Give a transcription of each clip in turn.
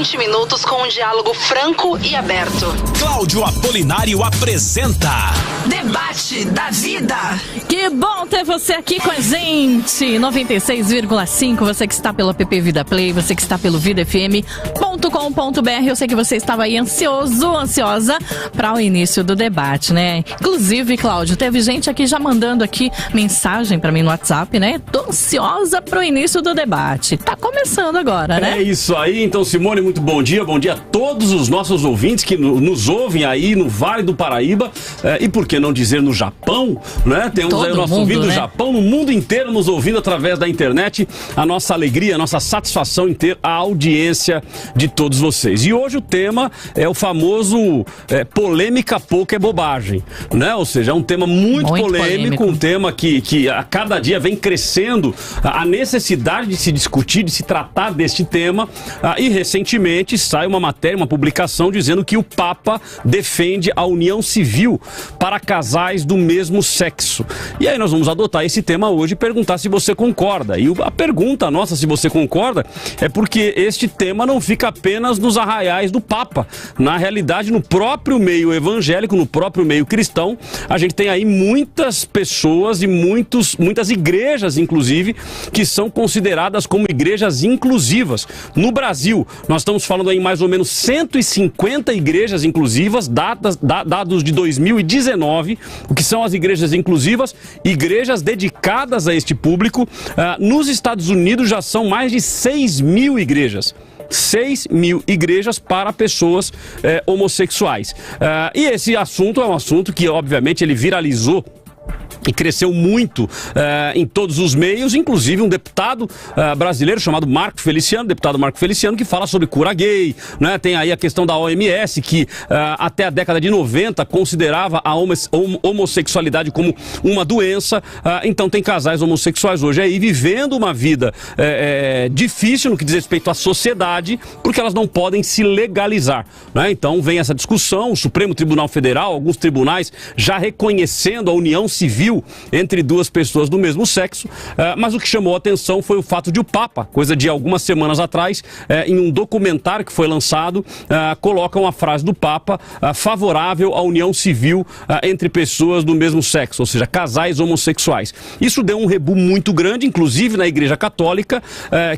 20 minutos com um diálogo franco e aberto. Cláudio Apolinário apresenta Debate da Vida. Que bom ter você aqui com a gente. 96,5, você que está pelo app Vida Play, você que está pelo vidafm.com.br. Eu sei que você estava aí ansiosa para o início do debate, né? Inclusive, Cláudio, teve gente aqui já mandando aqui mensagem para mim no WhatsApp, né? Tô ansiosa para o início do debate. Tá começando agora, né? É isso aí. Então, Simone, muito bom dia. Bom dia a todos os nossos ouvintes que nos ouvem aí no Vale do Paraíba. E por que não dizer no Japão, né? Temos todo aí o nosso mundo, ouvindo né? no Japão, no mundo inteiro nos ouvindo através da internet. A nossa alegria, a nossa satisfação em ter a audiência de todos vocês. E hoje o tema é o famoso polêmica pouco é bobagem, né? Ou seja, é um tema muito polêmico, um tema que a cada dia vem crescendo a necessidade de se discutir, de se tratar deste tema. E recentemente sai uma matéria, uma publicação dizendo que o Papa defende a união civil para casais do mesmo sexo. E aí nós vamos adotar esse tema hoje e perguntar se você concorda. E a pergunta nossa, se você concorda, é porque este tema não fica apenas nos arraiais do Papa. Na realidade, no próprio meio evangélico, no próprio meio cristão, a gente tem aí muitas pessoas e muitas igrejas, inclusive, que são consideradas como igrejas inclusivas. No Brasil, nós estamos falando aí mais ou menos 150 igrejas inclusivas, dados de 2019, o que são as igrejas inclusivas, igrejas dedicadas a este público. Nos Estados Unidos já são mais de 6.000 igrejas. 6.000 igrejas para pessoas homossexuais. E esse assunto é um assunto que, obviamente, ele viralizou e cresceu muito em todos os meios, inclusive um deputado brasileiro chamado deputado Marco Feliciano, que fala sobre cura gay, né? Tem aí a questão da OMS, que até a década de 90 considerava a homossexualidade como uma doença. Então tem casais homossexuais hoje aí vivendo uma vida difícil no que diz respeito à sociedade, porque elas não podem se legalizar, né? Então vem essa discussão, o Supremo Tribunal Federal, alguns tribunais já reconhecendo a união civil entre duas pessoas do mesmo sexo, mas o que chamou a atenção foi o fato de o Papa, coisa de algumas semanas atrás, em um documentário que foi lançado, coloca uma frase do Papa favorável à união civil entre pessoas do mesmo sexo, ou seja, casais homossexuais. Isso deu um rebu muito grande, inclusive na Igreja Católica,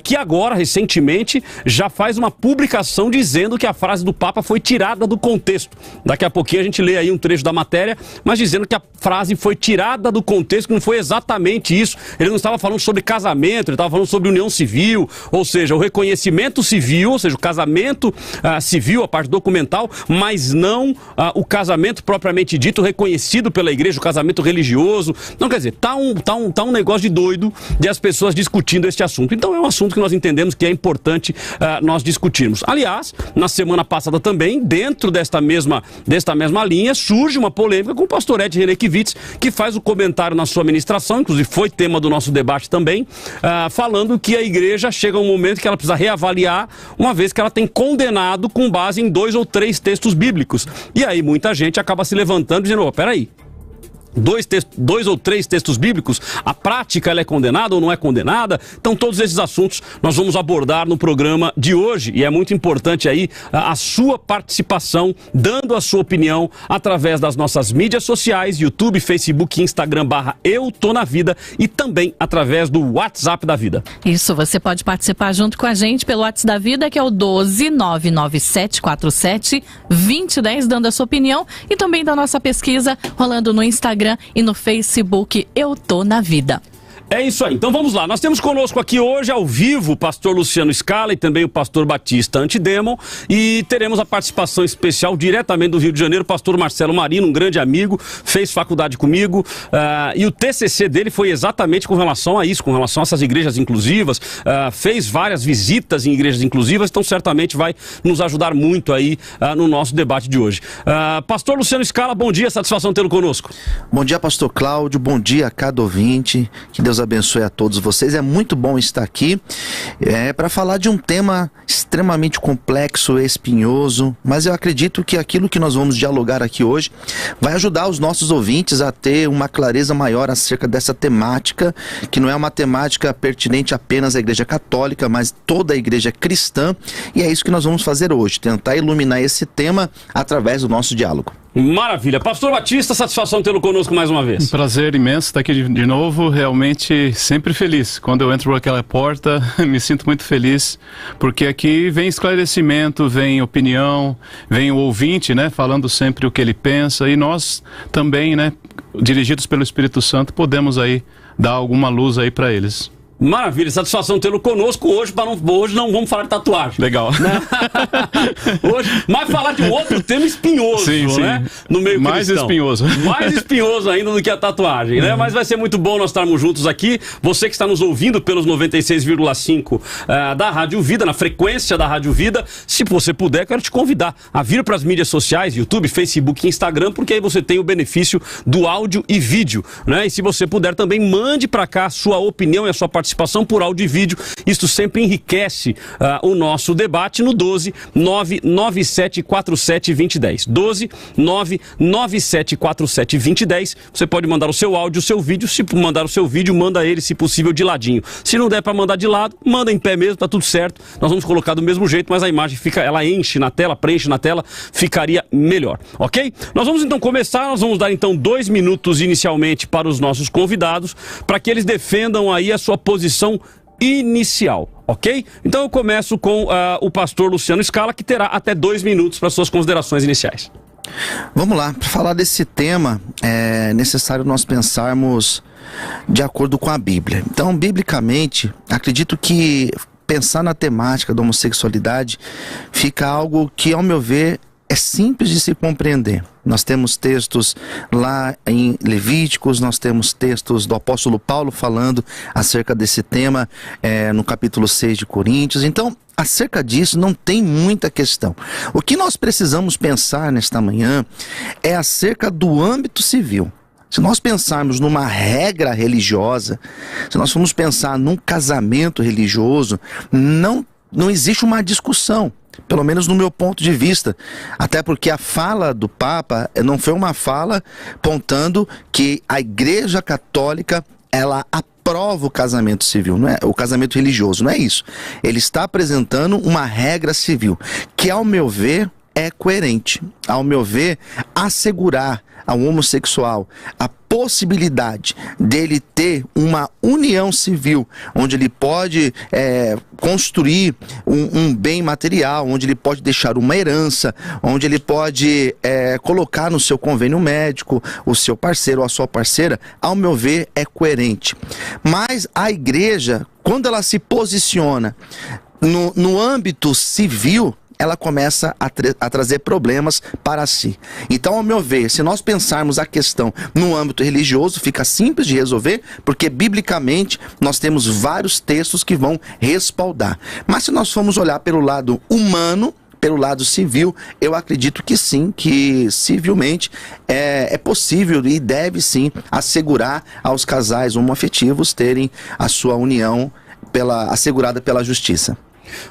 que agora, recentemente, já faz uma publicação dizendo que a frase do Papa foi tirada do contexto. Daqui a pouquinho a gente lê aí um trecho da matéria, mas dizendo que a frase foi tirada do contexto, que não foi exatamente isso. Ele não estava falando sobre casamento, ele estava falando sobre união civil, ou seja, o reconhecimento civil, ou seja, o casamento civil, a parte documental, mas não o casamento propriamente dito, reconhecido pela igreja, o casamento religioso. Não, quer dizer, tá um negócio de doido de as pessoas discutindo este assunto. Então é um assunto que nós entendemos que é importante nós discutirmos. Aliás, na semana passada também, dentro desta mesma linha, surge uma polêmica com o pastor Ed Renekiewicz, que faz o comentário na sua ministração, inclusive foi tema do nosso debate também, falando que a igreja chega um momento que ela precisa reavaliar, uma vez que ela tem condenado com base em 2 ou 3 textos bíblicos. E aí muita gente acaba se levantando dizendo, peraí, 2 ou 3 textos bíblicos, a prática ela é condenada ou não é condenada? Então todos esses assuntos nós vamos abordar no programa de hoje, e é muito importante aí a sua participação, dando a sua opinião através das nossas mídias sociais, YouTube, Facebook, Instagram /EuToNaVida, e também através do WhatsApp da Vida. Isso, você pode participar junto com a gente pelo WhatsApp da Vida, que é o 12997472010, dando a sua opinião, e também da nossa pesquisa rolando no Instagram e no Facebook Eu Tô na Vida. É isso aí, então vamos lá, nós temos conosco aqui hoje ao vivo o pastor Luciano Scala e também o pastor Batista Antidemon, e teremos a participação especial diretamente do Rio de Janeiro, o pastor Marcelo Marino, um grande amigo, fez faculdade comigo, e o TCC dele foi exatamente com relação a isso, com relação a essas igrejas inclusivas, fez várias visitas em igrejas inclusivas, então certamente vai nos ajudar muito aí no nosso debate de hoje. Pastor Luciano Scala, bom dia, satisfação tê-lo conosco. Bom dia, pastor Cláudio, bom dia a cada ouvinte, que Deus Deus abençoe a todos vocês. É muito bom estar aqui para falar de um tema extremamente complexo, espinhoso, mas eu acredito que aquilo que nós vamos dialogar aqui hoje vai ajudar os nossos ouvintes a ter uma clareza maior acerca dessa temática, que não é uma temática pertinente apenas à Igreja Católica, mas toda a Igreja cristã, e é isso que nós vamos fazer hoje, tentar iluminar esse tema através do nosso diálogo. Maravilha. Pastor Batista, satisfação tê-lo conosco mais uma vez. Um prazer imenso estar aqui de novo, realmente sempre feliz. Quando eu entro por aquela porta, me sinto muito feliz, porque aqui vem esclarecimento, vem opinião, vem o ouvinte, né, falando sempre o que ele pensa, e nós também, né, dirigidos pelo Espírito Santo, podemos aí dar alguma luz aí para eles. Maravilha, satisfação tê-lo conosco hoje, hoje não vamos falar de tatuagem. Legal. Né? Hoje, mas falar de um outro tema espinhoso, sim, né? No meio mais cristão. Espinhoso. Mais espinhoso ainda do que a tatuagem, né? Mas vai ser muito bom nós estarmos juntos aqui. Você que está nos ouvindo pelos 96,5 da Rádio Vida, na frequência da Rádio Vida, se você puder, quero te convidar a vir para as mídias sociais, YouTube, Facebook e Instagram, porque aí você tem o benefício do áudio e vídeo, né? E se você puder também, mande para cá a sua opinião e a sua participação por áudio e vídeo. Isto sempre enriquece o nosso debate no 12 99747 2010. 12 99747 2010. Você pode mandar o seu áudio, o seu vídeo. Se mandar o seu vídeo, manda ele, se possível, de ladinho. Se não der para mandar de lado, manda em pé mesmo, tá tudo certo. Nós vamos colocar do mesmo jeito, mas a imagem fica, ela enche na tela, preenche na tela, ficaria melhor, ok? Nós vamos então começar, nós vamos dar então 2 minutos inicialmente para os nossos convidados, para que eles defendam aí a sua posição inicial, ok? Então eu começo com o pastor Luciano Scala, que terá até 2 minutos para suas considerações iniciais. Vamos lá, para falar desse tema é necessário nós pensarmos de acordo com a Bíblia. Então, biblicamente, acredito que pensar na temática da homossexualidade fica algo que, ao meu ver, é simples de se compreender. Nós temos textos lá em Levíticos, nós temos textos do apóstolo Paulo falando acerca desse tema no capítulo 6 de Coríntios. Então, acerca disso não tem muita questão. O que nós precisamos pensar nesta manhã é acerca do âmbito civil. Se nós pensarmos numa regra religiosa, se nós formos pensar num casamento religioso, não existe uma discussão. Pelo menos no meu ponto de vista, até porque a fala do Papa não foi uma fala apontando que a Igreja Católica, ela aprova o casamento civil, não é? O casamento religioso, não é isso. Ele está apresentando uma regra civil, que ao meu ver é coerente. Ao meu ver, assegurar ao homossexual a possibilidade dele ter uma união civil, onde ele pode construir um bem material, onde ele pode deixar uma herança, onde ele pode colocar no seu convênio médico o seu parceiro ou a sua parceira, ao meu ver, é coerente. Mas a igreja, quando ela se posiciona no âmbito civil, ela começa a trazer problemas para si. Então, ao meu ver, se nós pensarmos a questão no âmbito religioso, fica simples de resolver, porque biblicamente nós temos vários textos que vão respaldar. Mas se nós formos olhar pelo lado humano, pelo lado civil, eu acredito que sim, que civilmente é possível e deve sim assegurar aos casais homoafetivos terem a sua união assegurada pela justiça.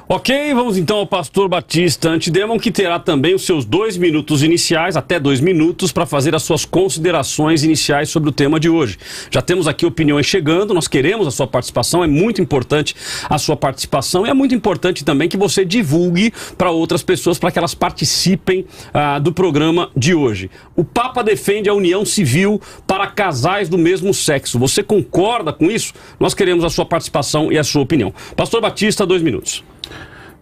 Ok, vamos então ao pastor Batista Antidemon, que terá também os seus 2 minutos iniciais, até 2 minutos, para fazer as suas considerações iniciais sobre o tema de hoje. Já temos aqui opiniões chegando, nós queremos a sua participação, é muito importante a sua participação, e é muito importante também que você divulgue para outras pessoas, para que elas participem do programa de hoje. O Papa defende a união civil para casais do mesmo sexo. Você concorda com isso? Nós queremos a sua participação e a sua opinião. Pastor Batista, 2 minutos.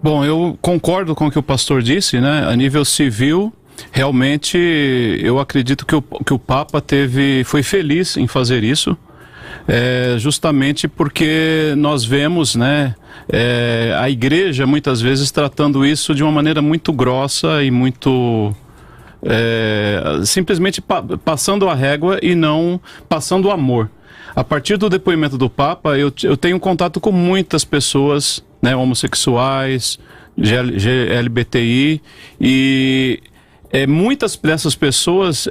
Bom, eu concordo com o que o pastor disse, né? A nível civil, realmente, eu acredito que o Papa foi feliz em fazer isso, justamente porque nós vemos, né, a igreja muitas vezes tratando isso de uma maneira muito grossa e muito... simplesmente passando a régua e não passando o amor. A partir do depoimento do Papa, eu tenho contato com muitas pessoas, né, homossexuais, LGBTI, e muitas dessas pessoas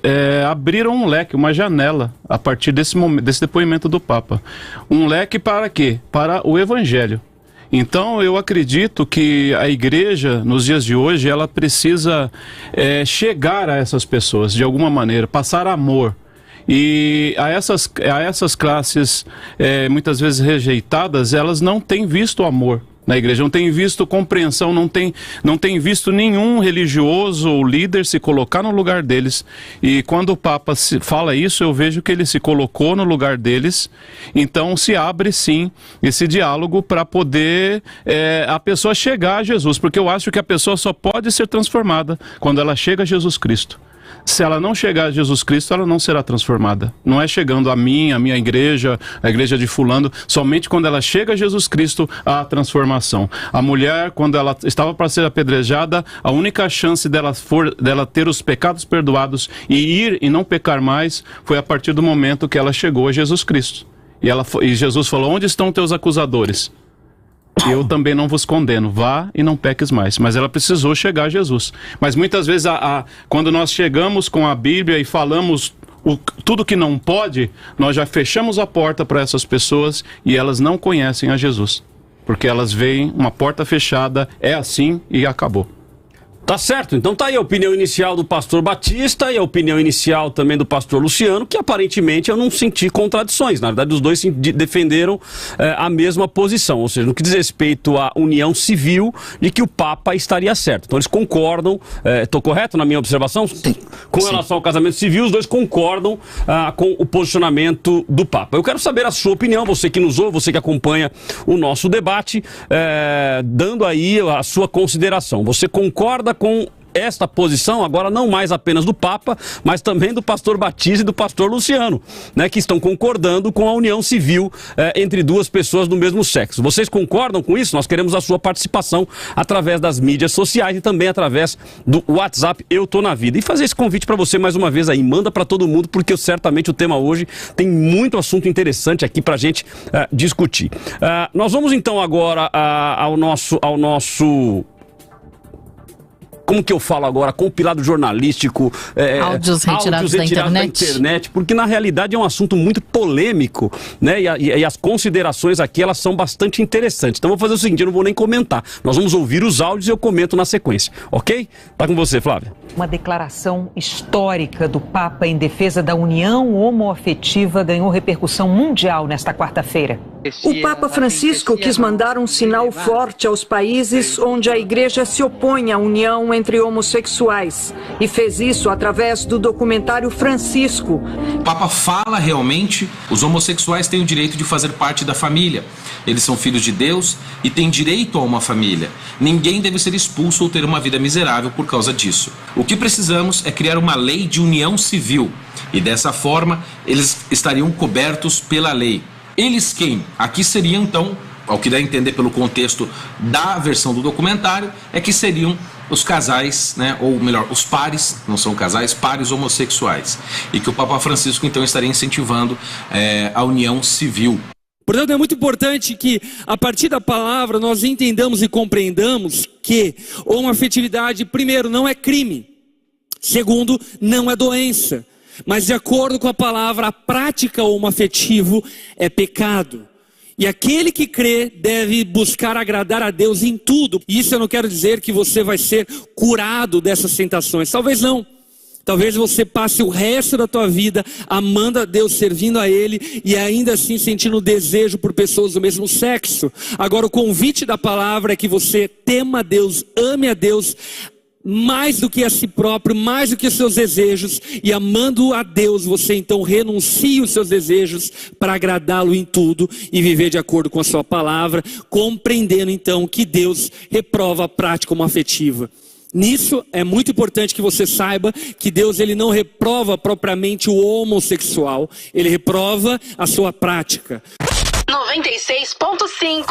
abriram um leque, uma janela, a partir desse depoimento do Papa. Um leque para quê? Para o Evangelho. Então eu acredito que a igreja, nos dias de hoje, ela precisa chegar a essas pessoas, de alguma maneira, passar amor. E a essas classes, muitas vezes rejeitadas, elas não têm visto amor na igreja, não têm visto compreensão, não tem visto nenhum religioso ou líder se colocar no lugar deles. E quando o Papa fala isso, eu vejo que ele se colocou no lugar deles. Então se abre sim esse diálogo para poder a pessoa chegar a Jesus, porque eu acho que a pessoa só pode ser transformada quando ela chega a Jesus Cristo. Se ela não chegar a Jesus Cristo, ela não será transformada. Não é chegando a minha igreja, a igreja de fulano, somente quando ela chega a Jesus Cristo, há a transformação. A mulher, quando ela estava para ser apedrejada, a única chance dela ter os pecados perdoados e ir e não pecar mais, foi a partir do momento que ela chegou a Jesus Cristo. E Jesus falou: onde estão teus acusadores? Eu também não vos condeno, vá e não peques mais. Mas ela precisou chegar a Jesus. Mas muitas vezes, quando nós chegamos com a Bíblia e falamos tudo que não pode, nós já fechamos a porta para essas pessoas e elas não conhecem a Jesus. Porque elas veem uma porta fechada, é assim e acabou. Tá certo, então tá aí a opinião inicial do pastor Batista e a opinião inicial também do pastor Luciano, que aparentemente eu não senti contradições. Na verdade, os dois defenderam a mesma posição, ou seja, no que diz respeito à união civil, de que o Papa estaria certo. Então eles concordam, estou correto na minha observação? Sim. Com relação ao casamento civil, os dois concordam com o posicionamento do Papa. Eu quero saber a sua opinião, você que nos ouve, você que acompanha o nosso debate, dando aí a sua consideração. Você concorda com esta posição, agora não mais apenas do Papa, mas também do pastor Batista e do pastor Luciano, né, que estão concordando com a união civil entre duas pessoas do mesmo sexo. Vocês concordam com isso? Nós queremos a sua participação através das mídias sociais e também através do WhatsApp Eu Tô Na Vida. E fazer esse convite para você mais uma vez aí, manda para todo mundo, porque certamente o tema hoje tem muito assunto interessante aqui pra gente discutir. Nós vamos então agora ao nosso como que eu falo agora, compilado jornalístico, áudios retirados da internet, porque na realidade é um assunto muito polêmico, né? E as considerações aqui, elas são bastante interessantes. Então vou fazer o seguinte, eu não vou nem comentar. Nós vamos ouvir os áudios e eu comento na sequência, ok? Tá com você, Flávia. Uma declaração histórica do Papa em defesa da união homoafetiva ganhou repercussão mundial nesta quarta-feira. O Papa Francisco quis mandar um sinal forte aos países onde a Igreja se opõe à união entre homossexuais e fez isso através do documentário Francisco. O Papa fala realmente, os homossexuais têm o direito de fazer parte da família. Eles são filhos de Deus e têm direito a uma família. Ninguém deve ser expulso ou ter uma vida miserável por causa disso. O que precisamos é criar uma lei de união civil e dessa forma eles estariam cobertos pela lei. Eles quem? Aqui seriam então, ao que dá a entender pelo contexto da versão do documentário, é que seriam os casais, né, ou melhor, os pares, não são casais, pares homossexuais. E que o Papa Francisco então estaria incentivando a união civil. Portanto, é muito importante que, a partir da palavra, nós entendamos e compreendamos que homoafetividade, primeiro, não é crime. Segundo, não é doença. Mas, de acordo com a palavra, a prática homoafetivo é pecado. E aquele que crê deve buscar agradar a Deus em tudo. E isso eu não quero dizer que você vai ser curado dessas tentações. Talvez não. Talvez você passe o resto da tua vida amando a Deus, servindo a Ele e ainda assim sentindo desejo por pessoas do mesmo sexo. Agora o convite da palavra é que você tema a Deus, ame a Deus mais do que a si próprio, mais do que os seus desejos, e amando a Deus, você então renuncie os seus desejos para agradá-lo em tudo e viver de acordo com a sua palavra, compreendendo então que Deus reprova a prática homoafetiva. Nisso é muito importante que você saiba que Deus ele não reprova propriamente o homossexual, ele reprova a sua prática. 96.5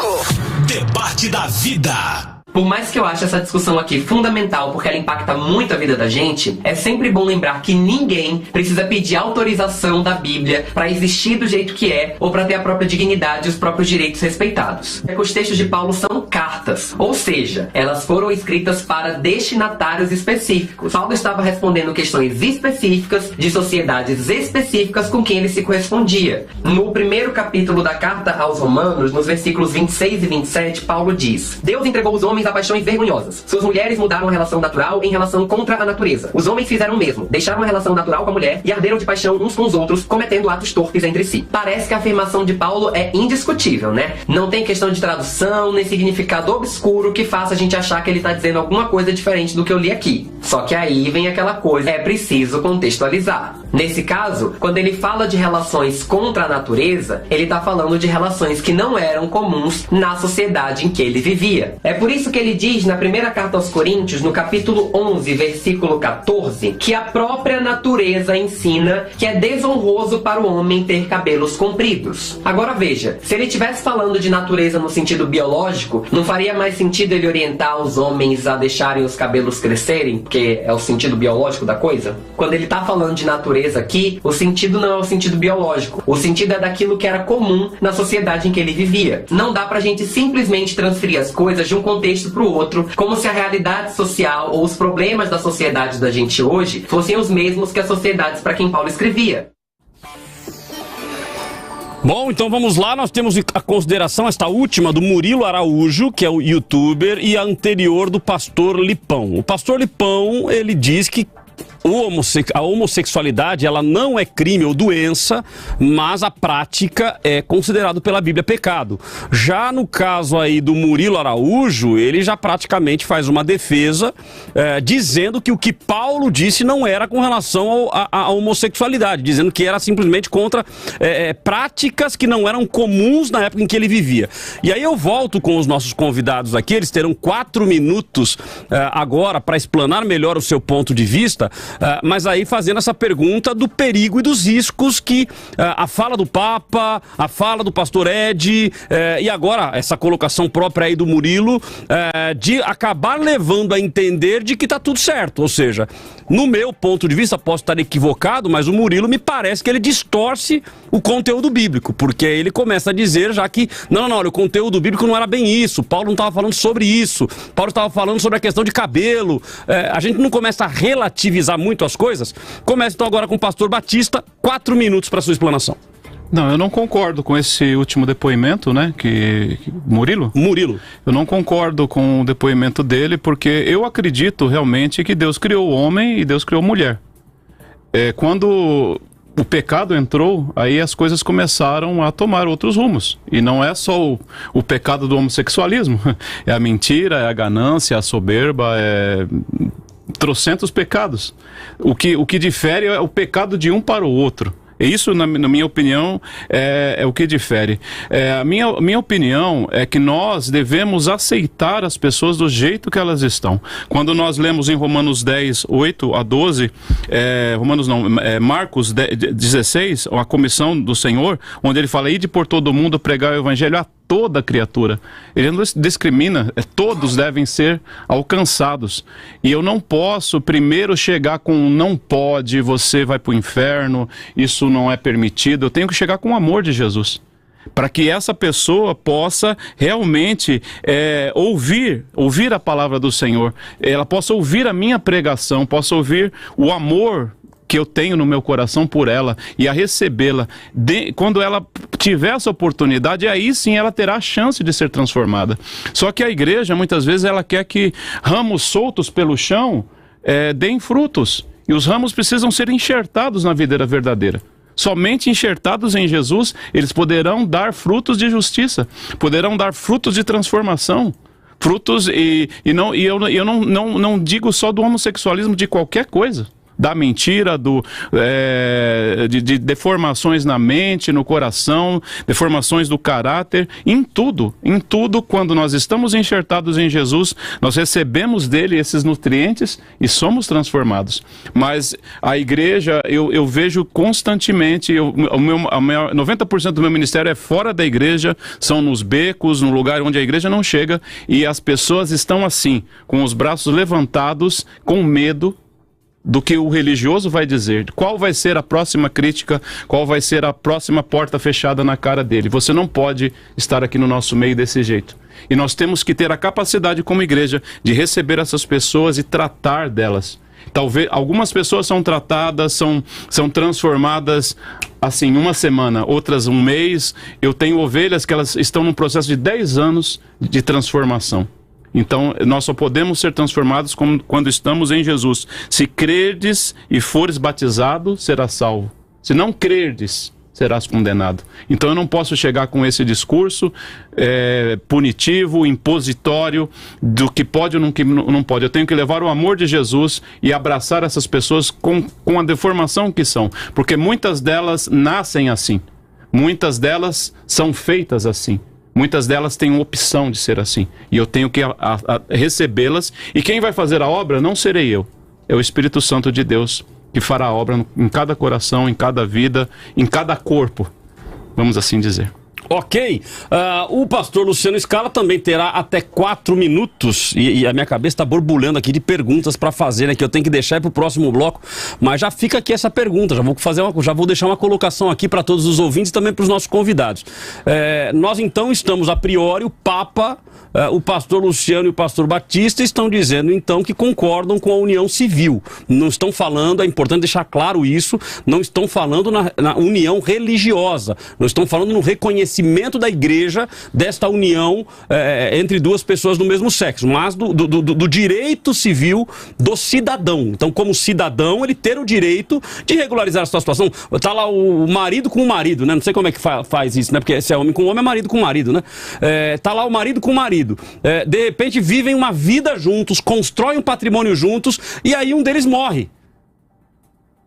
Debate da Vida. Por mais que eu ache essa discussão aqui fundamental, porque ela impacta muito a vida da gente, é sempre bom lembrar que ninguém precisa pedir autorização da Bíblia para existir do jeito que é, ou para ter a própria dignidade e os próprios direitos respeitados. Os textos de Paulo são cartas, ou seja, elas foram escritas para destinatários específicos. Paulo estava respondendo questões específicas de sociedades específicas com quem ele se correspondia. No primeiro capítulo da carta aos Romanos, nos versículos 26 e 27, Paulo diz: Deus entregou os homens a paixões vergonhosas. Suas mulheres mudaram a relação natural em relação contra a natureza. Os homens fizeram o mesmo, deixaram a relação natural com a mulher e arderam de paixão uns com os outros, cometendo atos torpes entre si. Parece que a afirmação de Paulo é indiscutível, né? Não tem questão de tradução, nem significado obscuro que faça a gente achar que ele está dizendo alguma coisa diferente do que eu li aqui. Só que aí vem aquela coisa, é preciso contextualizar. Nesse caso, quando ele fala de relações contra a natureza, ele está falando de relações que não eram comuns na sociedade em que ele vivia. É por isso que ele diz na primeira carta aos Coríntios, no capítulo 11, versículo 14, que a própria natureza ensina que é desonroso para o homem ter cabelos compridos. Agora veja, se ele estivesse falando de natureza no sentido biológico, não faria mais sentido ele orientar os homens a deixarem os cabelos crescerem, porque é o sentido biológico da coisa? Quando ele está falando de natureza aqui, o sentido não é o sentido biológico. O sentido é daquilo que era comum na sociedade em que ele vivia. Não dá pra gente simplesmente transferir as coisas de um contexto pro outro, como se a realidade social ou os problemas da sociedade da gente hoje fossem os mesmos que as sociedades para quem Paulo escrevia. Bom, então vamos lá, nós temos a consideração, esta última, do Murilo Araújo, que é o youtuber, e a anterior do Pastor Lipão. O Pastor Lipão, ele diz que a homossexualidade, ela não é crime ou doença, mas a prática é considerado pela Bíblia pecado. Já no caso aí do Murilo Araújo, ele já praticamente faz uma defesa dizendo que o que Paulo disse não era com relação à homossexualidade, dizendo que era simplesmente contra práticas que não eram comuns na época em que ele vivia. E aí eu volto com os nossos convidados aqui, eles terão 4 minutos agora para explanar melhor o seu ponto de vista, mas aí fazendo essa pergunta do perigo e dos riscos que a fala do Papa, a fala do Pastor Ed e agora essa colocação própria aí do Murilo de acabar levando a entender de que está tudo certo. Ou seja, no meu ponto de vista, posso estar equivocado, mas o Murilo me parece que ele distorce o conteúdo bíblico, porque ele começa a dizer já que não, olha, o conteúdo bíblico não era bem isso, Paulo não estava falando sobre isso, Paulo estava falando sobre a questão de cabelo. A gente não começa a relativizar muito as coisas. Começa então agora com o Pastor Batista, 4 minutos para sua explanação. Não, eu não concordo com esse último depoimento, né, Murilo? Eu não concordo com o depoimento dele, porque eu acredito realmente que Deus criou o homem e Deus criou a mulher. Quando o pecado entrou, aí as coisas começaram a tomar outros rumos. E não é só o pecado do homossexualismo, é a mentira, é a ganância, a soberba, trocentos pecados. O que difere é o pecado de um para o outro. Isso, na minha opinião, é o que difere. A minha opinião é que nós devemos aceitar as pessoas do jeito que elas estão. Quando nós lemos em Romanos 10, 8 a 12, Marcos 16, a comissão do Senhor, onde ele fala: ide por todo mundo pregar o evangelho a toda criatura. Ele não discrimina, todos devem ser alcançados. E eu não posso primeiro chegar com não pode, você vai para o inferno, isso não é permitido. Eu tenho que chegar com o amor de Jesus, para que essa pessoa possa realmente ouvir a palavra do Senhor, ela possa ouvir a minha pregação, possa ouvir o amor que eu tenho no meu coração por ela e a recebê-la. Quando ela tiver essa oportunidade, aí sim ela terá a chance de ser transformada. Só que a igreja, muitas vezes, ela quer que ramos soltos pelo chão deem frutos. E os ramos precisam ser enxertados na videira verdadeira. Somente enxertados em Jesus, eles poderão dar frutos de justiça, poderão dar frutos de transformação. Frutos, eu não digo só do homossexualismo, de qualquer coisa. da mentira, de deformações na mente, no coração, deformações do caráter, em tudo, quando nós estamos enxertados em Jesus, nós recebemos dele esses nutrientes e somos transformados. Mas a igreja, eu vejo constantemente, 90% do meu ministério é fora da igreja, são nos becos, no lugar onde a igreja não chega, e as pessoas estão assim, com os braços levantados, com medo do que o religioso vai dizer, qual vai ser a próxima crítica, qual vai ser a próxima porta fechada na cara dele. Você não pode estar aqui no nosso meio desse jeito. E nós temos que ter a capacidade como igreja de receber essas pessoas e tratar delas. Talvez algumas pessoas são tratadas, são transformadas assim, uma semana, outras um mês. Eu tenho ovelhas que elas estão num processo de 10 anos de transformação. Então, nós só podemos ser transformados quando estamos em Jesus. Se crerdes e fores batizado, serás salvo. Se não crerdes, serás condenado. Então, eu não posso chegar com esse discurso punitivo, impositório, do que pode ou não pode. Eu tenho que levar o amor de Jesus e abraçar essas pessoas com a deformação que são. Porque muitas delas nascem assim. Muitas delas são feitas assim. Muitas delas têm opção de ser assim. E eu tenho que recebê-las. E quem vai fazer a obra não serei eu. É o Espírito Santo de Deus que fará a obra em cada coração, em cada vida, em cada corpo. Vamos assim dizer. Ok, o pastor Luciano Scala também terá até 4 minutos e a minha cabeça está borbulhando aqui de perguntas para fazer, né, que eu tenho que deixar para o próximo bloco, mas já fica aqui essa pergunta, já vou deixar uma colocação aqui para todos os ouvintes e também para os nossos convidados. Nós então estamos a priori, o Papa, o pastor Luciano e o pastor Batista estão dizendo então que concordam com a união civil, não estão falando, é importante deixar claro isso, não estão falando na união religiosa, não estão falando no reconhecimento da igreja desta união entre duas pessoas do mesmo sexo, mas do direito civil do cidadão. Então, como cidadão, ele ter o direito de regularizar a sua situação. Tá lá o marido com o marido, né? Não sei como é que faz isso, né? Porque se é homem com homem, é marido com marido, né? Tá lá o marido com o marido. De repente, vivem uma vida juntos, constroem um patrimônio juntos, e aí um deles morre.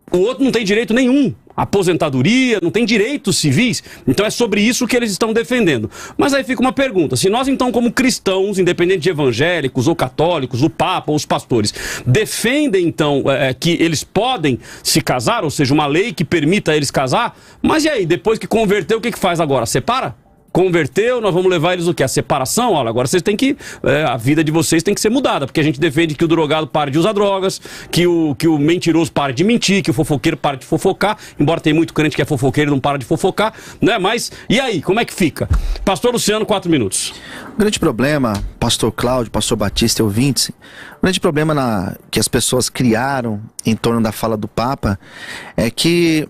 O outro não tem direito nenhum. Aposentadoria, não tem direitos civis. Então é sobre isso que eles estão defendendo. Mas aí fica uma pergunta, se nós então como cristãos, independente de evangélicos ou católicos, o Papa ou os pastores, defendem então que eles podem se casar, ou seja, uma lei que permita eles casar, mas e aí, depois que converteu, o que faz agora? Separa? Converteu, nós vamos levar eles o quê? A separação? Olha, agora vocês têm que... a vida de vocês tem que ser mudada, porque a gente defende que o drogado pare de usar drogas, que o mentiroso pare de mentir, que o fofoqueiro pare de fofocar, embora tem muito crente que é fofoqueiro e não para de fofocar, né? Mas, e aí, como é que fica? Pastor Luciano, 4 minutos. O grande problema, pastor Cláudio, pastor Batista e ouvintes, o grande problema que as pessoas criaram em torno da fala do Papa é que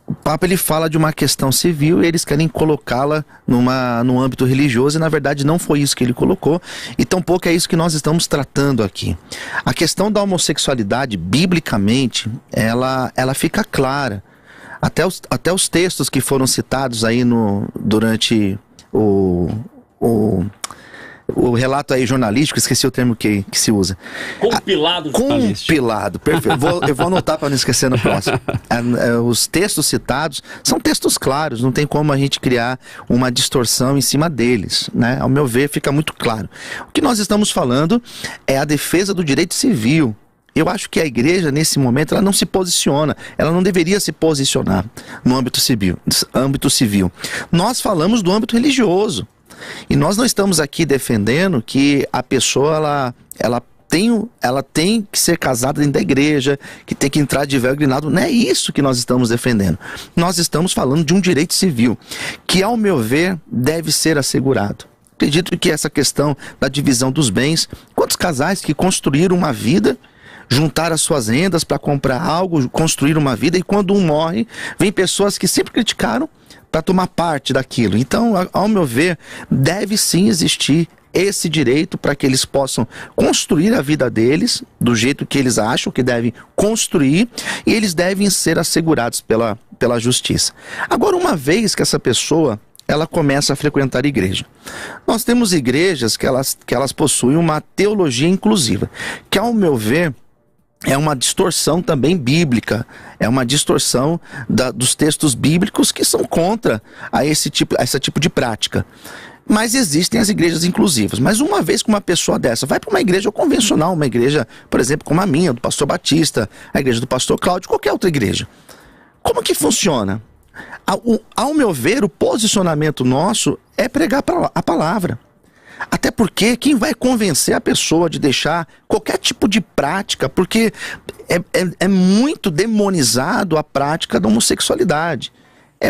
o Papa ele fala de uma questão civil e eles querem colocá-la no âmbito religioso e na verdade não foi isso que ele colocou e tampouco é isso que nós estamos tratando aqui. A questão da homossexualidade, biblicamente, ela fica clara. Até os textos que foram citados aí durante o relato aí jornalístico, esqueci o termo que se usa. Compilado. Compilado, perfeito. Eu vou anotar para não esquecer no próximo. Os textos citados são textos claros, não tem como a gente criar uma distorção em cima deles, né? Ao meu ver, fica muito claro. O que nós estamos falando é a defesa do direito civil. Eu acho que a igreja, nesse momento, ela não se posiciona, ela não deveria se posicionar no âmbito civil. Nós falamos do âmbito religioso. E nós não estamos aqui defendendo que a pessoa ela tem que ser casada dentro da igreja, que tem que entrar de véu e grinaldo. Não é isso que nós estamos defendendo. Nós estamos falando de um direito civil, que ao meu ver deve ser assegurado. Acredito que essa questão da divisão dos bens, quantos casais que construíram uma vida, juntaram as suas rendas para comprar algo, construir uma vida, e quando um morre, vem pessoas que sempre criticaram para tomar parte daquilo. Então, ao meu ver, deve sim existir esse direito para que eles possam construir a vida deles do jeito que eles acham que devem construir, e eles devem ser assegurados pela justiça. Agora, uma vez que essa pessoa ela começa a frequentar a igreja, nós temos igrejas que elas possuem uma teologia inclusiva, que ao meu ver é uma distorção também bíblica, é uma distorção dos textos bíblicos que são contra esse tipo de prática. Mas existem as igrejas inclusivas. Mas uma vez que uma pessoa dessa vai para uma igreja convencional, uma igreja, por exemplo, como a minha, do pastor Batista, a igreja do pastor Cláudio, qualquer outra igreja, como que funciona? Ao meu ver, o posicionamento nosso é pregar a palavra. Até porque quem vai convencer a pessoa de deixar qualquer tipo de prática, porque é muito demonizado a prática da homossexualidade. É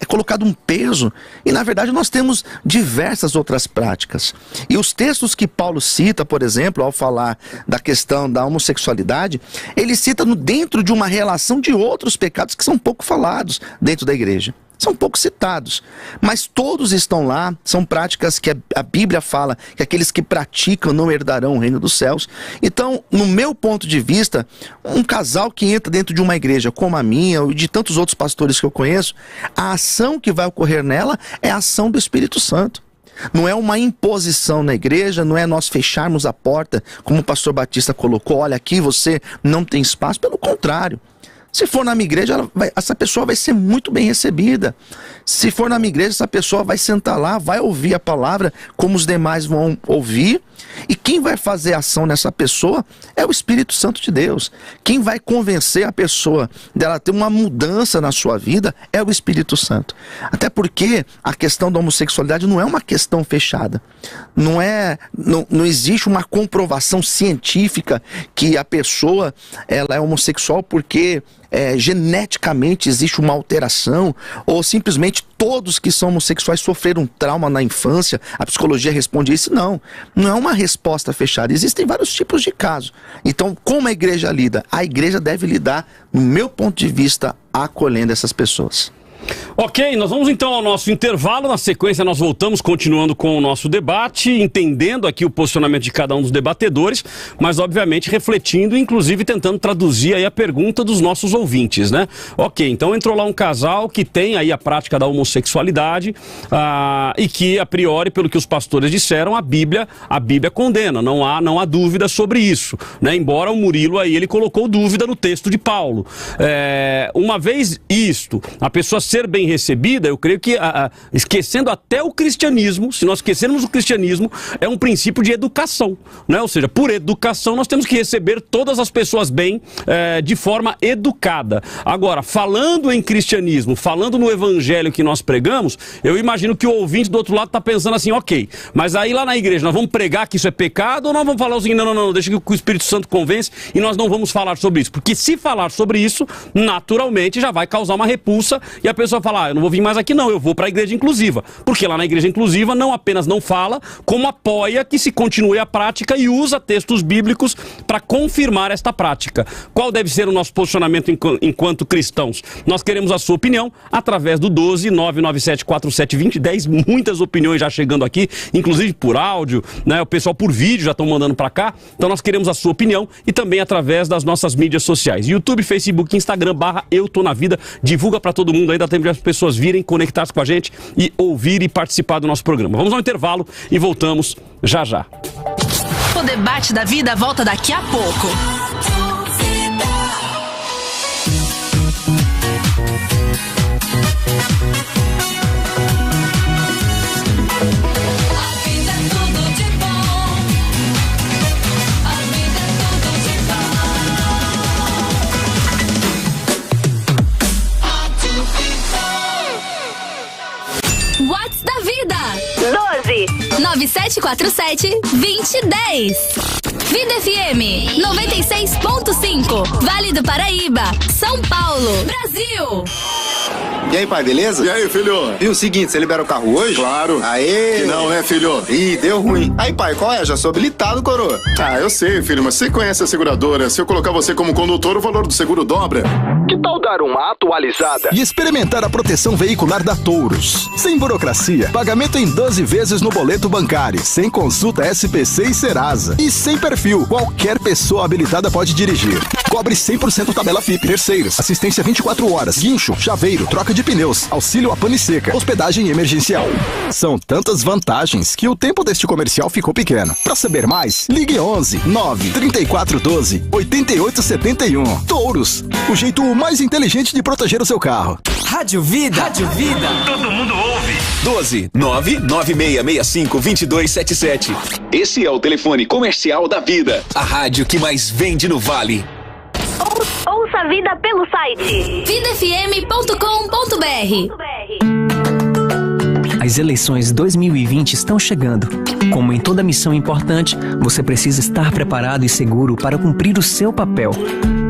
colocado um peso, e na verdade nós temos diversas outras práticas. E os textos que Paulo cita, por exemplo, ao falar da questão da homossexualidade, ele cita dentro de uma relação de outros pecados que são pouco falados dentro da igreja. São pouco citados, mas todos estão lá, são práticas que a Bíblia fala que aqueles que praticam não herdarão o reino dos céus. Então, no meu ponto de vista, um casal que entra dentro de uma igreja como a minha, ou de tantos outros pastores que eu conheço, a ação que vai ocorrer nela é a ação do Espírito Santo. Não é uma imposição na igreja, não é nós fecharmos a porta, como o pastor Batista colocou, olha aqui você não tem espaço, pelo contrário. Se for na minha igreja, essa pessoa vai ser muito bem recebida. Se for na minha igreja, essa pessoa vai sentar lá, vai ouvir a palavra como os demais vão ouvir. E quem vai fazer ação nessa pessoa é o Espírito Santo de Deus. Quem vai convencer a pessoa dela ter uma mudança na sua vida é o Espírito Santo. Até porque a questão da homossexualidade não é uma questão fechada. Não existe uma comprovação científica que a pessoa ela é homossexual porque geneticamente existe uma alteração, ou simplesmente todos que são homossexuais sofreram um trauma na infância. A psicologia responde isso. Não é uma resposta fechada. Existem vários tipos de casos. Então, como a igreja lida? A igreja deve lidar, no meu ponto de vista, acolhendo essas pessoas. Ok, nós vamos então ao nosso intervalo. Na sequência nós voltamos continuando com o nosso debate, entendendo aqui o posicionamento de cada um dos debatedores, mas obviamente refletindo, inclusive tentando traduzir aí a pergunta dos nossos ouvintes, né? Ok, então entrou lá um casal que tem aí a prática da homossexualidade e que a priori, pelo que os pastores disseram, a Bíblia condena, não há dúvida sobre isso, né? Embora o Murilo aí ele colocou dúvida no texto de Paulo. Uma vez isto, a pessoa ser bem recebida, eu creio que esquecendo até o cristianismo, se nós esquecermos o cristianismo, é um princípio de educação, né? Ou seja, por educação nós temos que receber todas as pessoas bem, de forma educada. Agora, falando em cristianismo, falando no evangelho que nós pregamos, eu imagino que o ouvinte do outro lado está pensando assim, ok, mas aí lá na igreja nós vamos pregar que isso é pecado ou nós vamos falar assim, não, deixa que o Espírito Santo convence e nós não vamos falar sobre isso? Porque se falar sobre isso, naturalmente já vai causar uma repulsa e a pessoa fala, eu não vou vir mais aqui não, eu vou para a igreja inclusiva. Porque lá na igreja inclusiva não apenas não fala, como apoia que se continue a prática e usa textos bíblicos para confirmar esta prática. Qual deve ser o nosso posicionamento enquanto cristãos? Nós queremos a sua opinião através do 12-997-4720-10, muitas opiniões já chegando aqui, inclusive por áudio, né? O pessoal por vídeo já estão mandando para cá, então nós queremos a sua opinião e também através das nossas mídias sociais, YouTube, Facebook, Instagram, /EuToNaVida, divulga para todo mundo aí, dá tempo de as pessoas virem, conectar-se com a gente e ouvir e participar do nosso programa. Vamos ao intervalo e voltamos já já. O debate da vida volta daqui a pouco. Whats da vida? 12-9747-2010. Vida FM 96.5. Vale do Paraíba, São Paulo, Brasil. E aí, pai, beleza? E aí, filho? E o seguinte, você libera o carro hoje? Claro. Aê! Que não, né, filho? Ih, deu ruim. Aí, pai, qual é? Já sou habilitado, coroa. Ah, eu sei, filho, mas você conhece a seguradora. Se eu colocar você como condutor, o valor do seguro dobra. Que tal dar uma atualizada e experimentar a proteção veicular da Touros? Sem burocracia, pagamento em 12 vezes no boleto bancário, sem consulta SPC e Serasa. E sem perfil, qualquer pessoa habilitada pode dirigir. Cobre 100% tabela FIP. Terceiros, assistência 24 horas, guincho, chaveiro, troca troca de pneus, auxílio a pane seca, hospedagem emergencial. São tantas vantagens que o tempo deste comercial ficou pequeno. Para saber mais, ligue 11 9 3412 8871. Touros, o jeito mais inteligente de proteger o seu carro. Rádio Vida. Rádio Vida. Todo mundo ouve. 12 99665 2277. Esse é o telefone comercial da Vida. A rádio que mais vende no Vale. Ouça a Vida pelo site vidafm.com.br. As eleições 2020 estão chegando. Como em toda missão importante, você precisa estar preparado e seguro para cumprir o seu papel.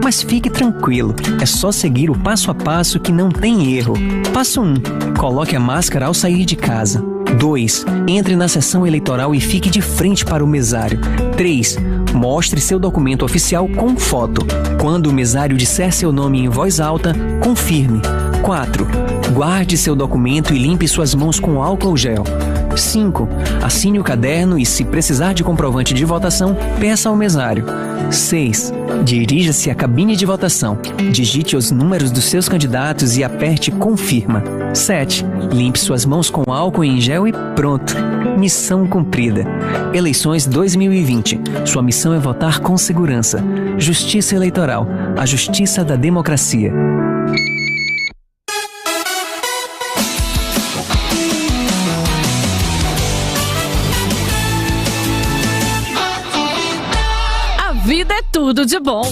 Mas fique tranquilo, é só seguir o passo a passo que não tem erro. Passo 1. Coloque a máscara ao sair de casa. 2. Entre na sessão eleitoral e fique de frente para o mesário. 3. Mostre seu documento oficial com foto. Quando o mesário disser seu nome em voz alta, confirme. 4. Guarde seu documento e limpe suas mãos com álcool gel. 5. Assine o caderno e, se precisar de comprovante de votação, peça ao mesário. 6. Dirija-se à cabine de votação. Digite os números dos seus candidatos e aperte confirma. 7. Limpe suas mãos com álcool em gel e pronto. Missão cumprida. Eleições 2020. Sua missão é votar com segurança. Justiça Eleitoral. A justiça da democracia. Vida é tudo de bom.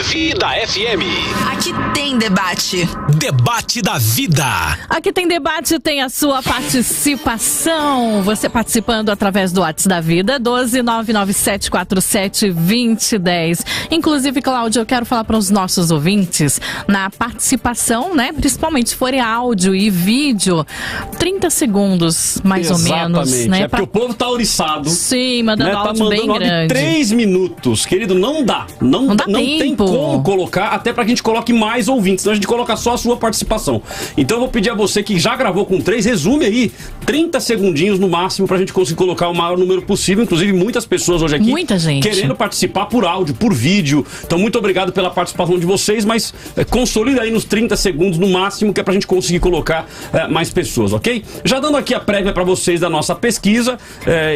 Vida FM. Aqui tem debate. Debate da Vida. Aqui tem debate, tem a sua participação. Você participando através do WhatsApp da Vida, 12997472010. Inclusive, Cláudio, eu quero falar para os nossos ouvintes, na participação, né? Principalmente se for áudio e vídeo, 30 segundos, mais ou menos. Né? É porque o povo tá ouriçado. Sim, mandando áudio bem grande. 3 minutos, querido, não dá. Não tem como colocar, até pra que a gente coloque mais ouvintes, senão a gente coloca só a sua participação. Então eu vou pedir a você que já gravou com 3, resume aí 30 segundinhos no máximo pra gente conseguir colocar o maior número possível. Inclusive muitas pessoas hoje aqui querendo participar por áudio, por vídeo. Então muito obrigado pela participação de vocês, mas consolida aí nos 30 segundos no máximo, que é pra gente conseguir colocar mais pessoas, ok? Já dando aqui a prévia pra vocês da nossa pesquisa,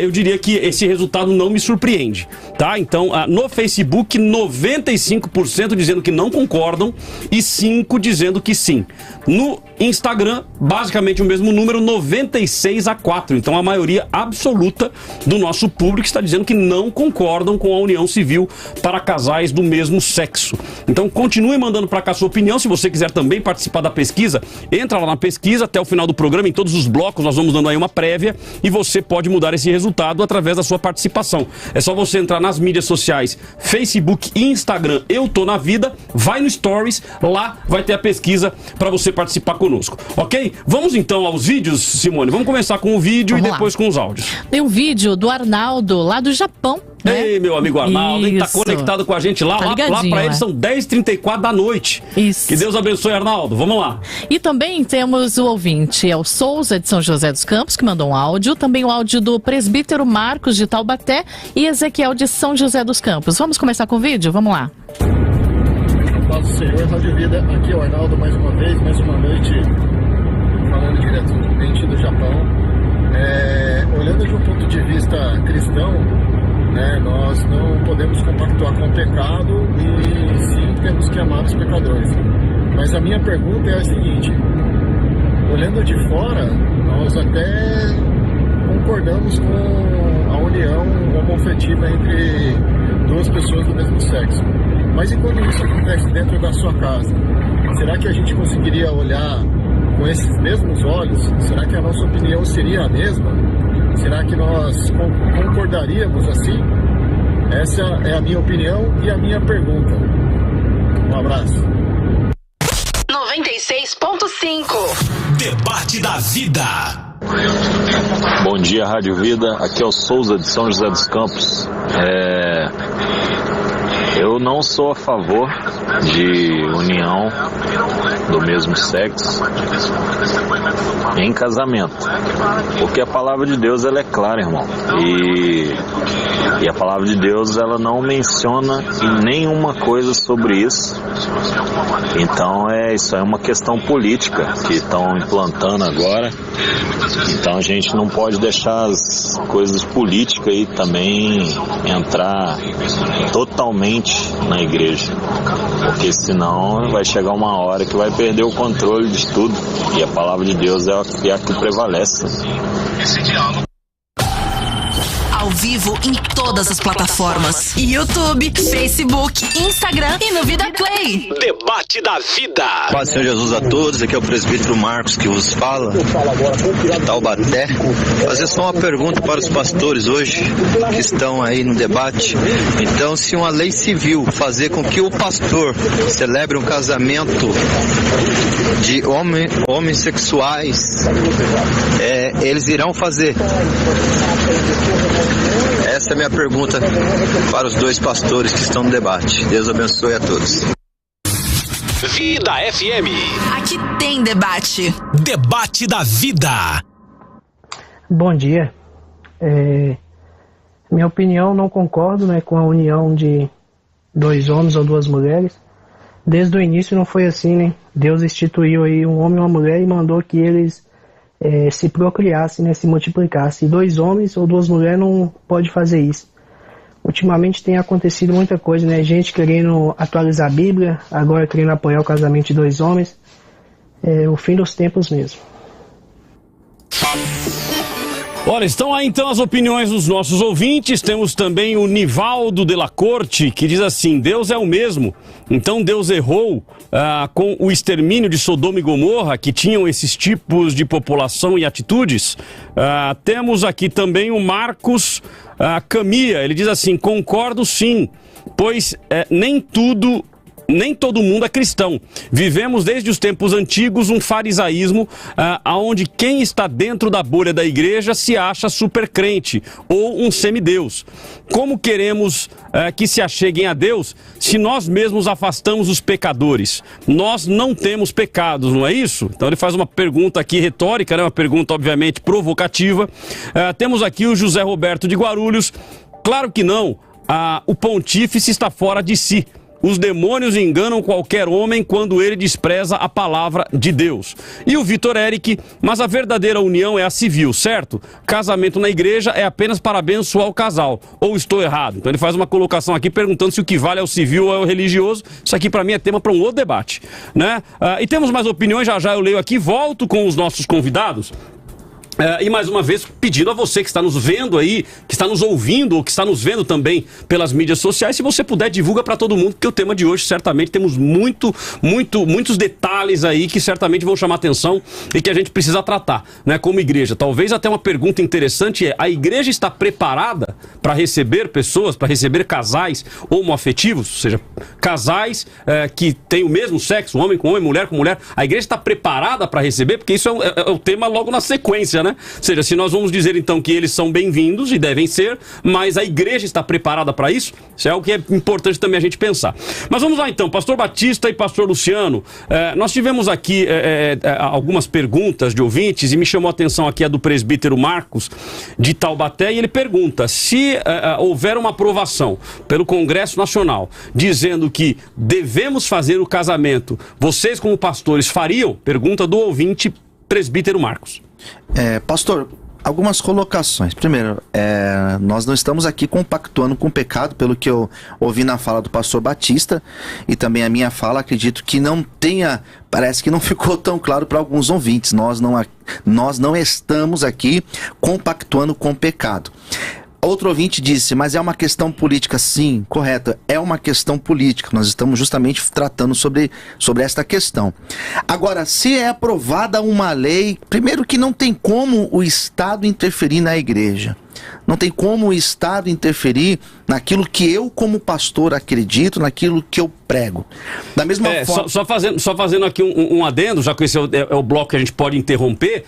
eu diria que esse resultado não me surpreende, tá? Então no Facebook 95% dizendo que não concordam e 5% dizendo que sim. No Instagram, basicamente o mesmo número, 96-4. Então a maioria absoluta do nosso público está dizendo que não concordam com a união civil para casais do mesmo sexo. Então continue mandando para cá a sua opinião. Se você quiser também participar da pesquisa, entra lá na pesquisa até o final do programa. Em todos os blocos nós vamos dando aí uma prévia e você pode mudar esse resultado através da sua participação. É só você entrar nas mídias sociais, Facebook e Instagram, Eu Tô Na Vida, vai no Stories, lá vai ter a pesquisa para você participar conosco, ok? Vamos então aos vídeos, Simone. Vamos começar com o vídeo e depois com os áudios. Tem um vídeo do Arnaldo, lá do Japão. Ei, meu amigo Arnaldo, ele tá conectado com a gente lá. Lá pra ele são 10h34 da noite. Isso. Que Deus abençoe, Arnaldo. Vamos lá. E também temos o ouvinte, é o Souza de São José dos Campos, que mandou um áudio. Também o áudio do presbítero Marcos de Taubaté e Ezequiel de São José dos Campos. Vamos começar com o vídeo? Vamos lá. Paz do Senhor, Rádio Vida. Aqui é o Arnaldo mais uma vez, mais uma noite, falando diretamente do Japão. Olhando de um ponto de vista cristão, né, nós não podemos compactuar com o pecado e sim temos que amar os pecadores. Mas a minha pergunta é a seguinte: olhando de fora, nós até concordamos com a união homoafetiva entre duas pessoas do mesmo sexo. Mas e quando isso acontece dentro da sua casa? Será que a gente conseguiria olhar com esses mesmos olhos? Será que a nossa opinião seria a mesma? Será que nós concordaríamos assim? Essa é a minha opinião e a minha pergunta. Um abraço. 96.5 Debate da Vida. Bom dia, Rádio Vida. Aqui é o Souza de São José dos Campos. Eu Eu não sou a favor de união do mesmo sexo em casamento, porque a palavra de Deus ela é clara, irmão, e a palavra de Deus ela não menciona em nenhuma coisa sobre isso. Então isso é uma questão política que estão implantando agora. Então a gente não pode deixar as coisas políticas aí também entrar totalmente na igreja, porque senão vai chegar uma hora que vai perder o controle de tudo, e a palavra de Deus é a que prevalece. Ao vivo em todas as plataformas: YouTube, Facebook, Instagram e no Vida Play. Debate da Vida. Paz do Senhor Jesus a todos, aqui é o presbítero Marcos que vos fala, de Taubaté. Fazer só uma pergunta para os pastores hoje, que estão aí no debate. Então, se uma lei civil fazer com que o pastor celebre um casamento de homossexuais, eles irão fazer? Essa é a minha pergunta para os dois pastores que estão no debate. Deus abençoe a todos. Vida FM. Aqui tem debate. Debate da Vida. Bom dia. Minha opinião, não concordo, com a união de dois homens ou duas mulheres. Desde o início não foi assim, Deus instituiu aí um homem e uma mulher e mandou que eles se procriassem, se multiplicassem. E dois homens ou duas mulheres não pode fazer isso. Ultimamente tem acontecido muita coisa, gente querendo atualizar a Bíblia, agora querendo apoiar o casamento de dois homens. É o fim dos tempos mesmo. Olha, estão aí então as opiniões dos nossos ouvintes. Temos também o Nivaldo de la Corte, que diz assim: Deus é o mesmo. Então Deus errou com o extermínio de Sodoma e Gomorra, que tinham esses tipos de população e atitudes. Temos aqui também o Marcos Camia. Ele diz assim: concordo sim, pois nem todo mundo é cristão. Vivemos desde os tempos antigos um farisaísmo onde quem está dentro da bolha da igreja se acha super crente ou um semideus. Como queremos que se acheguem a Deus se nós mesmos afastamos os pecadores? Nós não temos pecados, não é isso? Então ele faz uma pergunta aqui retórica, uma pergunta obviamente provocativa. Temos aqui o José Roberto de Guarulhos. Claro que não, o pontífice está fora de si. Os demônios enganam qualquer homem quando ele despreza a palavra de Deus. E o Vitor Eric: mas a verdadeira união é a civil, certo? Casamento na igreja é apenas para abençoar o casal. Ou estou errado? Então ele faz uma colocação aqui perguntando se o que vale é o civil ou é o religioso. Isso aqui para mim é tema para um outro debate, e temos mais opiniões, já eu leio aqui, volto com os nossos convidados. E mais uma vez pedindo a você que está nos vendo aí, que está nos ouvindo ou que está nos vendo também pelas mídias sociais, se você puder, divulga para todo mundo, porque o tema de hoje certamente temos muitos detalhes aí que certamente vão chamar atenção e que a gente precisa tratar, como igreja. Talvez até uma pergunta interessante a igreja está preparada para receber pessoas, para receber casais homoafetivos, ou seja, casais que têm o mesmo sexo, homem com homem, mulher com mulher? A igreja está preparada para receber? Porque isso é o tema logo na sequência, Ou seja, se nós vamos dizer então que eles são bem-vindos e devem ser, mas a igreja está preparada para isso? Isso é algo que é importante também a gente pensar. Mas vamos lá então, pastor Batista e pastor Luciano, nós tivemos aqui algumas perguntas de ouvintes e me chamou a atenção aqui a do presbítero Marcos de Taubaté, e ele pergunta: se houver uma aprovação pelo Congresso Nacional dizendo que devemos fazer o casamento, vocês como pastores fariam? Pergunta do ouvinte presbítero Marcos. Pastor, algumas colocações. Primeiro, nós não estamos aqui compactuando com o pecado, pelo que eu ouvi na fala do pastor Batista e também a minha fala, acredito que parece que não ficou tão claro para alguns ouvintes. Nós não estamos aqui compactuando com o pecado. Outro ouvinte disse: mas é uma questão política. Sim, correto, é uma questão política. Nós estamos justamente tratando sobre esta questão. Agora, se é aprovada uma lei, primeiro que não tem como o Estado interferir na igreja. Não tem como o Estado interferir naquilo que eu, como pastor, acredito, naquilo que eu prego. Da mesma forma... Só fazendo aqui um adendo, já que esse é o bloco que a gente pode interromper,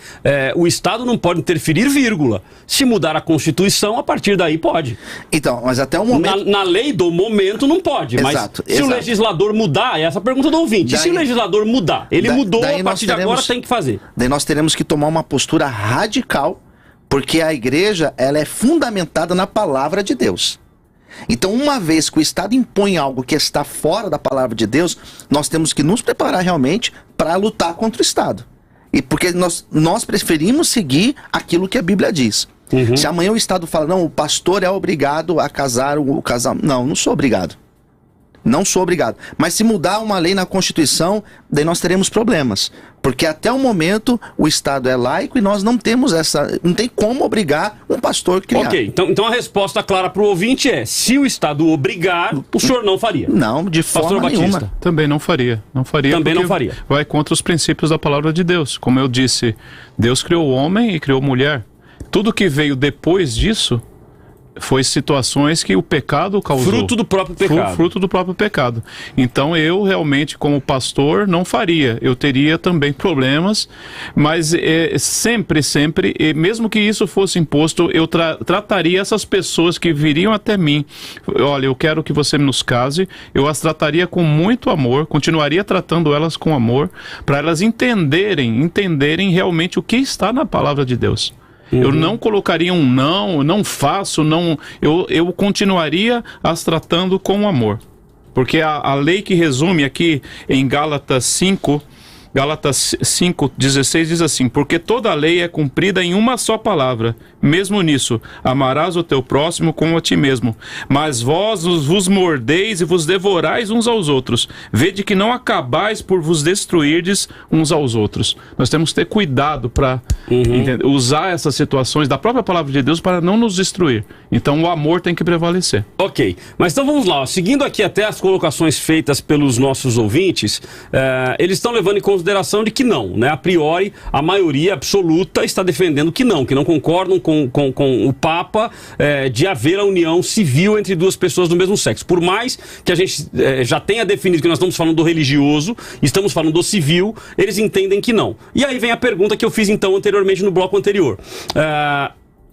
o Estado não pode interferir, vírgula. Se mudar a Constituição, a partir daí pode. Então, mas até o momento... Na lei do momento não pode, Exato, mas se o legislador mudar, essa é a pergunta do ouvinte, se o legislador mudar, ele mudou, a partir de agora tem que fazer. Daí nós teremos que tomar uma postura radical, porque a igreja, ela é fundamentada na palavra de Deus. Então, uma vez que o Estado impõe algo que está fora da palavra de Deus, nós temos que nos preparar realmente para lutar contra o Estado. E porque nós preferimos seguir aquilo que a Bíblia diz. Se amanhã o Estado fala, não, o pastor é obrigado a casar o casal. Não sou obrigado. Não sou obrigado. Mas se mudar uma lei na Constituição, daí nós teremos problemas. Porque até o momento o Estado é laico e nós não temos não tem como obrigar um pastor a criar. Ok, então a resposta clara para o ouvinte é: se o Estado obrigar, o senhor não faria? Não, de forma nenhuma. Também não faria. Também não faria. Vai contra os princípios da palavra de Deus. Como eu disse, Deus criou o homem e criou a mulher. Tudo que veio depois disso foi situações que o pecado causou. Fruto do próprio pecado. Fruto do próprio pecado. Então eu realmente, como pastor, não faria. Eu teria também problemas, mas sempre, mesmo que isso fosse imposto, eu trataria essas pessoas que viriam até mim. Olha, eu quero que você nos case. Eu as trataria com muito amor, continuaria tratando elas com amor, para elas entenderem realmente o que está na palavra de Deus. Eu não colocaria não faço, eu continuaria as tratando com amor. Porque a lei que resume aqui em Gálatas 5:16 diz assim: porque toda a lei é cumprida em uma só palavra, mesmo nisso, amarás o teu próximo como a ti mesmo. Mas vós vos mordeis e vos devorais uns aos outros. Vede que não acabais por vos destruirdes uns aos outros. Nós temos que ter cuidado para usar essas situações da própria palavra de Deus para não nos destruir. Então o amor tem que prevalecer. Ok, mas então vamos lá, seguindo aqui até as colocações feitas pelos nossos ouvintes, eles estão levando em consideração de que não, né? A priori, a maioria absoluta está defendendo que não concordam com o Papa de haver a união civil entre duas pessoas do mesmo sexo. Por mais que a gente já tenha definido que nós estamos falando do religioso, estamos falando do civil, eles entendem que não. E aí vem a pergunta que eu fiz então anteriormente no bloco anterior.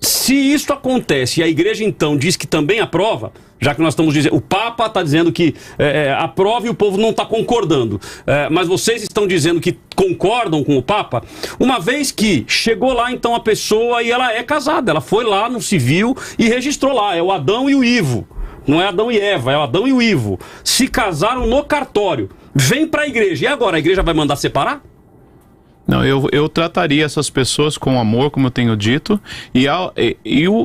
Se isso acontece e a igreja então diz que também aprova, já que nós estamos dizendo, o Papa está dizendo que aprova e o povo não está concordando, mas vocês estão dizendo que concordam com o Papa, uma vez que chegou lá então a pessoa e ela é casada, ela foi lá no civil e registrou lá, é o Adão e o Ivo, não é Adão e Eva, é o Adão e o Ivo, se casaram no cartório, vem para a igreja, e agora a igreja vai mandar separar? Não, eu trataria essas pessoas com amor, como eu tenho dito,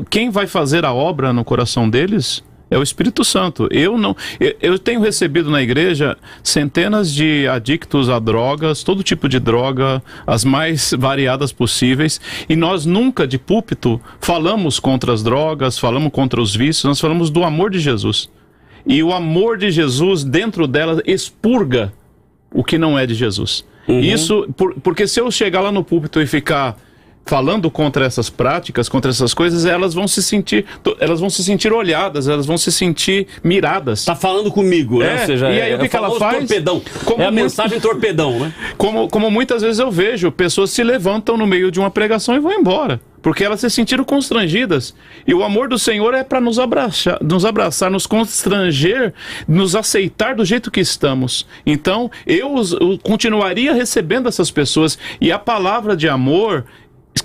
quem vai fazer a obra no coração deles é o Espírito Santo. Eu tenho recebido na igreja centenas de adictos a drogas, todo tipo de droga, as mais variadas possíveis, e nós nunca de púlpito falamos contra as drogas, falamos contra os vícios, nós falamos do amor de Jesus. E o amor de Jesus dentro dela expurga o que não é de Jesus. Isso, porque se eu chegar lá no púlpito e ficar falando contra essas práticas, contra essas coisas, elas vão se sentir olhadas, elas vão se sentir miradas. Tá falando comigo, né? Ou seja, e aí o que ela faz? Torpedão. É a mensagem torpedão, né? Como muitas vezes eu vejo, pessoas se levantam no meio de uma pregação e vão embora, porque elas se sentiram constrangidas. E o amor do Senhor é para nos abraçar, nos constranger, nos aceitar do jeito que estamos. Então, eu continuaria recebendo essas pessoas, e a palavra de amor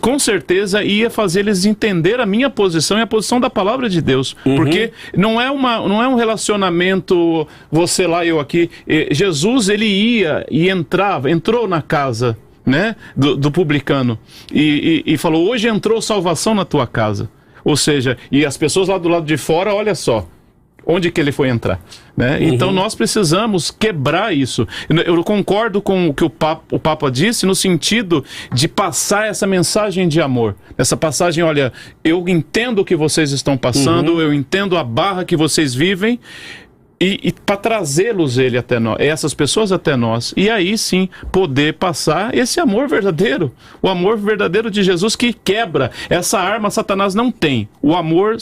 com certeza ia fazer eles entender a minha posição e a posição da palavra de Deus. Porque não é um relacionamento você lá, eu aqui. Jesus, ele entrou na casa, né, do publicano e falou: hoje entrou salvação na tua casa. Ou seja, e as pessoas lá do lado de fora, olha só onde que ele foi entrar, né? Então nós precisamos quebrar isso. Eu concordo com o que o Papa disse no sentido de passar essa mensagem de amor. Essa passagem, olha, eu entendo o que vocês estão passando, eu entendo a barra que vocês vivem, e para trazê-los até nós, essas pessoas até nós, e aí sim poder passar esse amor verdadeiro, o amor verdadeiro de Jesus que quebra. Essa arma Satanás não tem. O amor,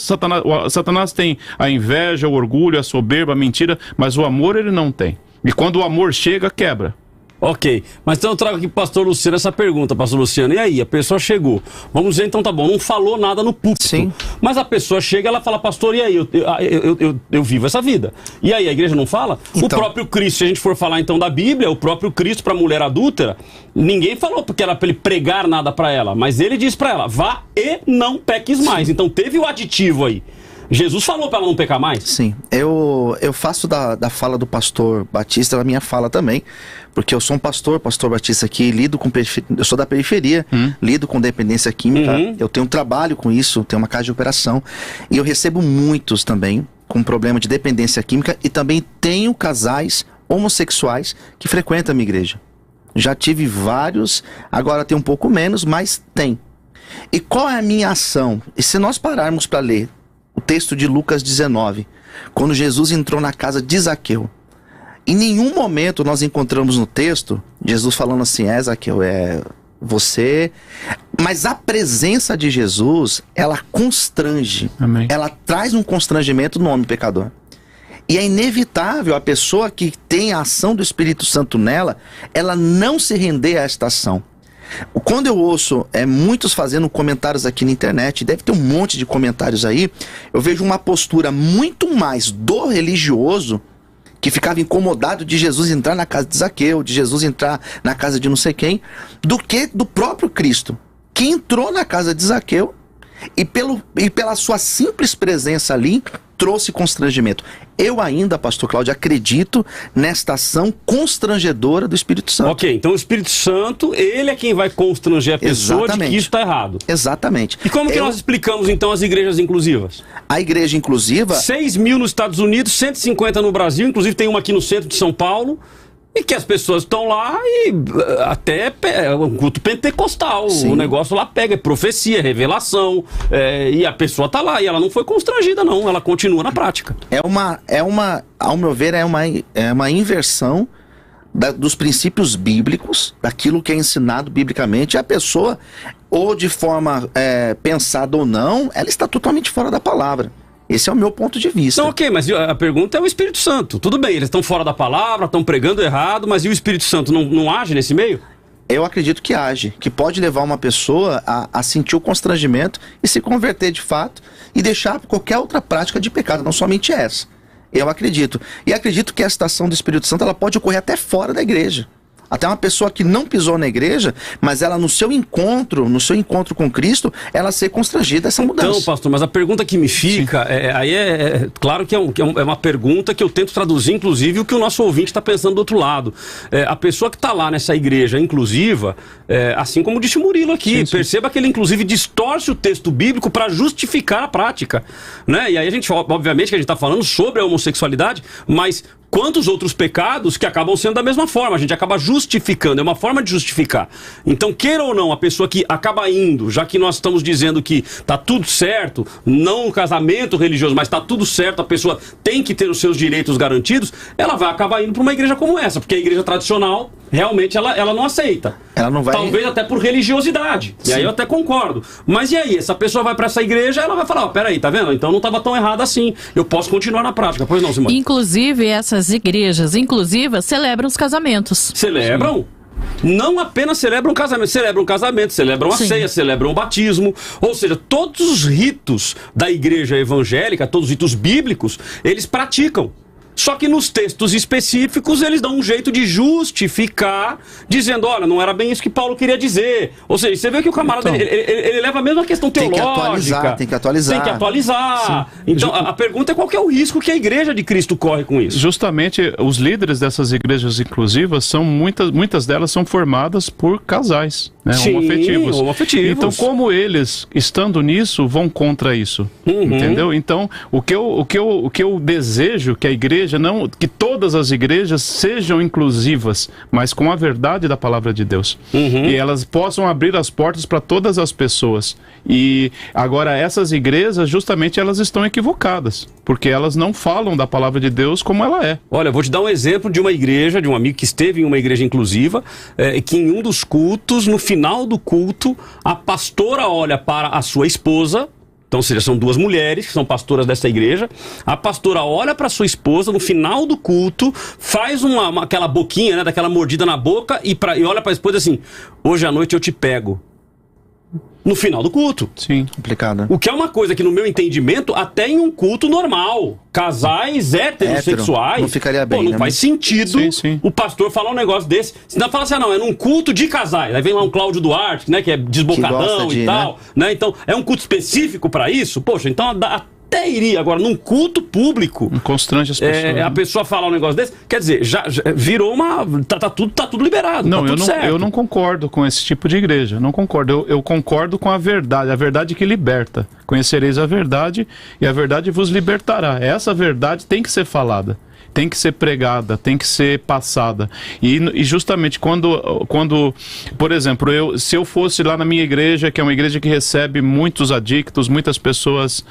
Satanás tem a inveja, o orgulho, a soberba, a mentira, mas o amor ele não tem. E quando o amor chega, quebra. Ok, mas então eu trago aqui pro pastor Luciano essa pergunta, pastor Luciano. E aí, a pessoa chegou, vamos dizer, então tá bom, não falou nada no púlpito. Sim. Mas a pessoa chega, ela fala, pastor, e aí, eu vivo essa vida. E aí, a igreja não fala? Então... O próprio Cristo, se a gente for falar então da Bíblia, o próprio Cristo pra mulher adúltera, ninguém falou porque era pra ele pregar nada pra ela, mas ele disse pra ela, vá e não peques mais. Então teve o aditivo aí. Jesus falou para ela não pecar mais? Sim, eu faço da fala do pastor Batista a minha fala também, porque eu sou um pastor Batista aqui, lido com eu sou da periferia, lido com dependência química, eu tenho um trabalho com isso, tenho uma casa de operação, e eu recebo muitos também com problema de dependência química, e também tenho casais homossexuais que frequentam a minha igreja. Já tive vários, agora tem um pouco menos, mas tem. E qual é a minha ação? E se nós pararmos para ler o texto de Lucas 19, quando Jesus entrou na casa de Zaqueu, em nenhum momento nós encontramos no texto Jesus falando assim, Zaqueu, você... Mas a presença de Jesus, ela constrange. Amém. Ela traz um constrangimento no homem pecador. E é inevitável a pessoa que tem a ação do Espírito Santo nela, ela não se render a esta ação. Quando eu ouço muitos fazendo comentários aqui na internet, deve ter um monte de comentários aí, eu vejo uma postura muito mais do religioso, que ficava incomodado de Jesus entrar na casa de Zaqueu, de Jesus entrar na casa de não sei quem, do que do próprio Cristo, que entrou na casa de Zaqueu e pela sua simples presença ali, trouxe constrangimento. Eu ainda, pastor Cláudio, acredito nesta ação constrangedora do Espírito Santo. Ok, então o Espírito Santo, ele é quem vai constranger a pessoa de que isso está errado. Exatamente. E como que nós explicamos então as igrejas inclusivas? A igreja inclusiva... 6 mil nos Estados Unidos, 150 no Brasil, inclusive tem uma aqui no centro de São Paulo, e que as pessoas estão lá e até um culto pentecostal, o negócio lá pega, é profecia, é revelação, e a pessoa tá lá e ela não foi constrangida não, ela continua na prática. Ao meu ver, é uma inversão dos princípios bíblicos, daquilo que é ensinado biblicamente, e a pessoa, ou de forma pensada ou não, ela está totalmente fora da palavra. Esse é o meu ponto de vista. Então, ok, mas a pergunta é o Espírito Santo. Tudo bem, eles estão fora da palavra, estão pregando errado, mas e o Espírito Santo não age nesse meio? Eu acredito que age, que pode levar uma pessoa a sentir o constrangimento e se converter de fato e deixar qualquer outra prática de pecado, não somente essa. Eu acredito. E acredito que essa ação do Espírito Santo ela pode ocorrer até fora da igreja. Até uma pessoa que não pisou na igreja, mas ela no seu encontro com Cristo, ela ser constrangida essa mudança. Então, pastor, mas a pergunta que me fica, claro que é uma pergunta que eu tento traduzir, inclusive, o que o nosso ouvinte está pensando do outro lado. A pessoa que está lá nessa igreja inclusiva, assim como disse o Murilo aqui, perceba que ele inclusive distorce o texto bíblico para justificar a prática. Né? E aí a gente, obviamente, que a gente está falando sobre a homossexualidade, mas... quantos outros pecados que acabam sendo da mesma forma, a gente acaba justificando, é uma forma de justificar. Então, queira ou não, a pessoa que acaba indo, já que nós estamos dizendo que tá tudo certo, não um casamento religioso, mas tá tudo certo, a pessoa tem que ter os seus direitos garantidos, ela vai acabar indo para uma igreja como essa, porque a igreja tradicional, realmente, ela não aceita. Ela não vai... Talvez até por religiosidade, e aí eu até concordo. Mas e aí, essa pessoa vai para essa igreja, ela vai falar, peraí, tá vendo? Então não estava tão errado assim, eu posso continuar na prática. Pois não, Simone? Inclusive, essas igrejas inclusivas celebram os casamentos. Celebram? Não apenas celebram casamento, celebram a ceia, celebram o batismo. Ou seja, todos os ritos da igreja evangélica, todos os ritos bíblicos, eles praticam. Só que nos textos específicos eles dão um jeito de justificar, dizendo, olha, não era bem isso que Paulo queria dizer. Ou seja, você vê que o camarada, então, ele leva mesmo a questão teológica. Tem que atualizar. Então, a pergunta é qual que é o risco que a igreja de Cristo corre com isso? Justamente, os líderes dessas igrejas inclusivas, muitas delas são formadas por casais, né, homoafetivos. Então, como eles, estando nisso, vão contra isso, entendeu? Então, o que eu desejo que a igreja, que todas as igrejas sejam inclusivas, mas com a verdade da palavra de Deus. E elas possam abrir as portas para todas as pessoas. E agora essas igrejas, justamente, elas estão equivocadas, porque elas não falam da palavra de Deus como ela é. Olha, eu vou te dar um exemplo de uma igreja, de um amigo que esteve em uma igreja inclusiva, que em um dos cultos, no final do culto, a pastora olha para a sua esposa. Então, ou seja, são duas mulheres que são pastoras dessa igreja. A pastora olha para sua esposa no final do culto, faz aquela boquinha, né, daquela mordida na boca e olha para a esposa assim: hoje à noite eu te pego. No final do culto. Sim. Complicado. O que é uma coisa que, no meu entendimento, até em um culto normal, casais heterossexuais, não ficaria bem, não né? faz sentido o pastor falar um negócio desse. Senão fala assim: não, é num culto de casais. Aí vem lá um Cláudio Duarte, né, que é desbocadão e tal, né? Então, é um culto específico para isso? Poxa, então até iria. Agora, num culto público, constrange as pessoas. A pessoa falar um negócio desse, quer dizer, já virou uma... Tá tudo liberado. Não, tá tudo certo. Eu não concordo com esse tipo de igreja. Não concordo. Eu concordo com a verdade que liberta. Conhecereis a verdade e a verdade vos libertará. Essa verdade tem que ser falada. Tem que ser pregada, tem que ser passada. E justamente quando, por exemplo, se eu fosse lá na minha igreja, que é uma igreja que recebe muitos adictos, muitas pessoas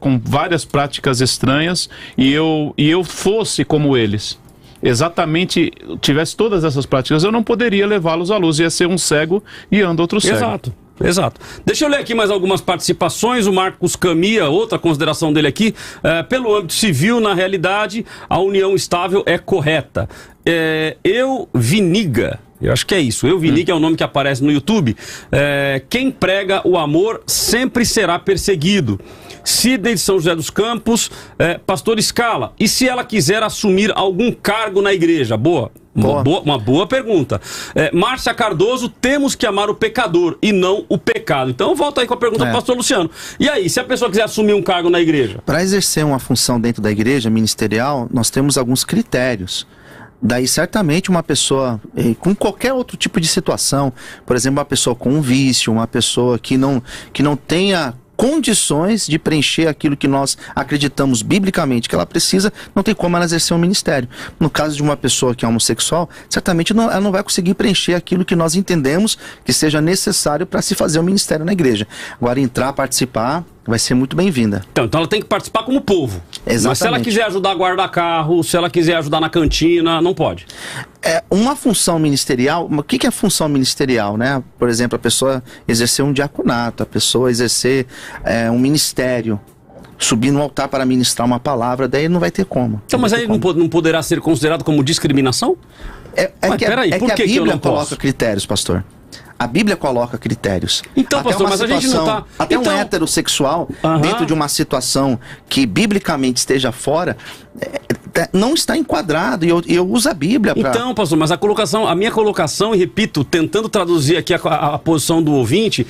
com várias práticas estranhas, e eu fosse como eles, exatamente tivesse todas essas práticas, eu não poderia levá-los à luz, ia ser um cego e anda outro cego. Exato. Deixa eu ler aqui mais algumas participações. O Marcos Camia, outra consideração dele aqui. Pelo âmbito civil, na realidade, a união estável é correta. Viniga, eu acho que é isso. Viniga é o nome que aparece no YouTube. Quem prega o amor sempre será perseguido. Sidney de São José dos Campos, Pastor Scala, e se ela quiser assumir algum cargo na igreja? Uma boa pergunta. Márcia Cardoso, temos que amar o pecador e não o pecado. Então volta aí com a pergunta do pastor Luciano. E aí, se a pessoa quiser assumir um cargo na igreja? Para exercer uma função dentro da igreja ministerial, nós temos alguns critérios. Daí, certamente, uma pessoa com qualquer outro tipo de situação, por exemplo, uma pessoa com um vício, uma pessoa que não tenha condições de preencher aquilo que nós acreditamos biblicamente que ela precisa, não tem como ela exercer um ministério. No caso de uma pessoa que é homossexual, certamente ela não vai conseguir preencher aquilo que nós entendemos que seja necessário para se fazer um ministério na igreja. Agora, entrar, participar, vai ser muito bem-vinda. Então ela tem que participar como povo. Exatamente. Mas se ela quiser ajudar a guardar carro, se ela quiser ajudar na cantina, não pode. Uma função ministerial, o que é função ministerial, né? Por exemplo, a pessoa exercer um diaconato, a pessoa exercer um ministério, subir no altar para ministrar uma palavra, daí não vai ter como. Então, mas aí não poderá ser considerado como discriminação? A Bíblia coloca critérios, pastor. A Bíblia coloca critérios. Então, pastor, mas a gente não tá... Até um heterossexual, dentro de uma situação que biblicamente esteja fora, não está enquadrado, e eu uso a Bíblia para... Então, pastor, mas a minha colocação, e repito, tentando traduzir aqui a posição do ouvinte,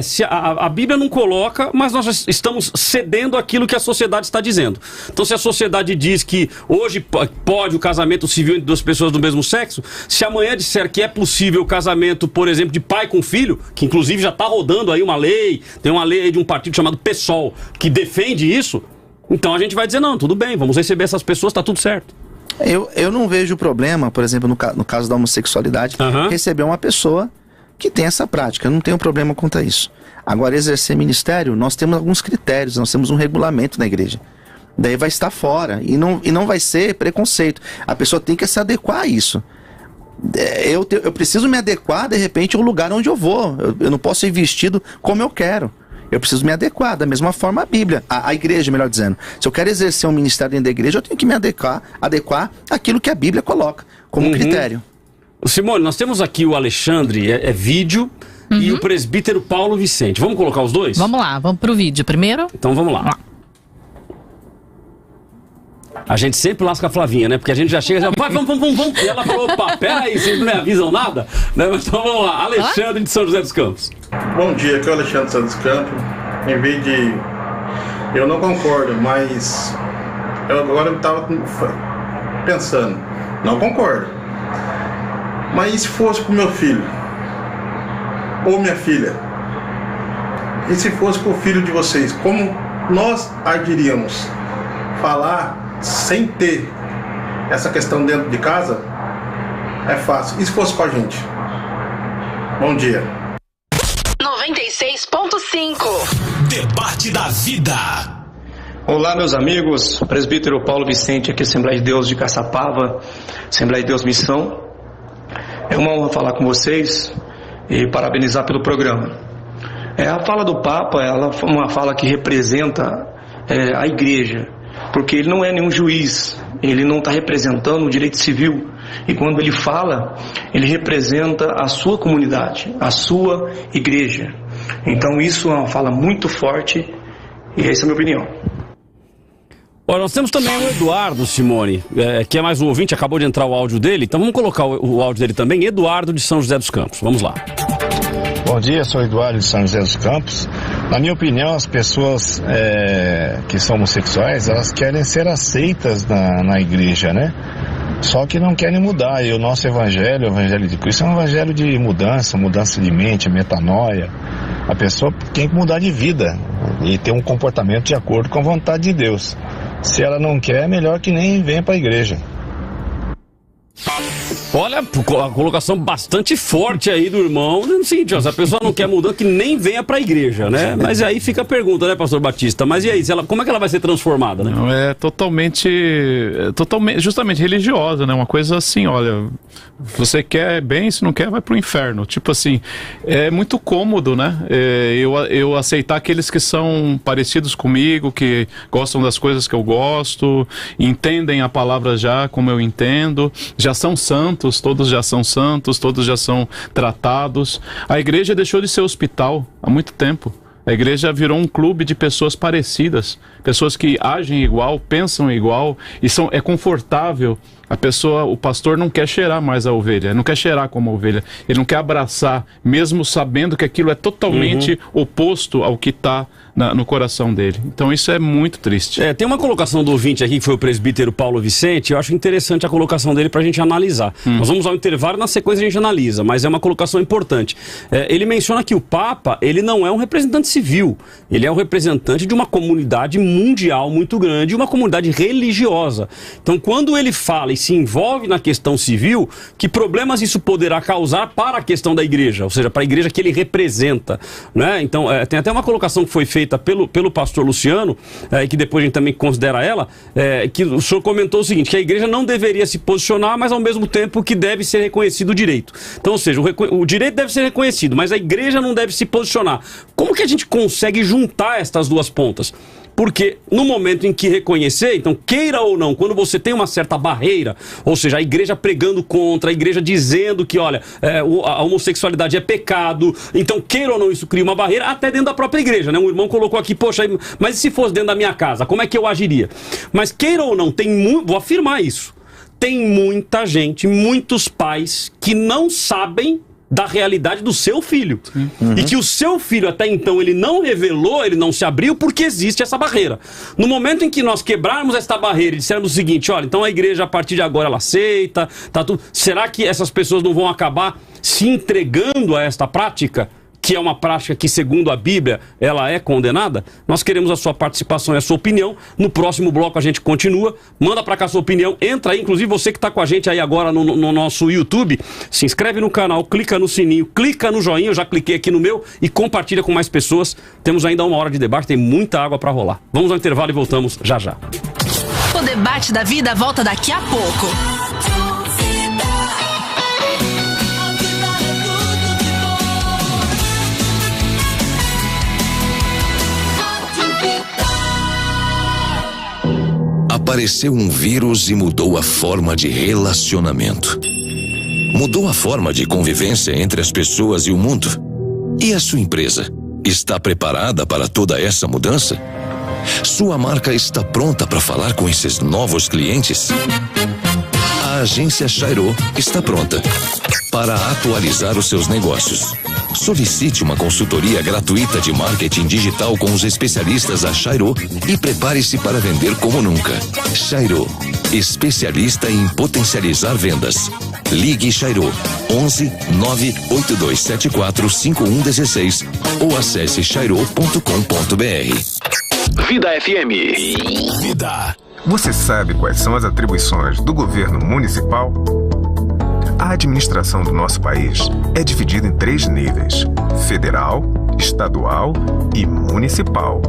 se a Bíblia não coloca, mas nós estamos cedendo aquilo que a sociedade está dizendo. Então, se a sociedade diz que hoje pode o casamento civil entre duas pessoas do mesmo sexo, se amanhã disser que é possível o casamento, por exemplo, de pai com filho, que inclusive já está rodando aí uma lei, tem uma lei aí de um partido chamado PSOL, que defende isso, então a gente vai dizer, não, tudo bem, vamos receber essas pessoas, tá tudo certo. Eu não vejo problema, por exemplo, no caso da homossexualidade, receber uma pessoa que tem essa prática, eu não tenho problema quanto a isso. Agora, exercer ministério, nós temos alguns critérios, nós temos um regulamento na igreja. Daí vai estar fora, e não vai ser preconceito. A pessoa tem que se adequar a isso. Eu preciso me adequar, de repente, ao lugar onde eu vou. Eu não posso ir vestido como eu quero. Eu preciso me adequar, da mesma forma a Bíblia, a igreja, melhor dizendo. Se eu quero exercer um ministério dentro da igreja, eu tenho que me adequar àquilo que a Bíblia coloca como critério. Simone, nós temos aqui o Alexandre, vídeo, e o presbítero Paulo Vicente. Vamos colocar os dois? Vamos lá, vamos pro vídeo primeiro. Então vamos lá. A gente sempre lasca a Flavinha, né? Porque a gente já chega e já, pai, vamos. E ela falou, opa, peraí, vocês não me avisam nada? Né? Então vamos lá, Alexandre de São José dos Campos. Bom dia, aqui é o Alexandre de São José dos Campos. Em vez de... Eu não concordo, mas... Eu agora estava pensando, não concordo. Mas e se fosse com meu filho? Ou minha filha? E se fosse com o filho de vocês? Como nós agiríamos? Falar sem ter essa questão dentro de casa, é fácil. E se fosse com a gente? Bom dia. 96.5 Debate da Vida. Olá, meus amigos, presbítero Paulo Vicente, aqui Assembleia de Deus de Caçapava, Assembleia de Deus Missão. É uma honra falar com vocês e parabenizar pelo programa. A fala do Papa, ela é uma fala que representa a igreja, porque ele não é nenhum juiz, ele não está representando o direito civil, e quando ele fala, ele representa a sua comunidade, a sua igreja. Então isso é uma fala muito forte, e essa é a minha opinião. Olha, nós temos também o Eduardo, Simone, que é mais um ouvinte, acabou de entrar o áudio dele, então vamos colocar o áudio dele também, Eduardo de São José dos Campos, vamos lá. Bom dia, sou Eduardo de São José dos Campos. Na minha opinião, as pessoas que são homossexuais, elas querem ser aceitas na igreja, né? Só que não querem mudar, e o nosso evangelho, o evangelho de Cristo, é um evangelho de mudança de mente, metanoia. A pessoa tem que mudar de vida e ter um comportamento de acordo com a vontade de Deus. Se ela não quer, é melhor que nem venha para a igreja. Olha, a colocação bastante forte aí do irmão, no seguinte, ó, se a pessoa não quer mudar, que nem venha pra igreja, né? Mas aí fica a pergunta, né, pastor Batista? Mas e aí, como é que ela vai ser transformada, né? É totalmente, justamente religiosa, né? Uma coisa assim, olha, você quer bem, se não quer, vai pro inferno. Tipo assim, é muito cômodo, né? Eu aceitar aqueles que são parecidos comigo, que gostam das coisas que eu gosto, entendem a palavra já como eu entendo, já são santos, todos já são santos, todos já são tratados. A igreja deixou de ser hospital há muito tempo. A igreja virou um clube de pessoas parecidas, pessoas que agem igual, pensam igual e é confortável. O pastor não quer cheirar mais a ovelha, não quer cheirar como a ovelha, ele não quer abraçar, mesmo sabendo que aquilo é totalmente oposto ao que está no coração dele. Então isso é muito triste. Tem uma colocação do ouvinte aqui, que foi o presbítero Paulo Vicente, eu acho interessante a colocação dele pra gente analisar. Nós vamos ao intervalo, na sequência a gente analisa, mas é uma colocação importante. Ele menciona que o Papa, ele não é um representante civil, ele é um representante de uma comunidade mundial muito grande, uma comunidade religiosa. Então quando ele fala e se envolve na questão civil, que problemas isso poderá causar para a questão da igreja, ou seja, para a igreja que ele representa, né? Então tem até uma colocação que foi feita pelo pastor Luciano, e que depois a gente também considera ela, que o senhor comentou o seguinte, que a igreja não deveria se posicionar, mas ao mesmo tempo que deve ser reconhecido o direito. Então, ou seja, o direito deve ser reconhecido, mas a igreja não deve se posicionar. Como que a gente consegue juntar estas duas pontas? Porque no momento em que reconhecer, então queira ou não, quando você tem uma certa barreira, ou seja, a igreja pregando contra, a igreja dizendo que, olha, a homossexualidade é pecado, então queira ou não, isso cria uma barreira até dentro da própria igreja, né? Um irmão colocou aqui, poxa, mas e se fosse dentro da minha casa, como é que eu agiria? Mas queira ou não, vou afirmar isso, tem muita gente, muitos pais que não sabem da realidade do seu filho. E que o seu filho até então ele não revelou, ele não se abriu porque existe essa barreira. No momento em que nós quebrarmos esta barreira e dissermos o seguinte, olha, então a igreja a partir de agora ela aceita, tá tudo, será que essas pessoas não vão acabar se entregando a esta prática? Que é uma prática que, segundo a Bíblia, ela é condenada? Nós queremos a sua participação e a sua opinião. No próximo bloco a gente continua. Manda pra cá a sua opinião. Entra aí, inclusive você que tá com a gente aí agora no nosso YouTube. Se inscreve no canal, clica no sininho, clica no joinha, eu já cliquei aqui no meu, e compartilha com mais pessoas. Temos ainda 1 hora de debate, tem muita água pra rolar. Vamos ao intervalo e voltamos já já. O debate da vida volta daqui a pouco. Apareceu um vírus e mudou a forma de relacionamento. Mudou a forma de convivência entre as pessoas e o mundo. E a sua empresa está preparada para toda essa mudança? Sua marca está pronta para falar com esses novos clientes? A agência Chairo está pronta para atualizar os seus negócios. Solicite uma consultoria gratuita de marketing digital com os especialistas da Chairo e prepare-se para vender como nunca. Chairo, especialista em potencializar vendas. Ligue Chairo 11 98274 5116 ou acesse chairo.com.br. Vida FM. Vida. Você sabe quais são as atribuições do governo municipal? A administração do nosso país é dividida em 3 níveis: federal, estadual e municipal.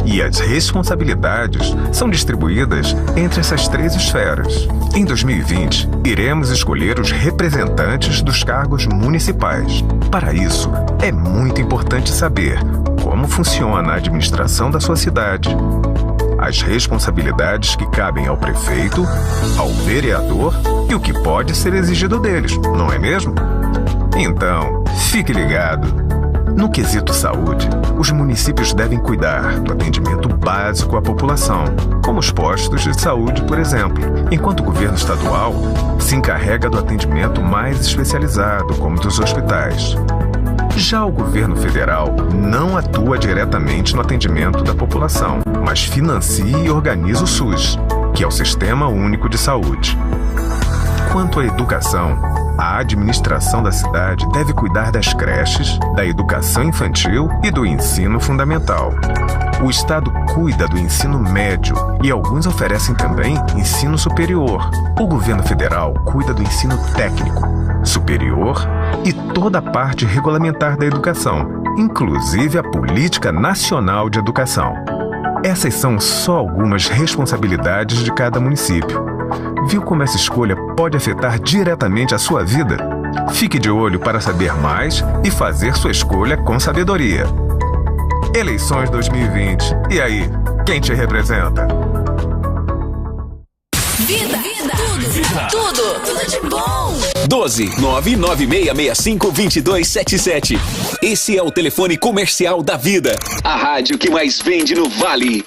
E as responsabilidades são distribuídas entre essas 3 esferas. Em 2020, iremos escolher os representantes dos cargos municipais. Para isso, é muito importante saber como funciona a administração da sua cidade, as responsabilidades que cabem ao prefeito, ao vereador e o que pode ser exigido deles, não é mesmo? Então, fique ligado. No quesito saúde, os municípios devem cuidar do atendimento básico à população, como os postos de saúde, por exemplo, enquanto o governo estadual se encarrega do atendimento mais especializado, como dos hospitais. Já o governo federal não atua diretamente no atendimento da população, mas financia e organiza o SUS, que é o Sistema Único de Saúde. Quanto à educação, a administração da cidade deve cuidar das creches, da educação infantil e do ensino fundamental. O Estado cuida do ensino médio e alguns oferecem também ensino superior. O governo federal cuida do ensino técnico, superior e toda a parte regulamentar da educação, inclusive a Política Nacional de Educação. Essas são só algumas responsabilidades de cada município. Viu como essa escolha pode afetar diretamente a sua vida? Fique de olho para saber mais e fazer sua escolha com sabedoria. Eleições 2020. E aí, quem te representa? Vida. Tudo de bom. 12-99665-2277. Esse é o telefone comercial da Vida. A rádio que mais vende no Vale.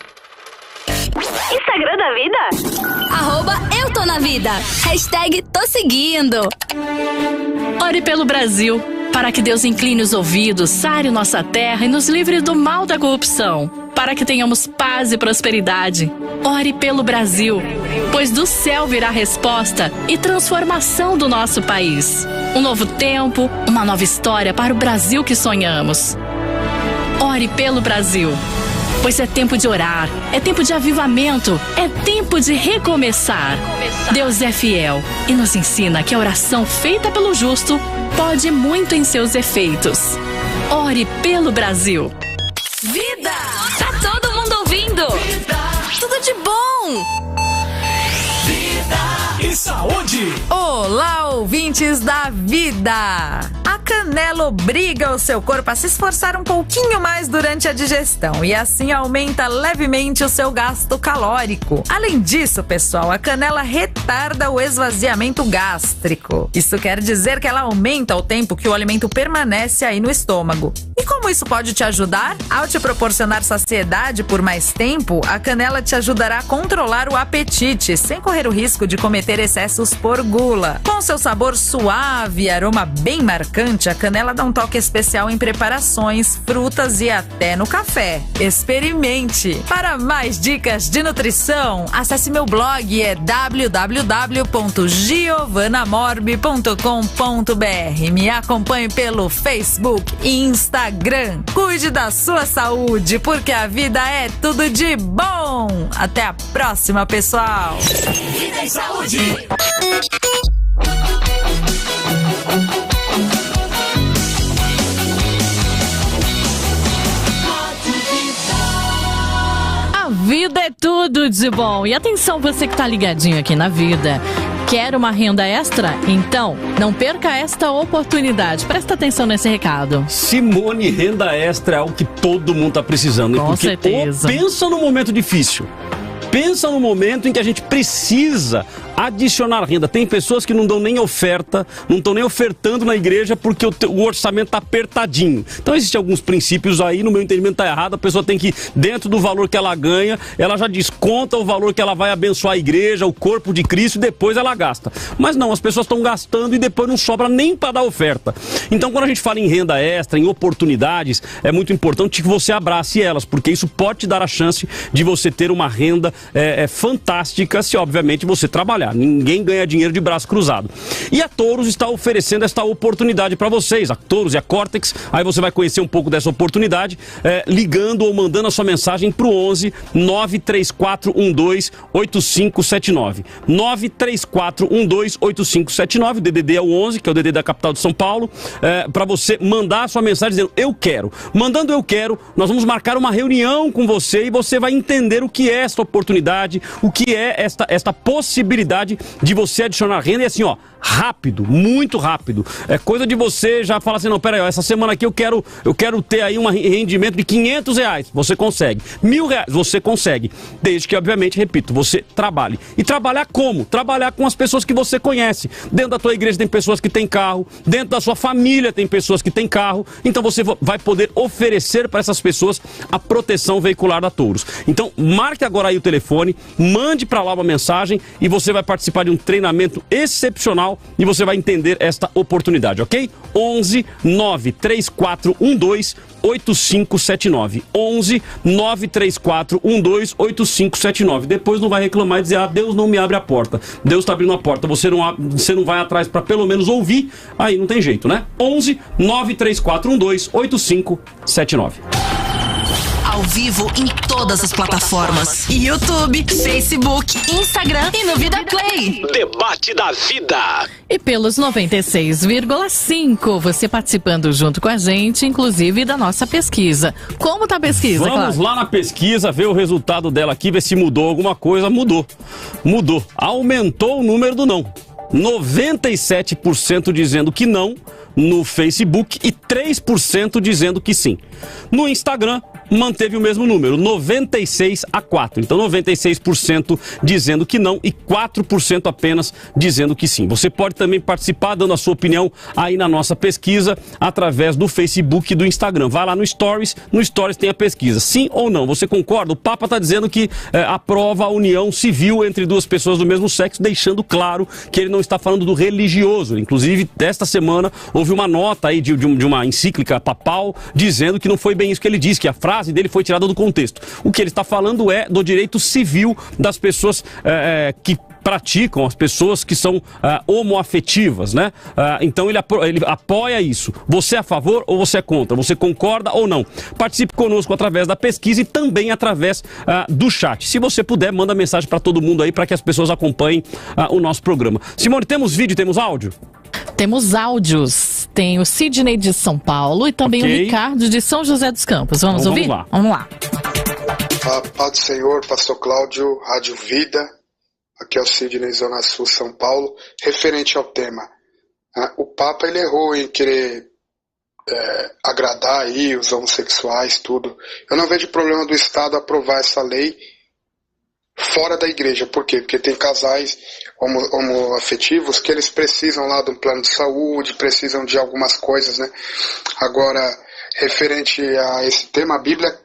Instagram da Vida? @eu tô na vida. #tô seguindo. Ore pelo Brasil, para que Deus incline os ouvidos, sare nossa terra e nos livre do mal da corrupção, para que tenhamos paz e prosperidade. Ore pelo Brasil, pois do céu virá resposta e transformação do nosso país. Um novo tempo, uma nova história para o Brasil que sonhamos. Ore pelo Brasil, pois é tempo de orar, é tempo de avivamento, é tempo de recomeçar. Deus é fiel e nos ensina que a oração feita pelo justo pode muito em seus efeitos. Ore pelo Brasil. Vida! Tá todo mundo ouvindo? Vida. Tudo de bom! Vida e saúde! Olá, ouvintes da Vida! A canela obriga o seu corpo a se esforçar um pouquinho mais durante a digestão e assim aumenta levemente o seu gasto calórico. Além disso, pessoal, a canela retarda o esvaziamento gástrico. Isso quer dizer que ela aumenta o tempo que o alimento permanece aí no estômago. E como isso pode te ajudar? Ao te proporcionar saciedade por mais tempo, a canela te ajudará a controlar o apetite, sem correr o risco de cometer excessos por gula. Com seu sabor suave e aroma bem marcante, a canela dá um toque especial em preparações, frutas e até no café. Experimente! Para mais dicas de nutrição, acesse meu blog, é www.giovanamorbi.com.br. Me acompanhe pelo Facebook e Instagram. Cuide da sua saúde, porque a vida é tudo de bom! Até a próxima, pessoal! Vida e saúde! A vida é tudo de bom. E atenção, você que tá ligadinho aqui na Vida. Quer uma renda extra? Então, não perca esta oportunidade. Presta atenção nesse recado. Simone, renda extra é algo que todo mundo tá precisando. Com certeza. Pensa no momento difícil. Pensa no momento em que a gente precisa adicionar renda. Tem pessoas que não dão nem oferta, não estão nem ofertando na igreja porque o orçamento está apertadinho. Então existem alguns princípios aí, no meu entendimento está errado, a pessoa tem que, dentro do valor que ela ganha, ela já desconta o valor que ela vai abençoar a igreja, o corpo de Cristo, e depois ela gasta. Mas não, as pessoas estão gastando e depois não sobra nem para dar oferta. Então quando a gente fala em renda extra, em oportunidades, é muito importante que você abrace elas, porque isso pode te dar a chance de você ter uma renda fantástica se obviamente você trabalhar. trabalhar. Ninguém ganha dinheiro de braço cruzado. E a Touros está oferecendo esta oportunidade para vocês, a Touros e a Cortex. Aí você vai conhecer um pouco dessa oportunidade ligando ou mandando a sua mensagem para o 11 93412 8579. 93412 8579, o DDD é o 11, que é o DDD da capital de São Paulo, para você mandar a sua mensagem dizendo eu quero. Mandando eu quero, nós vamos marcar uma reunião com você e você vai entender o que é esta oportunidade, o que é esta possibilidade de você adicionar renda e assim, ó, rápido, muito rápido. É coisa de você já falar assim, não, peraí, ó, essa semana aqui eu quero ter aí um rendimento de R$500. Você consegue. R$1.000, você consegue. Desde que, obviamente, repito, você trabalhe. E trabalhar como? Trabalhar com as pessoas que você conhece. Dentro da tua igreja tem pessoas que têm carro, dentro da sua família tem pessoas que têm carro, então você vai poder oferecer para essas pessoas a proteção veicular da Touros. Então, marque agora aí o telefone, mande para lá uma mensagem e você vai participar de um treinamento excepcional e você vai entender esta oportunidade, ok? 11 93412 8579. 11 93412 8579. Depois não vai reclamar e dizer, Deus não me abre a porta. Deus está abrindo a porta. Você não vai atrás para pelo menos ouvir. Aí não tem jeito, né? 11 93412 8579. Ao vivo em todas as plataformas: YouTube, Facebook, Instagram e no Vida Play. Debate da Vida. E pelos 96,5, você participando junto com a gente, inclusive da nossa pesquisa. Como tá a pesquisa, Vamos lá na pesquisa, ver o resultado dela aqui, ver se mudou alguma coisa. Mudou. Aumentou o número do não. 97% dizendo que não no Facebook e 3% dizendo que sim. No Instagram, manteve o mesmo número, 96-4. Então, 96% dizendo que não e 4% apenas dizendo que sim. Você pode também participar dando a sua opinião aí na nossa pesquisa através do Facebook e do Instagram. Vai lá no Stories tem a pesquisa. Sim ou não? Você concorda? O Papa está dizendo que aprova a união civil entre duas pessoas do mesmo sexo, deixando claro que ele não está falando do religioso. Inclusive, desta semana, houve uma nota aí de uma encíclica papal dizendo que não foi bem isso que ele disse, que a frase dele foi tirada do contexto. O que ele está falando é do direito civil das pessoas que praticam, as pessoas que são homoafetivas, né? Então ele apoia isso. Você é a favor ou você é contra? Você concorda ou não? Participe conosco através da pesquisa e também através do chat. Se você puder, manda mensagem para todo mundo aí para que as pessoas acompanhem o nosso programa. Simone, temos vídeo, temos áudio? Temos áudios. Tem o Sidney de São Paulo e também o Ricardo de São José dos Campos. Vamos ouvir? Vamos lá. Paz do Senhor, Pastor Cláudio, Rádio Vida. Aqui é o Sidney, Zona Sul, São Paulo. Referente ao tema, o Papa ele errou em querer agradar aí os homossexuais, tudo. Eu não vejo problema do Estado aprovar essa lei fora da igreja. Por quê? Porque tem casais homoafetivos que eles precisam lá de um plano de saúde, precisam de algumas coisas, né? Agora, referente a esse tema, a Bíblia é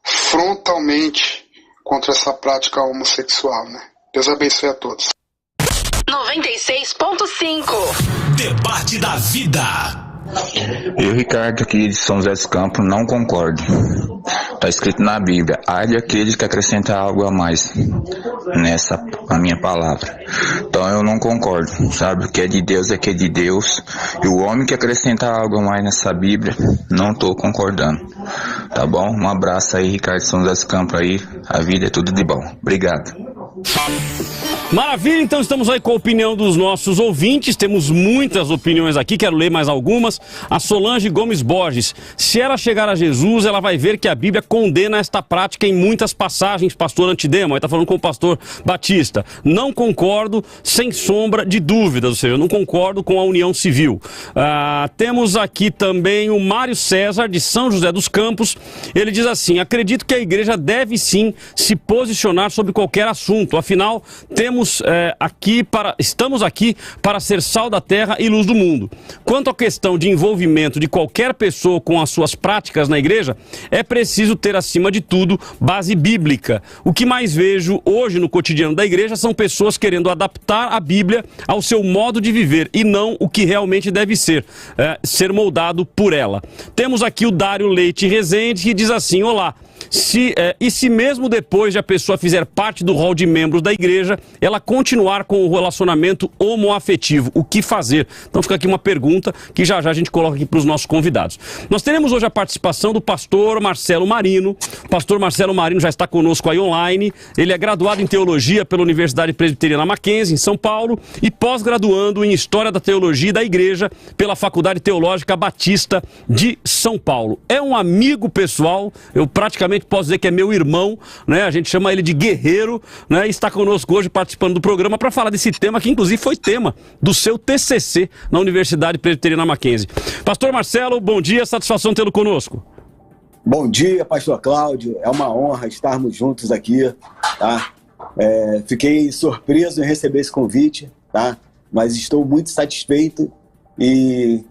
frontalmente contra essa prática homossexual, né? Deus abençoe a todos. 96.5 Debate da Vida. Eu, Ricardo, aqui de São José dos Campos, não concordo. Está escrito na Bíblia, há de aquele que acrescenta algo a mais a minha palavra. Então eu não concordo, sabe? O que é de Deus é que é de Deus. E o homem que acrescenta algo a mais nessa Bíblia, não estou concordando. Tá bom? Um abraço aí, Ricardo de São José dos Campos aí. A vida é tudo de bom. Obrigado. Maravilha, então estamos aí com a opinião dos nossos ouvintes, temos muitas opiniões aqui, quero ler mais algumas. A Solange Gomes Borges: se ela chegar a Jesus, ela vai ver que a Bíblia condena esta prática em muitas passagens. Pastor Antidemo, aí tá falando com o pastor Batista. Não concordo, sem sombra de dúvidas, ou seja, eu não concordo com a união civil. Temos aqui também o Mário César, de São José dos Campos. Ele diz assim: acredito que a igreja deve sim se posicionar sobre qualquer assunto, afinal, estamos aqui para ser sal da terra e luz do mundo. Quanto à questão de envolvimento de qualquer pessoa com as suas práticas na igreja, é preciso ter, acima de tudo, base bíblica. O que mais vejo hoje no cotidiano da igreja são pessoas querendo adaptar a Bíblia ao seu modo de viver e não o que realmente deve ser moldado por ela. Temos aqui o Dário Leite Rezende, que diz assim: olá, E se mesmo depois de a pessoa fizer parte do rol de membros da igreja, ela continuar com o relacionamento homoafetivo, o que fazer? Então fica aqui uma pergunta que já a gente coloca aqui para os nossos convidados. Nós teremos hoje a participação do pastor Marcelo Marino. O pastor Marcelo Marino já está conosco aí online. Ele é graduado em teologia pela Universidade Presbiteriana Mackenzie, em São Paulo, e pós-graduando em História da Teologia e da Igreja pela Faculdade Teológica Batista de São Paulo. É um amigo pessoal, eu praticamente posso dizer que é meu irmão, né? A gente chama ele de guerreiro, né? E está conosco hoje participando do programa para falar desse tema que inclusive foi tema do seu TCC na Universidade Presbiteriana Mackenzie. Pastor Marcelo, bom dia, satisfação tê-lo conosco. Bom dia, pastor Cláudio, é uma honra estarmos juntos aqui, tá? Fiquei surpreso em receber esse convite, tá? Mas estou muito satisfeito e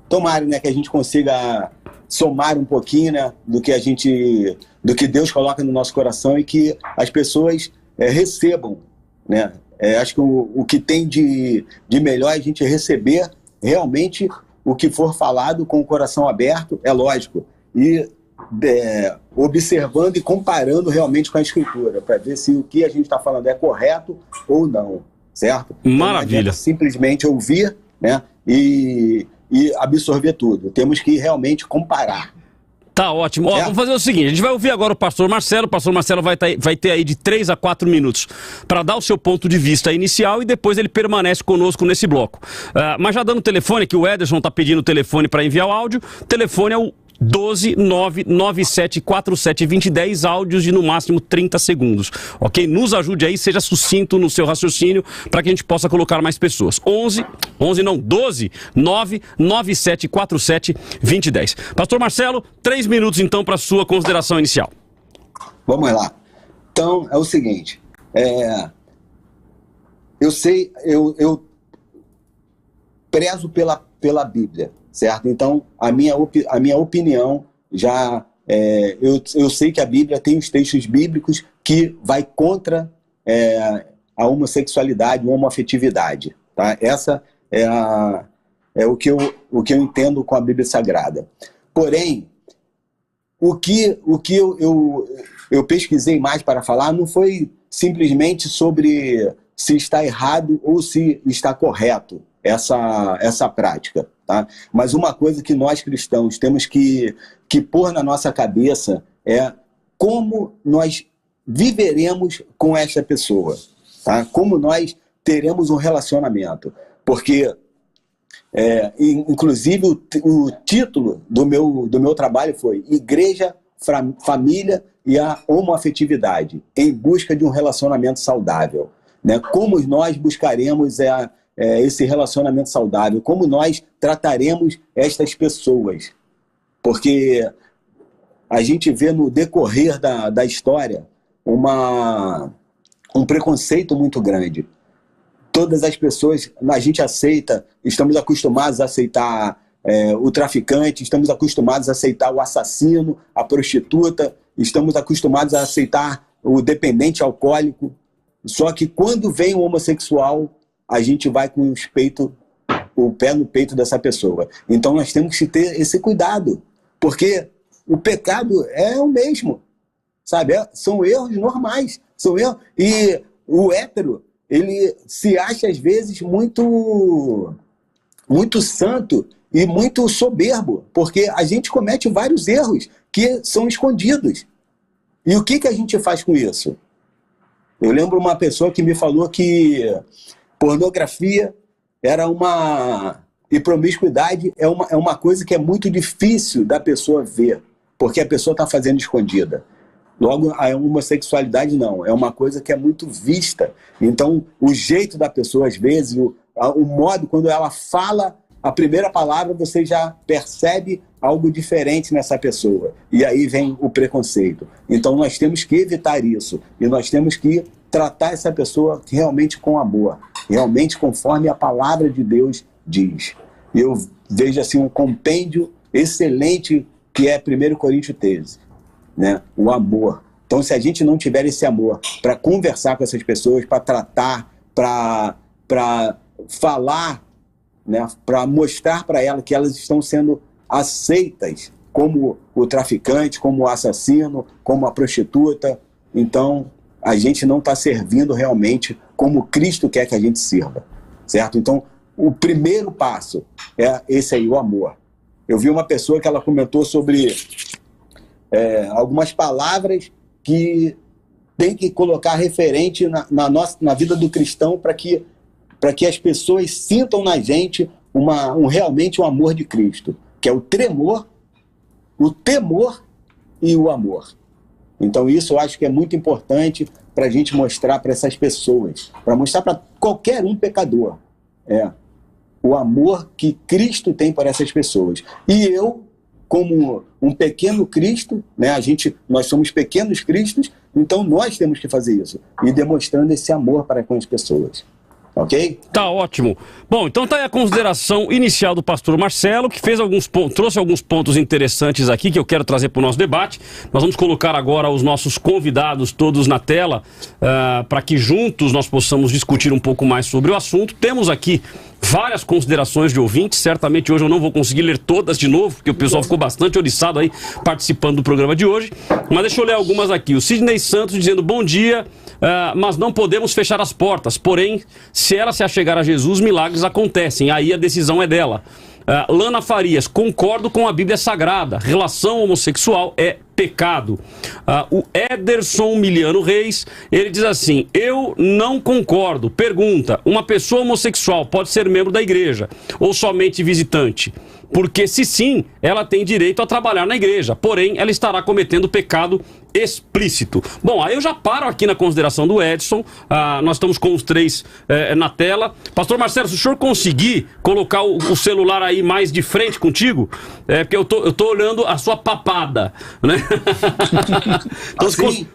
tomara, né, que a gente consiga somar um pouquinho, né, do que Deus coloca no nosso coração e que as pessoas recebam, né? Acho que o que tem de melhor é a gente receber realmente o que for falado com o coração aberto, é lógico, e observando e comparando realmente com a Escritura, para ver se o que a gente está falando é correto ou não, certo? Maravilha. Não simplesmente ouvir, né, e absorver tudo. Temos que realmente comparar. Tá ótimo. Ó, vamos fazer o seguinte, a gente vai ouvir agora o pastor Marcelo. O pastor Marcelo vai ter aí de 3 a 4 minutos para dar o seu ponto de vista inicial e depois ele permanece conosco nesse bloco. Mas já dando o telefone, que o Ederson está pedindo o telefone para enviar o áudio, o telefone é o 12997472010, áudios de no máximo 30 segundos, ok? Nos ajude aí, seja sucinto no seu raciocínio para que a gente possa colocar mais pessoas. 12997472010. Pastor Marcelo, 3 minutos então para sua consideração inicial. Vamos lá. Então, é o seguinte, eu prezo pela Bíblia, certo? Então, a minha opinião já... eu sei que a Bíblia tem os textos bíblicos que vai contra a homossexualidade, a homoafetividade, tá? Essa é o que eu entendo com a Bíblia Sagrada. Porém, o que eu pesquisei mais para falar não foi simplesmente sobre se está errado ou se está correto essa prática, tá? Mas uma coisa que nós cristãos temos que pôr na nossa cabeça é como nós viveremos com essa pessoa, tá? Como nós teremos um relacionamento. Porque, inclusive, o título do meu trabalho foi Igreja, Família e a Homoafetividade, em busca de um relacionamento saudável, né? Como nós buscaremos esse relacionamento saudável, como nós trataremos estas pessoas, porque a gente vê no decorrer da história um preconceito muito grande. Todas as pessoas, a gente aceita, estamos acostumados a aceitar o traficante, estamos acostumados a aceitar o assassino, a prostituta, estamos acostumados a aceitar o dependente alcoólico, só que quando vem o homossexual, a gente vai com o pé no peito dessa pessoa. Então nós temos que ter esse cuidado, porque o pecado é o mesmo, sabe? São erros normais, são erros. E o hétero, ele se acha às vezes muito santo e muito soberbo, porque a gente comete vários erros que são escondidos. E o que a gente faz com isso? Eu lembro uma pessoa que me falou que pornografia e promiscuidade é uma coisa que é muito difícil da pessoa ver, porque a pessoa está fazendo escondida. Logo, a homossexualidade não, é uma coisa que é muito vista. Então, o jeito da pessoa, às vezes, o modo, quando ela fala a primeira palavra, você já percebe algo diferente nessa pessoa. E aí vem o preconceito. Então, nós temos que evitar isso. E nós temos que tratar essa pessoa realmente com amor, realmente conforme a palavra de Deus diz. Eu vejo assim um compêndio excelente que é 1 Coríntios 13, né? O amor. Então, se a gente não tiver esse amor para conversar com essas pessoas, para tratar, para falar, né? Para mostrar para elas que elas estão sendo aceitas como o traficante, como o assassino, como a prostituta. Então, a gente não está servindo realmente como Cristo quer que a gente sirva, certo? Então, o primeiro passo é esse aí, o amor. Eu vi uma pessoa que ela comentou sobre algumas palavras que tem que colocar referente na vida do cristão para que as pessoas sintam na gente realmente um amor de Cristo, que é o tremor, o temor e o amor. Então isso eu acho que é muito importante para a gente mostrar para essas pessoas, para mostrar para qualquer um pecador, o amor que Cristo tem para essas pessoas. E eu, como um pequeno Cristo, né, nós somos pequenos Cristos, então nós temos que fazer isso, e demonstrando esse amor para com as pessoas. Ok? Tá ótimo. Bom, então tá aí a consideração inicial do pastor Marcelo, que trouxe alguns pontos interessantes aqui que eu quero trazer para o nosso debate. Nós vamos colocar agora os nossos convidados todos na tela, para que juntos nós possamos discutir um pouco mais sobre o assunto. Temos aqui várias considerações de ouvintes, certamente hoje eu não vou conseguir ler todas de novo, porque o pessoal ficou bastante oriçado aí participando do programa de hoje, mas deixa eu ler algumas aqui. O Sidney Santos dizendo: bom dia, mas não podemos fechar as portas, porém, se ela se achegar a Jesus, milagres acontecem, aí a decisão é dela. Lana Farias: concordo com a Bíblia Sagrada, relação homossexual é pecado. O Ederson Miliano Reis, ele diz assim: eu não concordo. Pergunta: uma pessoa homossexual pode ser membro da igreja ou somente visitante? Porque se sim, ela tem direito a trabalhar na igreja, porém ela estará cometendo pecado explícito. Bom, aí eu já paro aqui na consideração do Edson. Nós estamos com os três na tela. Pastor Marcelo, se o senhor conseguir colocar o celular aí mais de frente contigo, porque eu tô olhando a sua papada, né? Então, assim?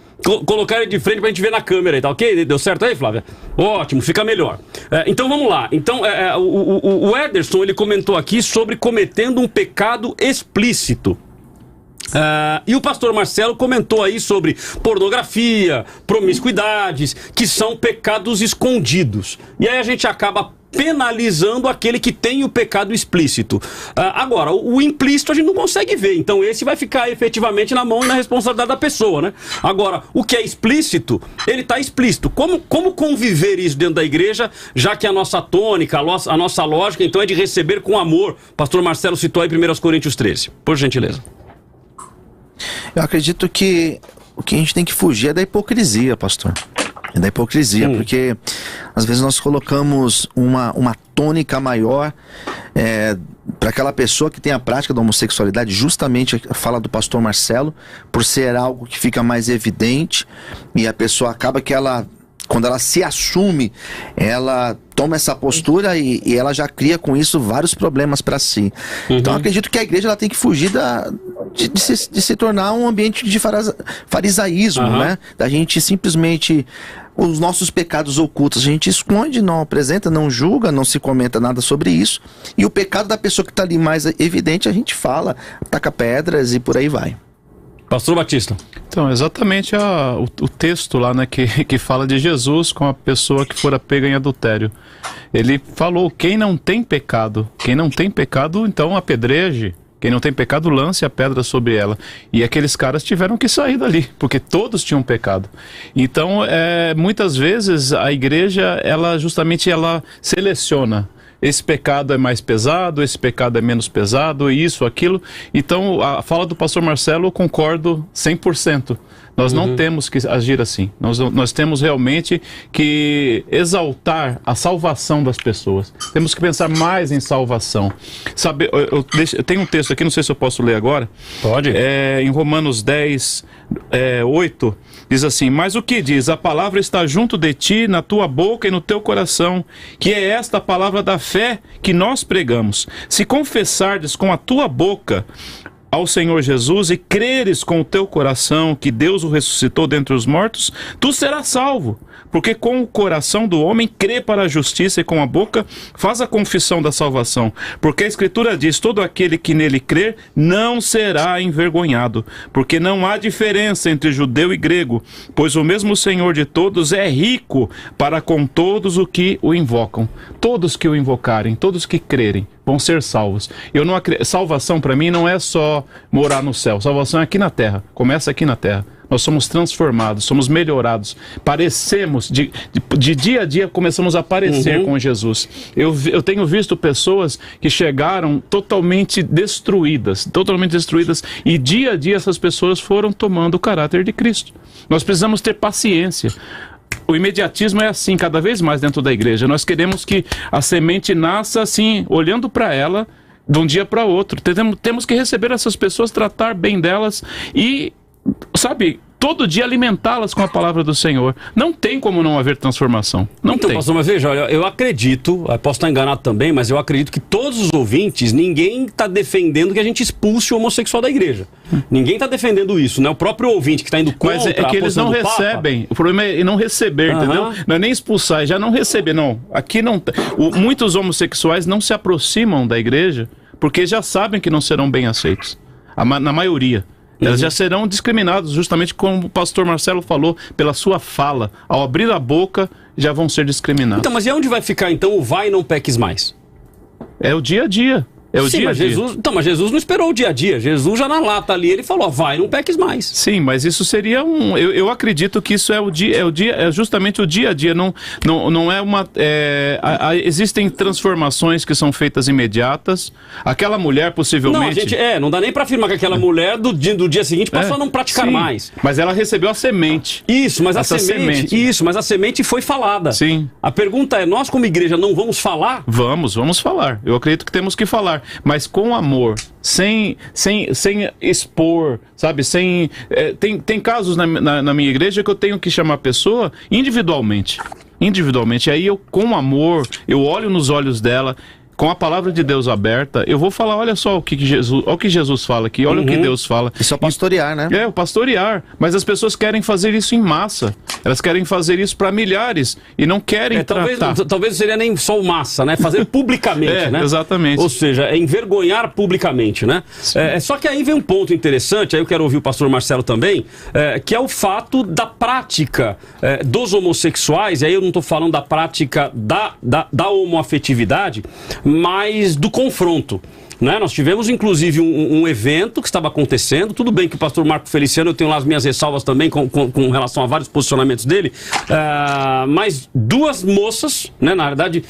Colocar ele de frente pra gente ver na câmera aí, tá ok? Deu certo aí, Flávia? Ótimo, fica melhor. Então vamos lá. Então, o Ederson, ele comentou aqui sobre cometendo um pecado explícito. E o pastor Marcelo comentou aí sobre pornografia, promiscuidades, que são pecados escondidos. E aí a gente acaba penalizando aquele que tem o pecado explícito. Agora, o implícito a gente não consegue ver, então esse vai ficar efetivamente na mão e na responsabilidade da pessoa, né? Agora, o que é explícito, ele está explícito. Como conviver isso dentro da igreja, já que a nossa tônica, a nossa lógica, então, é de receber com amor? Pastor Marcelo citou aí 1 Coríntios 13, por gentileza. Eu acredito que o que a gente tem que fugir é da hipocrisia, pastor. É da hipocrisia, porque às vezes nós colocamos uma tônica maior para aquela pessoa que tem a prática da homossexualidade, justamente a fala do pastor Marcelo, por ser algo que fica mais evidente, e a pessoa acaba que quando ela se assume, ela toma essa postura e ela já cria com isso vários problemas para si. Então eu acredito que a igreja ela tem que fugir de se tornar um ambiente de farisaísmo, né? Da gente simplesmente, os nossos pecados ocultos a gente esconde, não apresenta, não julga, não se comenta nada sobre isso, e o pecado da pessoa que está ali mais evidente a gente fala, taca pedras e por aí vai. Pastor Batista. Então, exatamente o texto lá, né, que fala de Jesus com a pessoa que fora pega em adultério. Ele falou: quem não tem pecado, então apedreje. Quem não tem pecado, lance a pedra sobre ela. E aqueles caras tiveram que sair dali, porque todos tinham pecado. Então, muitas vezes a igreja, ela seleciona. Esse pecado é mais pesado, esse pecado é menos pesado, isso, aquilo. Então, a fala do pastor Marcelo, eu concordo 100%. Nós não temos que agir assim. Nós temos realmente que exaltar a salvação das pessoas. Temos que pensar mais em salvação. Sabe, eu tenho um texto aqui, não sei se eu posso ler agora. Pode. Em Romanos 10, 8, diz assim: mas o que diz? A palavra está junto de ti, na tua boca e no teu coração, que é esta a palavra da fé que nós pregamos. Se confessardes com a tua boca ao Senhor Jesus e creres com o teu coração que Deus o ressuscitou dentre os mortos, tu serás salvo. Porque com o coração do homem crê para a justiça e com a boca faz a confissão da salvação. Porque a Escritura diz: todo aquele que nele crer não será envergonhado. Porque não há diferença entre judeu e grego, pois o mesmo Senhor de todos é rico para com todos os que o invocam. Todos que o invocarem, todos que crerem vão ser salvos. Salvação para mim não é só morar no céu, salvação é aqui na terra, começa aqui na terra. Nós somos transformados, somos melhorados, parecemos, de dia a dia começamos a parecer com Jesus. Eu tenho visto pessoas que chegaram totalmente destruídas, e dia a dia essas pessoas foram tomando o caráter de Cristo. Nós precisamos ter paciência. O imediatismo é assim, cada vez mais dentro da igreja. Nós queremos que a semente nasça assim, olhando para ela, de um dia para outro. Temos que receber essas pessoas, tratar bem delas e, sabe, todo dia alimentá-las com a palavra do Senhor. Não tem como não haver transformação. Não tem. Pastor, mas veja, olha, eu acredito, posso estar enganado também, mas eu acredito que todos os ouvintes, ninguém está defendendo que a gente expulse o homossexual da igreja. Ninguém está defendendo isso, né? O próprio ouvinte que está indo contra. Mas é que eles não recebem. O problema é não receber, entendeu? Não é nem expulsar, é já não receber. Não, aqui não. Muitos homossexuais não se aproximam da igreja porque já sabem que não serão bem aceitos. Na maioria. Elas já serão discriminadas, justamente como o pastor Marcelo falou, pela sua fala. Ao abrir a boca, já vão ser discriminados. Então, mas e onde vai ficar, então, o vai e não peques mais? É o dia a dia. É o dia a dia. Mas Jesus não esperou o dia a dia. Jesus já na lata ali, ele falou, vai, não peques mais. Sim, mas isso seria eu acredito que isso é justamente o dia a dia. Não é uma... existem transformações que são feitas imediatas. Aquela mulher, possivelmente... Não dá nem pra afirmar que aquela mulher do dia seguinte passou a não praticar mais. Mas ela recebeu a semente. Isso, mas a semente foi falada. Sim. A pergunta é, nós como igreja não vamos falar? Vamos falar. Eu acredito que temos que falar. Mas com amor, sem expor, sabe? Tem casos na minha igreja que eu tenho que chamar a pessoa individualmente. E aí eu, com amor, eu olho nos olhos dela, com a palavra de Deus aberta, eu vou falar, olha só o que Jesus fala aqui, olha o que Deus fala. Isso é pastorear, né? O pastorear. Mas as pessoas querem fazer isso em massa. Elas querem fazer isso para milhares e não querem tratar. Talvez seria nem só o massa, né? Fazer publicamente, né? Exatamente. Ou seja, envergonhar publicamente, né? Só que aí vem um ponto interessante, aí eu quero ouvir o pastor Marcelo também, que é o fato da prática dos homossexuais, e aí eu não estou falando da prática da homoafetividade, mas do confronto. Né? Nós tivemos inclusive um evento que estava acontecendo, tudo bem que o pastor Marco Feliciano, eu tenho lá as minhas ressalvas também com relação a vários posicionamentos dele, mas duas moças, né, na verdade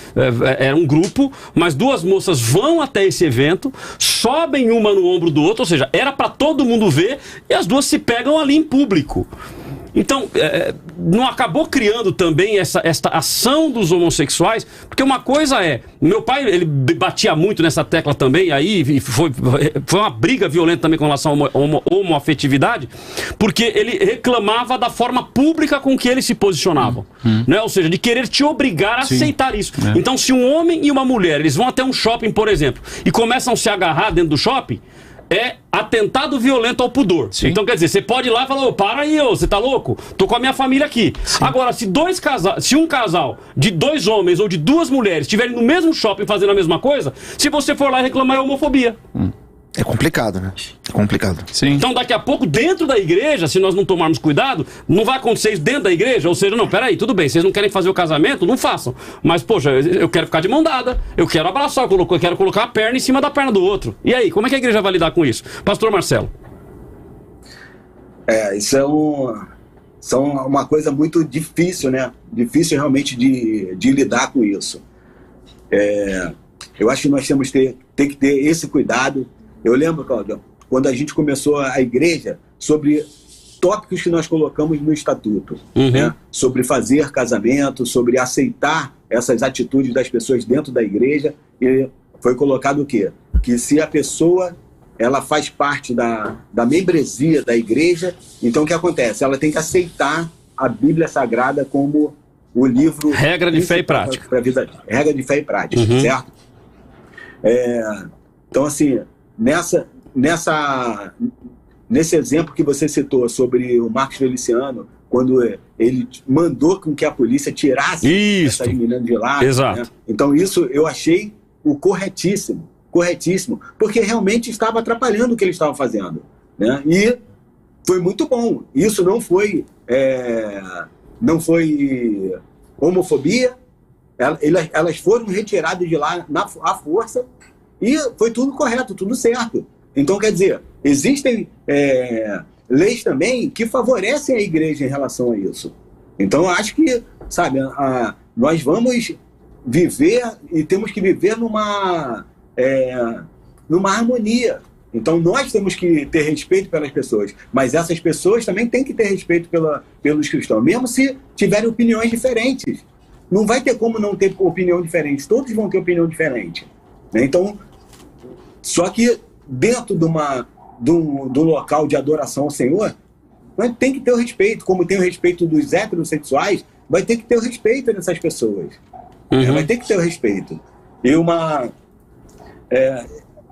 era um grupo, mas duas moças vão até esse evento, sobem uma no ombro do outro, ou seja, era para todo mundo ver, e as duas se pegam ali em público. Então, não acabou criando também esta ação dos homossexuais? Porque uma coisa meu pai, ele batia muito nessa tecla também, aí foi uma briga violenta também com relação à homoafetividade, porque ele reclamava da forma pública com que eles se posicionavam, né? Ou seja, de querer te obrigar a aceitar isso. Então, se um homem e uma mulher, eles vão até um shopping, por exemplo, e começam a se agarrar dentro do shopping, é atentado violento ao pudor. Sim. Então, quer dizer, você pode ir lá e falar, para aí, você tá louco? Tô com a minha família aqui. Sim. Agora, se um casal de dois homens ou de duas mulheres estiverem no mesmo shopping fazendo a mesma coisa, se você for lá reclamar, é homofobia. É complicado, né? É complicado. Sim. Então, daqui a pouco, dentro da igreja, se nós não tomarmos cuidado, não vai acontecer isso dentro da igreja. Ou seja, não, peraí, tudo bem, vocês não querem fazer o casamento? Não façam. Mas, poxa, eu quero ficar de mão dada, eu quero abraçar, eu quero colocar a perna em cima da perna do outro. E aí, como é que a igreja vai lidar com isso? Pastor Marcelo. Isso é uma coisa muito difícil, né? Difícil realmente de lidar com isso. Eu acho que nós temos que ter esse cuidado. Eu lembro, Cláudio, quando a gente começou a igreja, sobre tópicos que nós colocamos no estatuto, né? Sobre fazer casamento, sobre aceitar essas atitudes das pessoas dentro da igreja, e foi colocado o quê? Que se a pessoa ela faz parte da membresia da igreja, então o que acontece? Ela tem que aceitar a Bíblia Sagrada como o livro... Regra de fé e prática. Regra de fé e prática, certo? Então, assim... Nesse exemplo que você citou sobre o Marcos Feliciano, quando ele mandou com que a polícia tirasse essas meninas de lá. Exato. Né? Então isso eu achei o corretíssimo, porque realmente estava atrapalhando o que ele estava fazendo, né? E foi muito bom. Isso não foi homofobia. Elas foram retiradas de lá à força. e foi tudo correto, tudo certo. Então, quer dizer, existem leis também que favorecem a igreja em relação a isso. Então, eu acho que, sabe, nós vamos viver e temos que viver numa harmonia. Então, nós temos que ter respeito pelas pessoas, mas essas pessoas também têm que ter respeito pelos cristãos, mesmo se tiverem opiniões diferentes. Não vai ter como não ter opinião diferente, todos vão ter opinião diferente. Né? Então, só que dentro do local de adoração ao Senhor, tem que ter o respeito, como tem o respeito dos heterossexuais, vai ter que ter o respeito dessas pessoas. Vai ter que ter o respeito. E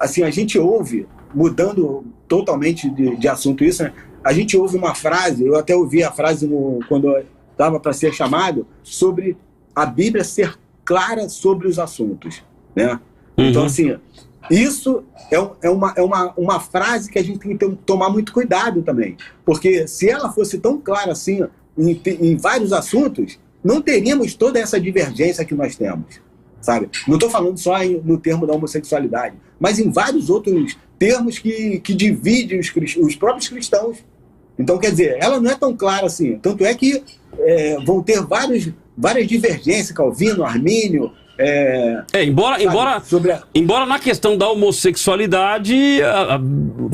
assim, a gente ouve, mudando totalmente de assunto isso, né? A gente ouve uma frase, eu até ouvi a frase quando estava para ser chamado, sobre a Bíblia ser clara sobre os assuntos, né? Então, assim, isso é uma frase que a gente tem que tomar muito cuidado também, porque se ela fosse tão clara assim em vários assuntos, não teríamos toda essa divergência que nós temos, sabe? Não estou falando só no termo da homossexualidade, mas em vários outros termos que dividem os próprios cristãos. Então, quer dizer, ela não é tão clara assim. Tanto é que vão ter várias divergências, Calvino, Armínio. Embora na questão da homossexualidade,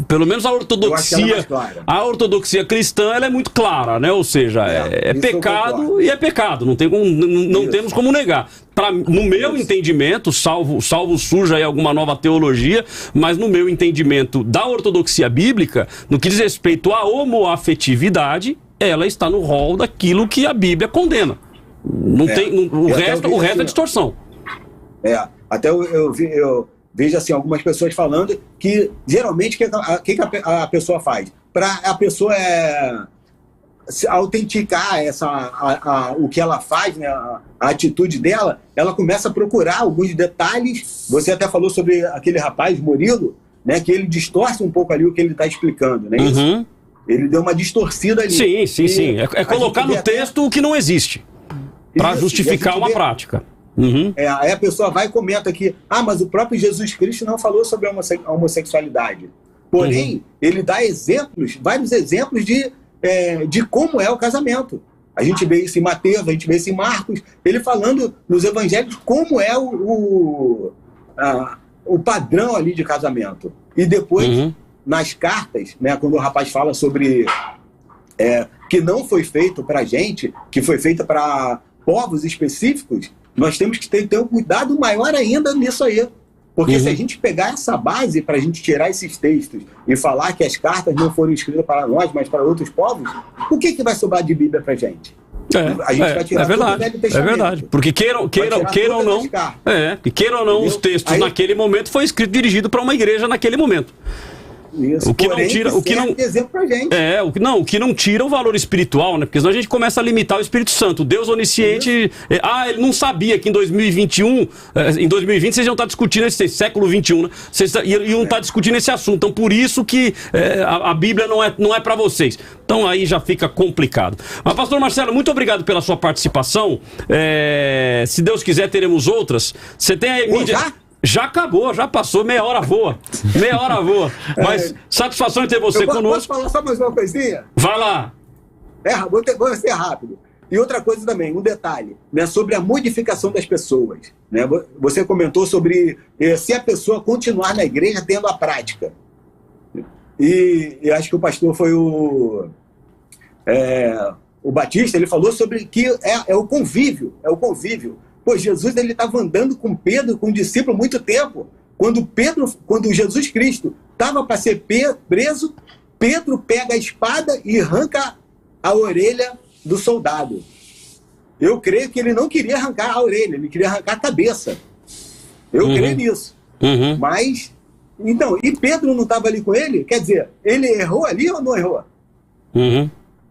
pelo menos a ortodoxia cristã, ela é muito clara, né? Ou seja, é pecado e é pecado, não temos como negar. No meu entendimento, salvo surja aí alguma nova teologia, mas no meu entendimento da ortodoxia bíblica, no que diz respeito à homoafetividade, ela está no rol daquilo que a Bíblia condena. O resto é distorção. Até eu vejo assim, algumas pessoas falando que geralmente o que a pessoa faz? Para a pessoa autenticar o que ela faz, né, a atitude dela, ela começa a procurar alguns detalhes. Você até falou sobre aquele rapaz, Murilo, né, que ele distorce um pouco ali o que ele está explicando, né? Isso? Ele deu uma distorcida ali. Sim. É colocar no texto o que não existe, para justificar uma prática. Aí a pessoa vai e comenta aqui, mas o próprio Jesus Cristo não falou sobre a homossexualidade. Porém, ele dá vários exemplos de como é o casamento. A gente vê isso em Mateus, a gente vê isso em Marcos, ele falando nos evangelhos como é o padrão ali de casamento. E depois, nas cartas, né, quando o rapaz fala sobre que não foi feito para gente, que foi feito para povos específicos, nós temos que ter um cuidado maior ainda nisso aí. Porque se a gente pegar essa base para a gente tirar esses textos e falar que as cartas não foram escritas para nós, mas para outros povos, o que vai sobrar de Bíblia para a gente? A gente vai tirar todo o Velho Testamento. É verdade. Porque queiram ou não, os textos naquele momento foi escrito dirigido para uma igreja naquele momento. Isso. O que não tira, exemplo pra gente. O que não tira o valor espiritual, né? Porque senão a gente começa a limitar o Espírito Santo. Deus onisciente, ele não sabia que em 2021, em 2020 vocês iam estar discutindo esse século 21, né? Vocês iam estar discutindo esse assunto. Então por isso que a Bíblia não é para vocês. Então aí já fica complicado. Mas pastor Marcelo, muito obrigado pela sua participação. Se Deus quiser teremos outras. Você tem a mídia... Já acabou, já passou, meia hora voa. Mas satisfação em ter você conosco. Posso falar só mais uma coisinha? Vai lá. Vou ser rápido. E outra coisa também, um detalhe, né, sobre a modificação das pessoas. Né? Você comentou sobre se a pessoa continuar na igreja tendo a prática. E acho que o pastor foi o Batista, ele falou sobre que é o convívio. Pô, Jesus estava andando com Pedro, com o discípulo, muito tempo. Quando Jesus Cristo estava para ser preso, Pedro pega a espada e arranca a orelha do soldado. Eu creio que ele não queria arrancar a orelha, ele queria arrancar a cabeça. Eu creio nisso. Mas, então, e Pedro não estava ali com ele? Quer dizer, ele errou ali ou não errou?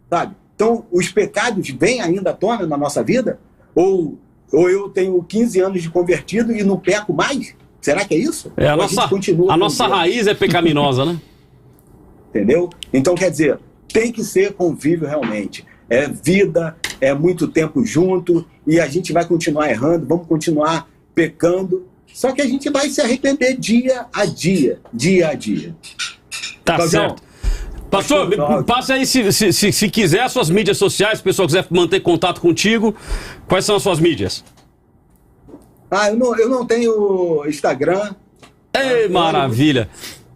Sabe? Então, os pecados vêm ainda à tona na nossa vida? Ou eu tenho 15 anos de convertido e não peco mais? Será que é isso? A nossa raiz é pecaminosa, né? Entendeu? Então, quer dizer, tem que ser convívio realmente. É vida, é muito tempo junto, e a gente vai continuar errando, vamos continuar pecando, Só que a gente vai se arrepender dia a dia. Tá certo. Pastor, passa aí, se quiser, as suas mídias sociais, se o pessoal quiser manter contato contigo, quais são as suas mídias? Eu não tenho Instagram. Ei, maravilha.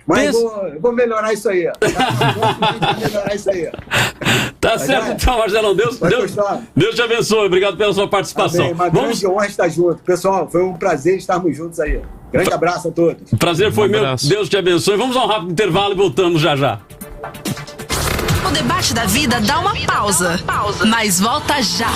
Mas vou melhorar isso aí. Tá certo, então, Marcelão. Deus te abençoe. Obrigado pela sua participação. Uma grande honra estar junto. Pessoal, foi um prazer estarmos juntos aí. Grande abraço a todos. O prazer foi meu. Deus te abençoe. Vamos a um rápido intervalo e voltamos já já. O debate da vida dá uma pausa, mas volta já.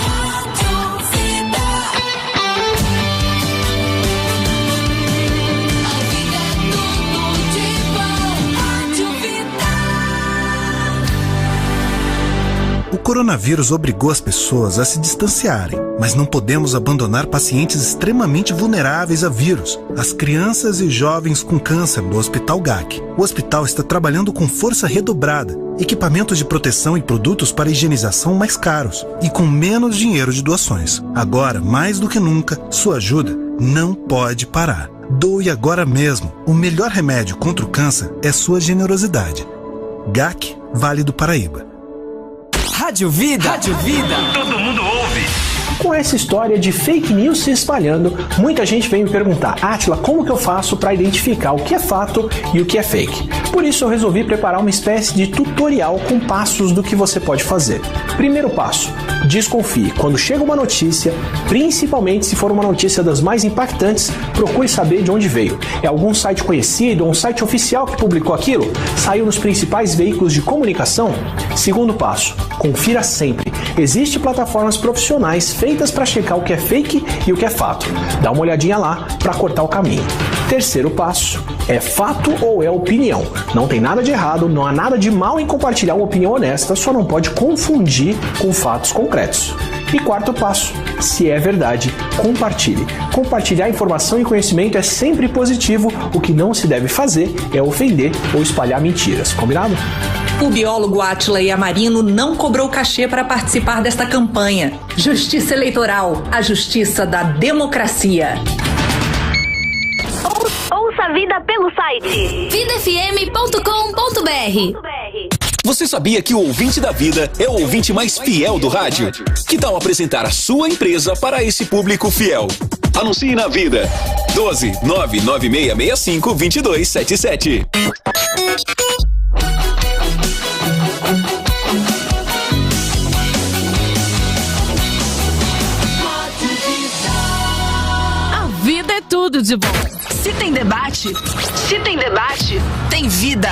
O coronavírus obrigou as pessoas a se distanciarem, mas não podemos abandonar pacientes extremamente vulneráveis a vírus, as crianças e jovens com câncer do Hospital GAC. O hospital está trabalhando com força redobrada, equipamentos de proteção e produtos para higienização mais caros e com menos dinheiro de doações. Agora, mais do que nunca, sua ajuda não pode parar. Doe agora mesmo. O melhor remédio contra o câncer é sua generosidade. GAC, Vale do Paraíba. Rádio Vida. Todo mundo ouve. Com essa história de fake news se espalhando, muita gente vem me perguntar: Átila, como que eu faço para identificar o que é fato e o que é fake? Por isso eu resolvi preparar uma espécie de tutorial com passos do que você pode fazer. Primeiro passo: desconfie. Quando chega uma notícia, principalmente se for uma notícia das mais impactantes, procure saber de onde veio. É algum site conhecido ou um site oficial que publicou aquilo? Saiu nos principais veículos de comunicação? Segundo passo: confira sempre. Existem plataformas profissionais feitas para checar o que é fake e o que é fato. Dá uma olhadinha lá para cortar o caminho. Terceiro passo: é fato ou é opinião? Não tem nada de errado, não há nada de mal em compartilhar uma opinião honesta, só não pode confundir com fatos concretos. E quarto passo: se é verdade, compartilhe. Compartilhar informação e conhecimento é sempre positivo, o que não se deve fazer é ofender ou espalhar mentiras, combinado? O biólogo Átila Yamarino não cobrou cachê para participar desta campanha. Justiça Eleitoral, a justiça da democracia. Ouça a vida pelo site vidafm.com.br. Você sabia que o ouvinte da vida é o ouvinte mais fiel do rádio? Que tal apresentar a sua empresa para esse público fiel? Anuncie na Vida. 12 99665 2277. A vida é tudo de bom. Se tem debate, tem vida.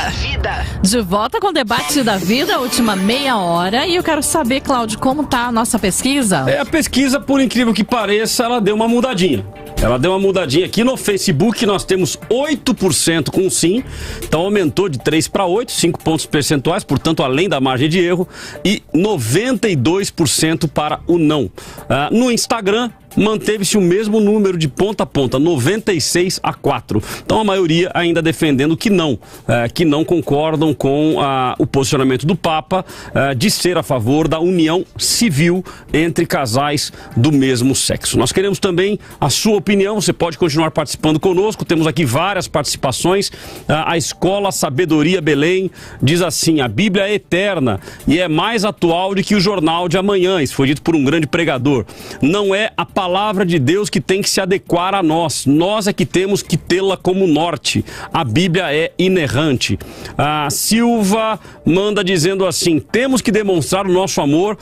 De volta com o debate da vida, última meia hora. E eu quero saber, Cláudio, como tá a nossa pesquisa? A pesquisa, por incrível que pareça, ela deu uma mudadinha. Aqui no Facebook. Nós temos 8% com sim, então aumentou de 3 para 8, 5 pontos percentuais, portanto além da margem de erro, e 92% para o não. No Instagram manteve-se o mesmo número de ponta a ponta, 96-4. Então a maioria ainda defendendo que não concordam com o posicionamento do Papa de ser a favor da união civil entre casais do mesmo sexo. Nós queremos também a sua opinião, você pode continuar participando conosco, temos aqui várias participações. A Escola Sabedoria Belém diz assim: a Bíblia é eterna e é mais atual do que o jornal de amanhã. Isso foi dito por um grande pregador. Não é a palavra de Deus que tem que se adequar a nós é que temos que tê-la como norte. A Bíblia é inerrante. A Silva manda dizendo assim: temos que demonstrar o nosso amor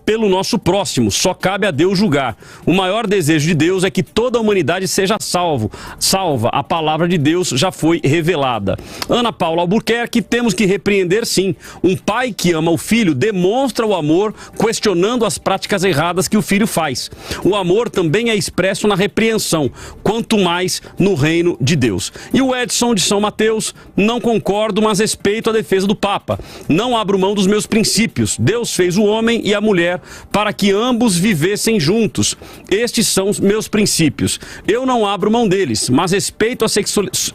pelo nosso próximo, só cabe a Deus julgar. O maior desejo de Deus é que toda a humanidade seja salva, a palavra de Deus já foi revelada. Ana Paula Albuquerque: temos que repreender sim. Um pai que ama o filho demonstra o amor questionando as práticas erradas que o filho faz. O amor também é expresso na repreensão, quanto mais no reino de Deus. E o Edson de São Mateus: não concordo, mas respeito a defesa do Papa. Não abro mão dos meus princípios. Deus fez o homem e a mulher para que ambos vivessem juntos. Estes são os meus princípios. Eu não abro mão deles, mas respeito a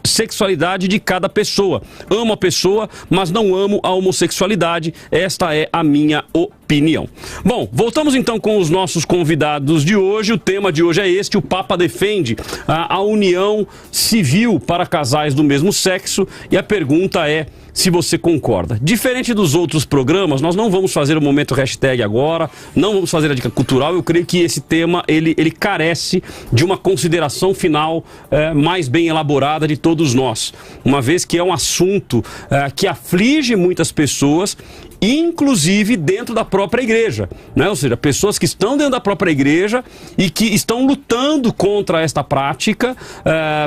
sexualidade de cada pessoa. Amo a pessoa, mas não amo a homossexualidade. Esta é a minha opinião. opinião. Bom, voltamos então com os nossos convidados de hoje. O tema de hoje é este: o Papa defende a união civil para casais do mesmo sexo, e a pergunta é se você concorda. Diferente dos outros programas, nós não vamos fazer o momento hashtag agora, não vamos fazer a dica cultural. Eu creio que esse tema, ele carece de uma consideração final mais bem elaborada de todos nós, uma vez que é um assunto que aflige muitas pessoas, inclusive dentro da própria igreja, né? Ou seja, pessoas que estão dentro da própria igreja e que estão lutando contra esta prática,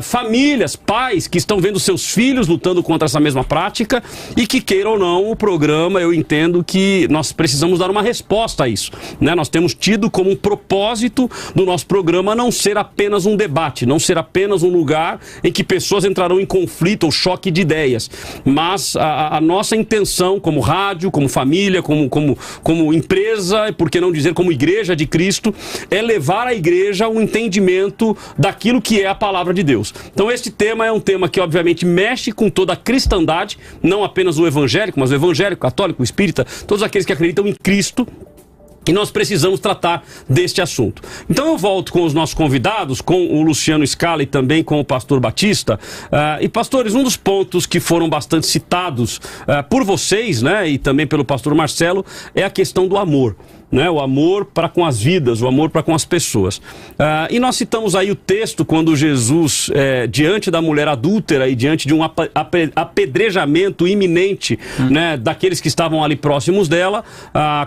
famílias, pais que estão vendo seus filhos lutando contra essa mesma prática, e que, queira ou não, o programa, eu entendo que nós precisamos dar uma resposta a isso, né? Nós temos tido como um propósito do nosso programa não ser apenas um debate, não ser apenas um lugar em que pessoas entrarão em conflito ou choque de ideias, mas a nossa intenção como rádio, como família, como empresa, e por que não dizer como igreja de Cristo, é levar à igreja um entendimento daquilo que é a palavra de Deus. Então este tema é um tema que obviamente mexe com toda a cristandade, não apenas o evangélico, mas o evangélico, católico, espírita, todos aqueles que acreditam em Cristo. E nós precisamos tratar deste assunto. Então eu volto com os nossos convidados, com o Luciano Scala e também com o pastor Batista. E pastores, um dos pontos que foram bastante citados por vocês, né, e também pelo pastor Marcelo, é a questão do amor. Né, o amor para com as vidas, o amor para com as pessoas. E nós citamos aí o texto quando Jesus, diante da mulher adúltera e diante de um apedrejamento iminente, né, daqueles que estavam ali próximos dela,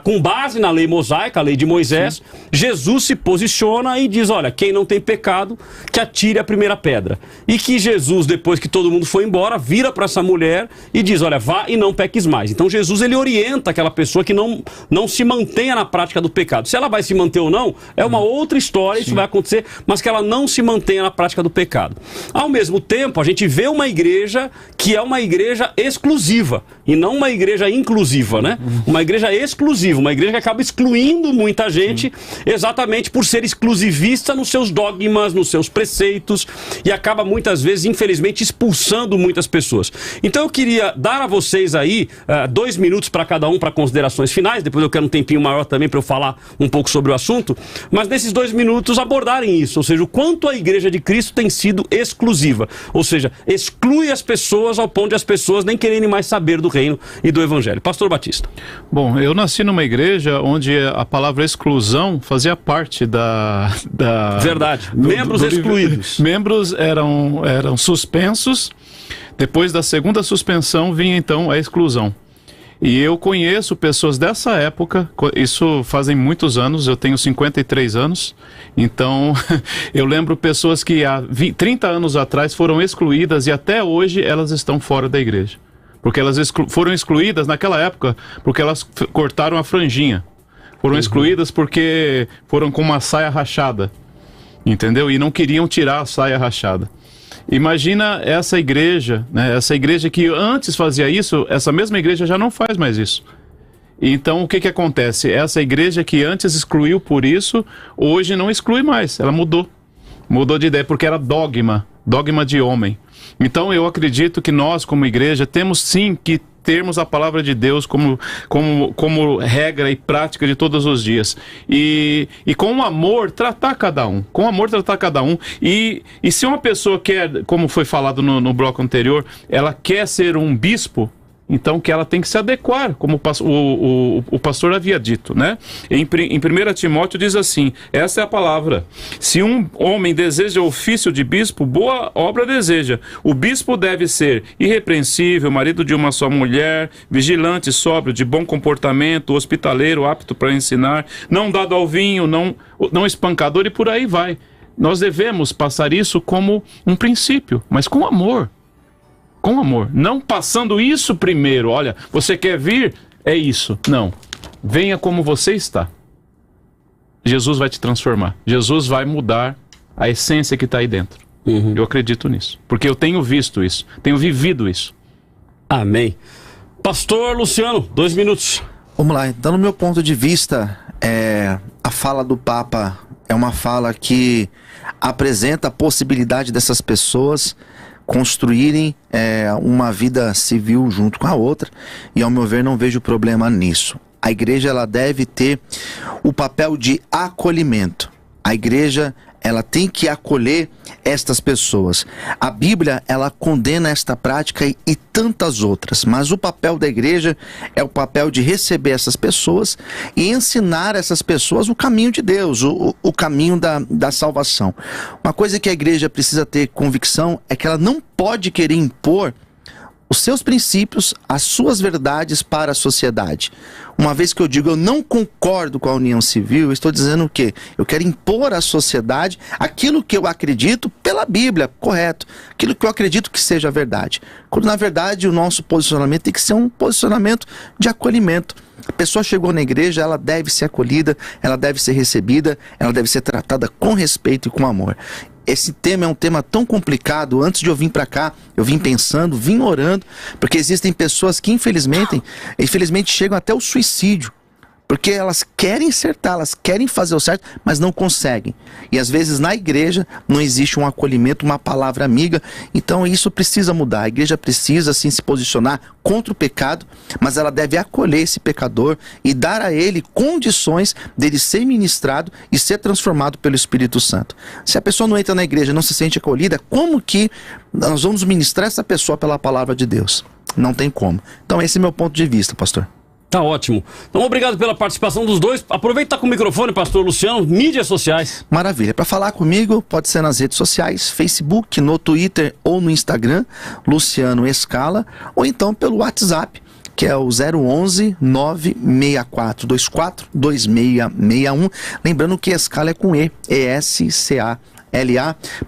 com base na lei mosaica, a lei de Moisés, Jesus se posiciona e diz: olha, quem não tem pecado, que atire a primeira pedra. E que Jesus, depois que todo mundo foi embora, vira para essa mulher e diz: olha, vá e não peques mais. Então Jesus, ele orienta aquela pessoa que não se mantenha na prática do pecado. Se ela vai se manter ou não, é uma outra história, isso vai acontecer, mas que ela não se mantenha na prática do pecado. Ao mesmo tempo, a gente vê uma igreja que é uma igreja exclusiva, e não uma igreja inclusiva, né? Uma igreja exclusiva, uma igreja que acaba excluindo muita gente, exatamente por ser exclusivista nos seus dogmas, nos seus preceitos, e acaba muitas vezes, infelizmente, expulsando muitas pessoas. Então eu queria dar a vocês aí 2 minutos para cada um para considerações finais, depois eu quero um tempinho maior também para eu falar um pouco sobre o assunto, mas nesses 2 minutos abordarem isso, ou seja, o quanto a igreja de Cristo tem sido exclusiva, ou seja, exclui as pessoas ao ponto de as pessoas nem quererem mais saber do reino e do evangelho. Pastor Batista. Bom, eu nasci numa igreja onde a palavra exclusão fazia parte da verdade, membros excluídos. Membros eram suspensos, depois da 2ª suspensão vinha então a exclusão. E eu conheço pessoas dessa época, isso fazem muitos anos, eu tenho 53 anos, então eu lembro pessoas que há 30 anos atrás foram excluídas e até hoje elas estão fora da igreja. Porque elas foram excluídas naquela época porque elas cortaram a franjinha. Foram excluídas porque foram com uma saia rachada, entendeu? E não queriam tirar a saia rachada. Imagina essa igreja, né? Essa igreja que antes fazia isso, essa mesma igreja já não faz mais isso. Então o que acontece? Essa igreja que antes excluiu por isso, hoje não exclui mais, ela mudou. Mudou de ideia, porque era dogma de homem. Então eu acredito que nós como igreja temos sim que termos a palavra de Deus como regra e prática de todos os dias. E com amor tratar cada um. Com amor tratar cada um. E se uma pessoa quer, como foi falado no bloco anterior, ela quer ser um bispo, então que ela tem que se adequar, como o pastor havia dito, né? Em 1 Timóteo diz assim, essa é a palavra: se um homem deseja o ofício de bispo, boa obra deseja. O bispo deve ser irrepreensível, marido de uma só mulher, vigilante, sóbrio, de bom comportamento, hospitaleiro, apto para ensinar, não dado ao vinho, não espancador, e por aí vai. Nós devemos passar isso como um princípio, mas com amor. Com amor, não passando isso primeiro. Olha, você quer vir? É isso. Não, venha como você está. Jesus vai te transformar. Jesus vai mudar a essência que está aí dentro. Eu acredito nisso, porque eu tenho visto isso, tenho vivido isso. Amém. Pastor Luciano, 2 minutos. Vamos lá, então no meu ponto de vista, a fala do Papa é uma fala que apresenta a possibilidade dessas pessoas construírem uma vida civil junto com a outra, e ao meu ver não vejo problema nisso. A igreja ela deve ter o papel de acolhimento. A igreja ela tem que acolher estas pessoas. A Bíblia ela condena esta prática e tantas outras, mas o papel da igreja é o papel de receber essas pessoas e ensinar essas pessoas o caminho de Deus, o caminho da salvação. Uma coisa que a igreja precisa ter convicção é que ela não pode querer impor os seus princípios, as suas verdades para a sociedade. Uma vez que eu digo eu não concordo com a união civil, eu estou dizendo o quê? Eu quero impor à sociedade aquilo que eu acredito pela Bíblia, correto. Aquilo que eu acredito que seja verdade. Quando na verdade o nosso posicionamento tem que ser um posicionamento de acolhimento. A pessoa chegou na igreja, ela deve ser acolhida, ela deve ser recebida, ela deve ser tratada com respeito e com amor. Esse tema é um tema tão complicado. Antes de eu vir para cá, eu vim pensando, vim orando, porque existem pessoas que infelizmente chegam até o suicídio, porque elas querem acertar, elas querem fazer o certo, mas não conseguem. E às vezes na igreja não existe um acolhimento, uma palavra amiga. Então isso precisa mudar. A igreja precisa sim se posicionar contra o pecado, mas ela deve acolher esse pecador e dar a ele condições dele ser ministrado e ser transformado pelo Espírito Santo. Se a pessoa não entra na igreja, não se sente acolhida, como que nós vamos ministrar essa pessoa pela palavra de Deus? Não tem como. Então esse é meu ponto de vista, pastor. Tá ótimo. Então, obrigado pela participação dos dois. Aproveita e tá com o microfone, pastor Luciano, mídias sociais. Maravilha. Para falar comigo, pode ser nas redes sociais, Facebook, no Twitter ou no Instagram, Luciano Escala, ou então pelo WhatsApp, que é o 011 964 24 2661. Lembrando que Escala é com E-S-C-A-L-A.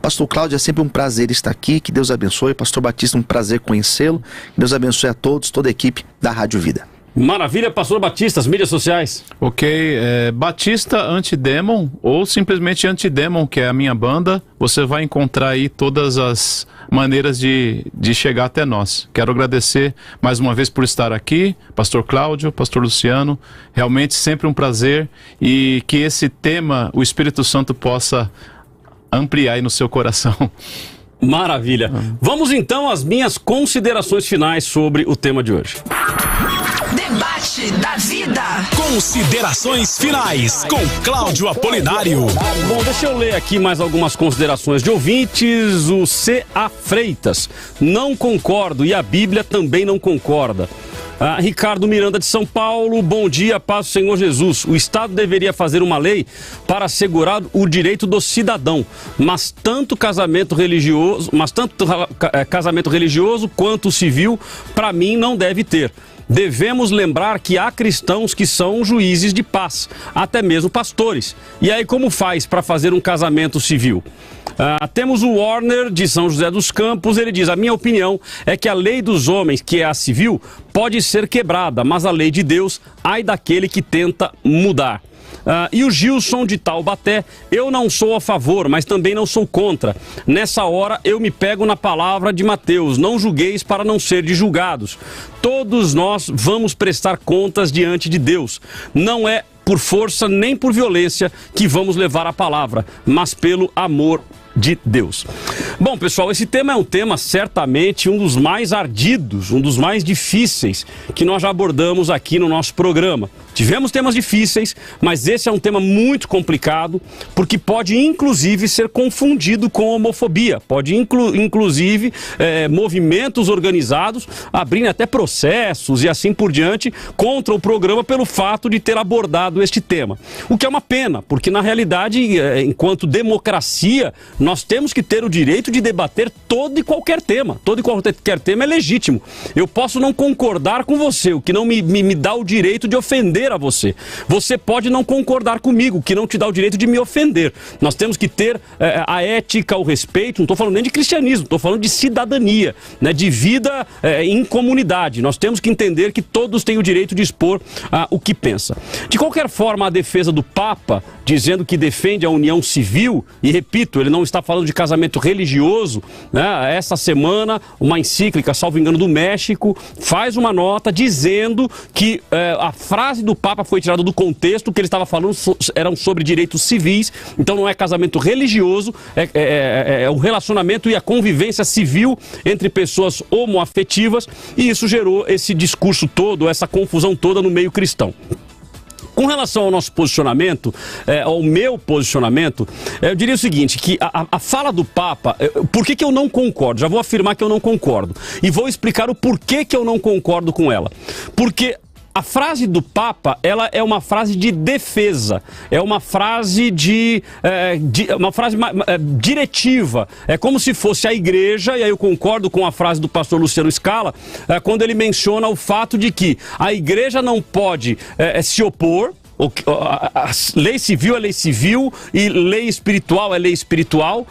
Pastor Cláudio, é sempre um prazer estar aqui, que Deus abençoe. Pastor Batista, um prazer conhecê-lo. Deus abençoe a todos, toda a equipe da Rádio Vida. Maravilha, pastor Batista, as mídias sociais. Ok, Batista Antidemon ou simplesmente Antidemon, que é a minha banda. Você vai encontrar aí todas as maneiras de chegar até nós. Quero agradecer mais uma vez por estar aqui, pastor Cláudio, pastor Luciano. Realmente sempre um prazer, e que esse tema o Espírito Santo possa ampliar aí no seu coração. Maravilha. Vamos então às minhas considerações finais sobre o tema de hoje. Debate da vida. Considerações finais com Cláudio Apolinário. Bom, deixa eu ler aqui mais algumas considerações de ouvintes. O C.A. Freitas: não concordo, e a Bíblia também não concorda. Ricardo Miranda de São Paulo: bom dia, paz do Senhor Jesus. O Estado deveria fazer uma lei para assegurar o direito do cidadão, mas tanto casamento religioso quanto civil, para mim, não deve ter. Devemos lembrar que há cristãos que são juízes de paz, até mesmo pastores. E aí como faz para fazer um casamento civil? Temos o Warner de São José dos Campos. Ele diz: a minha opinião é que a lei dos homens, que é a civil, pode ser quebrada, mas a lei de Deus, ai daquele que tenta mudar. E o Gilson de Taubaté: eu não sou a favor, mas também não sou contra. Nessa hora eu me pego na palavra de Mateus: não julgueis para não ser de julgados. Todos nós vamos prestar contas diante de Deus. Não é por força nem por violência que vamos levar a palavra, mas pelo amor de Deus. Bom, pessoal, esse tema é um tema certamente um dos mais ardidos, um dos mais difíceis que nós já abordamos aqui no nosso programa. Tivemos temas difíceis, mas esse é um tema muito complicado, porque pode inclusive ser confundido com homofobia. Pode inclusive movimentos organizados abrindo até processos e assim por diante contra o programa pelo fato de ter abordado este tema. O que é uma pena, porque na realidade, enquanto democracia, nós temos que ter o direito de debater todo e qualquer tema. Todo e qualquer tema é legítimo. Eu posso não concordar com você, o que não me dá o direito de ofender a você. Você pode não concordar comigo, o que não te dá o direito de me ofender. Nós temos que ter a ética, o respeito. Não estou falando nem de cristianismo, estou falando de cidadania, né, de vida em comunidade. Nós temos que entender que todos têm o direito de expor o que pensa. De qualquer forma, a defesa do Papa, dizendo que defende a união civil, e repito, ele não está falando de casamento religioso, né? Essa semana, uma encíclica, salvo engano, do México, faz uma nota dizendo que a frase do Papa foi tirada do contexto, que ele estava falando eram sobre direitos civis, então não é casamento religioso, é o relacionamento e a convivência civil entre pessoas homoafetivas, e isso gerou esse discurso todo, essa confusão toda no meio cristão. Com relação ao nosso posicionamento, ao meu posicionamento, eu diria o seguinte, que a fala do Papa, por que eu não concordo? Já vou afirmar que eu não concordo. E vou explicar o porquê que eu não concordo com ela. Porque a frase do Papa, ela é uma frase de defesa, é uma frase diretiva, é como se fosse a igreja, e aí eu concordo com a frase do pastor Luciano Scala, quando ele menciona o fato de que a igreja não pode se opor. A lei civil é lei civil e lei espiritual é lei espiritual,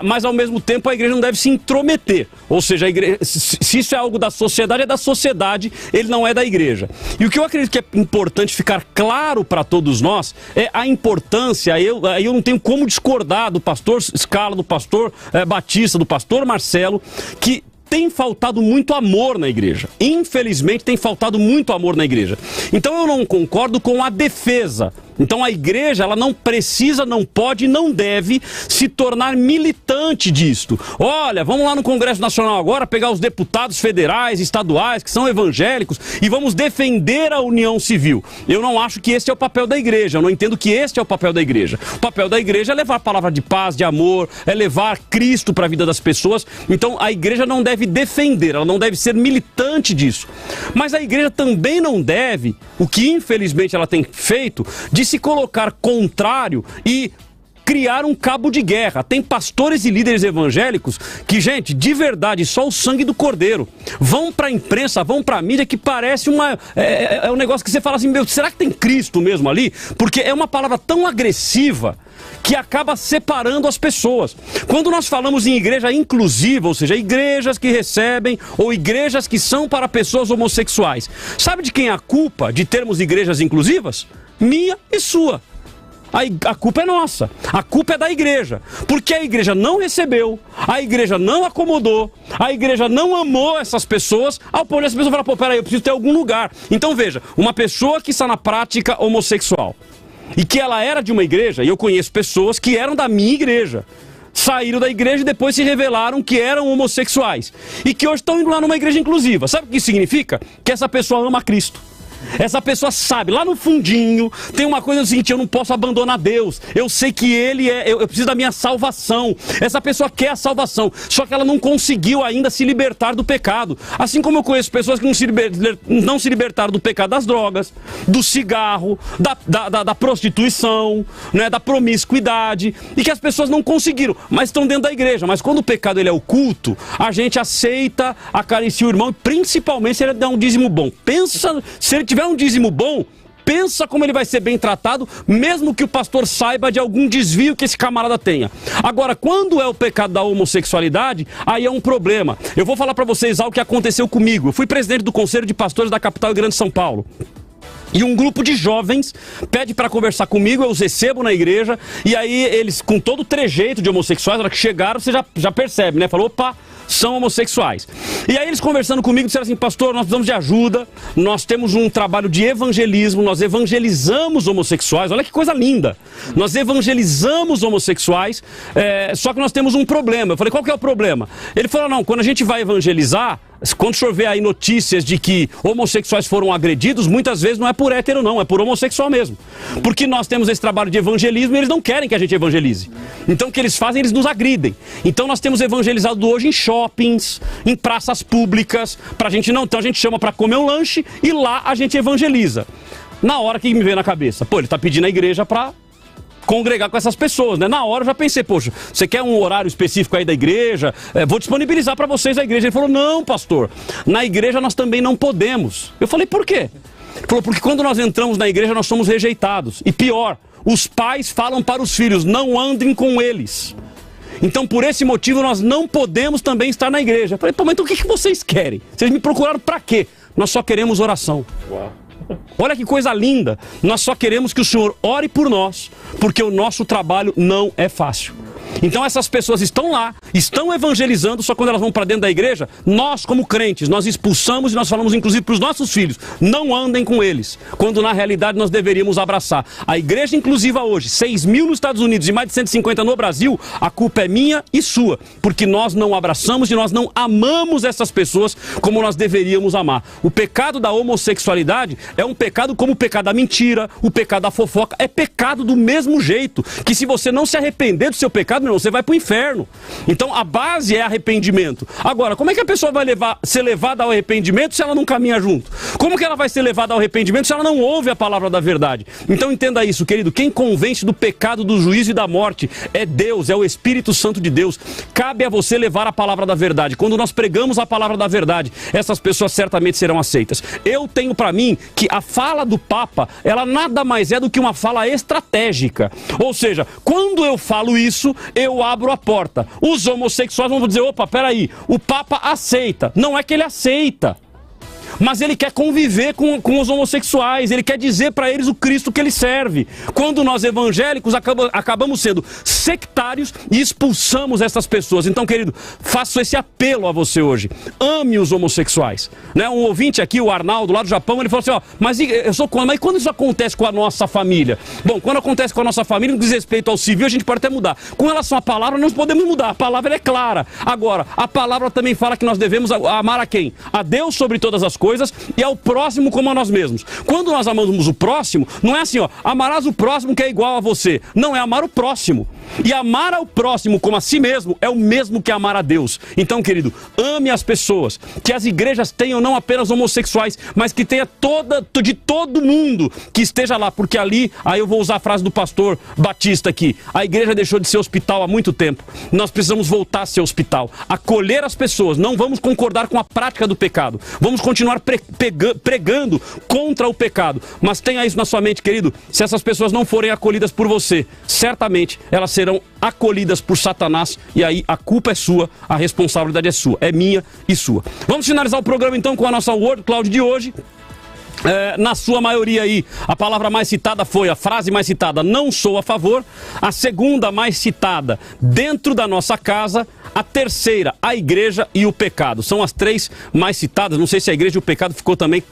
mas ao mesmo tempo a igreja não deve se intrometer, ou seja, a igreja, se isso é algo da sociedade, é da sociedade, ele não é da igreja. E o que eu acredito que é importante ficar claro para todos nós é a importância, eu não tenho como discordar do pastor Scala, do pastor Batista, do pastor Marcelo, que tem faltado muito amor na igreja. Infelizmente tem faltado muito amor na igreja. Então eu não concordo com a defesa. Então a igreja, ela não precisa, não pode, não deve se tornar militante disto. Olha, vamos lá no Congresso Nacional agora pegar os deputados federais, estaduais, que são evangélicos, e vamos defender a união civil. Eu não acho que esse é o papel da igreja, eu não entendo que este é o papel da igreja. O papel da igreja é levar a palavra de paz, de amor, é levar Cristo para a vida das pessoas. Então a igreja não deve defender, ela não deve ser militante disso. Mas a igreja também não deve, o que infelizmente ela tem feito, de se colocar contrário e criar um cabo de guerra. Tem pastores e líderes evangélicos que, gente, de verdade, só o sangue do cordeiro. Vão pra imprensa, vão pra mídia que parece um negócio que você fala assim, meu, será que tem Cristo mesmo ali? Porque é uma palavra tão agressiva que acaba separando as pessoas. Quando nós falamos em igreja inclusiva, ou seja, igrejas que recebem ou igrejas que são para pessoas homossexuais, sabe de quem é a culpa de termos igrejas inclusivas? Minha e sua. A culpa é nossa, a culpa é da igreja, porque a igreja não recebeu, a igreja não acomodou, a igreja não amou essas pessoas, ao ponto de as pessoas falam, pô, peraí, eu preciso ter algum lugar. Então veja, uma pessoa que está na prática homossexual, e que ela era de uma igreja, e eu conheço pessoas que eram da minha igreja, saíram da igreja e depois se revelaram que eram homossexuais, e que hoje estão indo lá numa igreja inclusiva. Sabe o que isso significa? Que essa pessoa ama Cristo. Essa pessoa sabe, lá no fundinho, tem uma coisa seguinte, eu não posso abandonar Deus. Eu sei que Ele eu preciso da minha salvação. Essa pessoa quer a salvação, só que ela não conseguiu ainda se libertar do pecado. Assim como eu conheço pessoas que não se libertaram do pecado das drogas, do cigarro, da prostituição, né, da promiscuidade, e que as pessoas não conseguiram, mas estão dentro da igreja. Mas quando o pecado ele é oculto, a gente aceita, acaricia o irmão, principalmente se ele der um dízimo bom. Pensa, se ele tiver um dízimo bom, pensa como ele vai ser bem tratado, mesmo que o pastor saiba de algum desvio que esse camarada tenha. Agora, quando é o pecado da homossexualidade, aí é um problema. Eu vou falar para vocês algo que aconteceu comigo. Eu fui presidente do Conselho de Pastores da capital Grande São Paulo. E um grupo de jovens pede para conversar comigo, eu os recebo na igreja, e aí eles, com todo o trejeito de homossexuais, na hora que chegaram, você já percebe, né? Falou, opa, são homossexuais. E aí eles conversando comigo disseram assim, pastor, nós precisamos de ajuda, nós temos um trabalho de evangelismo, nós evangelizamos homossexuais, olha que coisa linda, nós evangelizamos homossexuais, só que nós temos um problema. Eu falei, qual que é o problema? Ele falou, não, quando a gente vai evangelizar, quando o senhor vê aí notícias de que homossexuais foram agredidos, muitas vezes não é por hétero não, é por homossexual mesmo. Porque nós temos esse trabalho de evangelismo e eles não querem que a gente evangelize. Então o que eles fazem? Eles nos agridem. Então nós temos evangelizado hoje em shoppings, em praças públicas, pra gente não, então a gente chama pra comer um lanche e lá a gente evangeliza. Na hora que me veio na cabeça, pô, ele tá pedindo a igreja pra congregar com essas pessoas, né? Na hora eu já pensei, poxa, você quer um horário específico aí da igreja? Vou disponibilizar para vocês a igreja. Ele falou, não, pastor, na igreja nós também não podemos. Eu falei, por quê? Ele falou, porque quando nós entramos na igreja nós somos rejeitados. E pior, os pais falam para os filhos, não andem com eles. Então por esse motivo nós não podemos também estar na igreja. Eu falei, pô, mas então o que vocês querem? Vocês me procuraram para quê? Nós só queremos oração. Uau. Olha que coisa linda, nós só queremos que o Senhor ore por nós, porque o nosso trabalho não é fácil. Então essas pessoas estão lá estão evangelizando, só quando elas vão para dentro da igreja, nós como crentes, nós expulsamos e nós falamos inclusive para os nossos filhos, não andem com eles, quando na realidade nós deveríamos abraçar. A igreja inclusiva hoje, 6.000 nos Estados Unidos e mais de 150 no Brasil, a culpa é minha e sua, porque nós não abraçamos e nós não amamos essas pessoas como nós deveríamos amar. O pecado da homossexualidade é um pecado como o pecado da mentira, o pecado da fofoca, é pecado do mesmo jeito, que se você não se arrepender do seu pecado, meu irmão, você vai para o inferno. Então a base é arrependimento. Agora, como é que a pessoa vai ser levada ao arrependimento se ela não caminha junto? Como que ela vai ser levada ao arrependimento se ela não ouve a palavra da verdade? Então entenda isso, querido, quem convence do pecado, do juízo e da morte é Deus, é o Espírito Santo de Deus. Cabe a você levar a palavra da verdade. Quando nós pregamos a palavra da verdade, essas pessoas certamente serão aceitas. Eu tenho para mim que a fala do Papa, ela nada mais é do que uma fala estratégica. Ou seja, quando eu falo isso, eu abro a porta. Os homossexuais vão dizer, opa, peraí, o Papa aceita. Não é que ele aceita, mas ele quer conviver com os homossexuais, ele quer dizer para eles o Cristo que ele serve. Quando nós evangélicos acabamos sendo sectários e expulsamos essas pessoas. Então, querido, faço esse apelo a você hoje. Ame os homossexuais. Né? Um ouvinte aqui, o Arnaldo, lá do Japão, ele falou assim, ó, mas quando isso acontece com a nossa família? Bom, quando acontece com a nossa família, no que diz respeito ao civil, a gente pode até mudar. Com relação à palavra, nós podemos mudar. A palavra é clara. Agora, a palavra também fala que nós devemos amar a quem? A Deus sobre todas as coisas e ao próximo como a nós mesmos. Quando nós amamos o próximo, não é assim, ó, amarás o próximo que é igual a você. Não, é amar o próximo. E amar ao próximo como a si mesmo é o mesmo que amar a Deus. Então, querido, ame as pessoas. Que as igrejas tenham não apenas homossexuais, mas que tenha de todo mundo que esteja lá. Porque ali, aí eu vou usar a frase do pastor Batista aqui, a igreja deixou de ser hospital há muito tempo. Nós precisamos voltar a ser hospital. Acolher as pessoas. Não vamos concordar com a prática do pecado. Vamos continuar pregando contra o pecado. Mas tenha isso na sua mente, querido. Se essas pessoas não forem acolhidas por você, certamente elas serão acolhidas por Satanás, e aí a culpa é sua, a responsabilidade é sua, é minha e sua. Vamos finalizar o programa então com a nossa Word Cloud de hoje. Na sua maioria aí, a palavra mais citada foi, a frase mais citada, não sou a favor. A segunda mais citada, dentro da nossa casa. A terceira, a igreja e o pecado. São as três mais citadas. Não sei se a igreja e o pecado ficou também,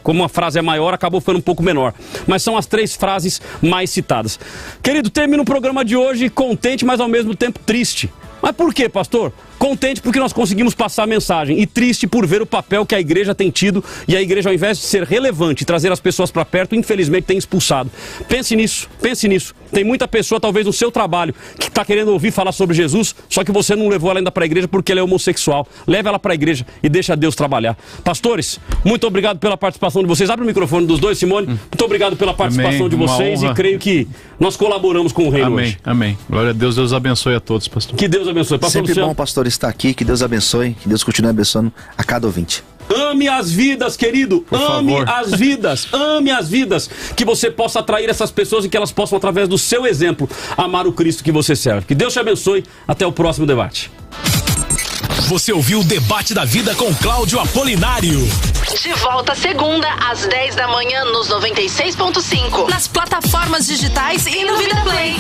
como a frase é maior, acabou ficando um pouco menor. Mas são as três frases mais citadas. Querido, termino o programa de hoje contente, mas ao mesmo tempo triste. Mas por quê, pastor? Contente porque nós conseguimos passar a mensagem, e triste por ver o papel que a igreja tem tido, e a igreja, ao invés de ser relevante e trazer as pessoas para perto, infelizmente tem expulsado. Pense nisso, pense nisso. Tem muita pessoa, talvez no seu trabalho, que está querendo ouvir falar sobre Jesus, só que você não levou ela ainda para a igreja porque ela é homossexual. Leve ela para a igreja e deixa Deus trabalhar. Pastores, muito obrigado pela participação de vocês. Abre o microfone dos dois, Simone. Muito obrigado pela participação de vocês, e creio que nós colaboramos com o reino hoje. Amém. Glória a Deus, Deus abençoe a todos, pastor. Que Deus abençoe. Pastor Sempre Luciano. bom, pastor, estar aqui. Que Deus abençoe, que Deus continue abençoando a cada ouvinte. Ame as vidas, querido. Ame as vidas. Ame as vidas. Que você possa atrair essas pessoas e que elas possam, através do seu exemplo, amar o Cristo que você serve. Que Deus te abençoe. Até o próximo debate. Você ouviu o Debate da Vida com Cláudio Apolinário. De volta segunda, às 10 da manhã, nos 96.5. Nas plataformas digitais e no Vida Play.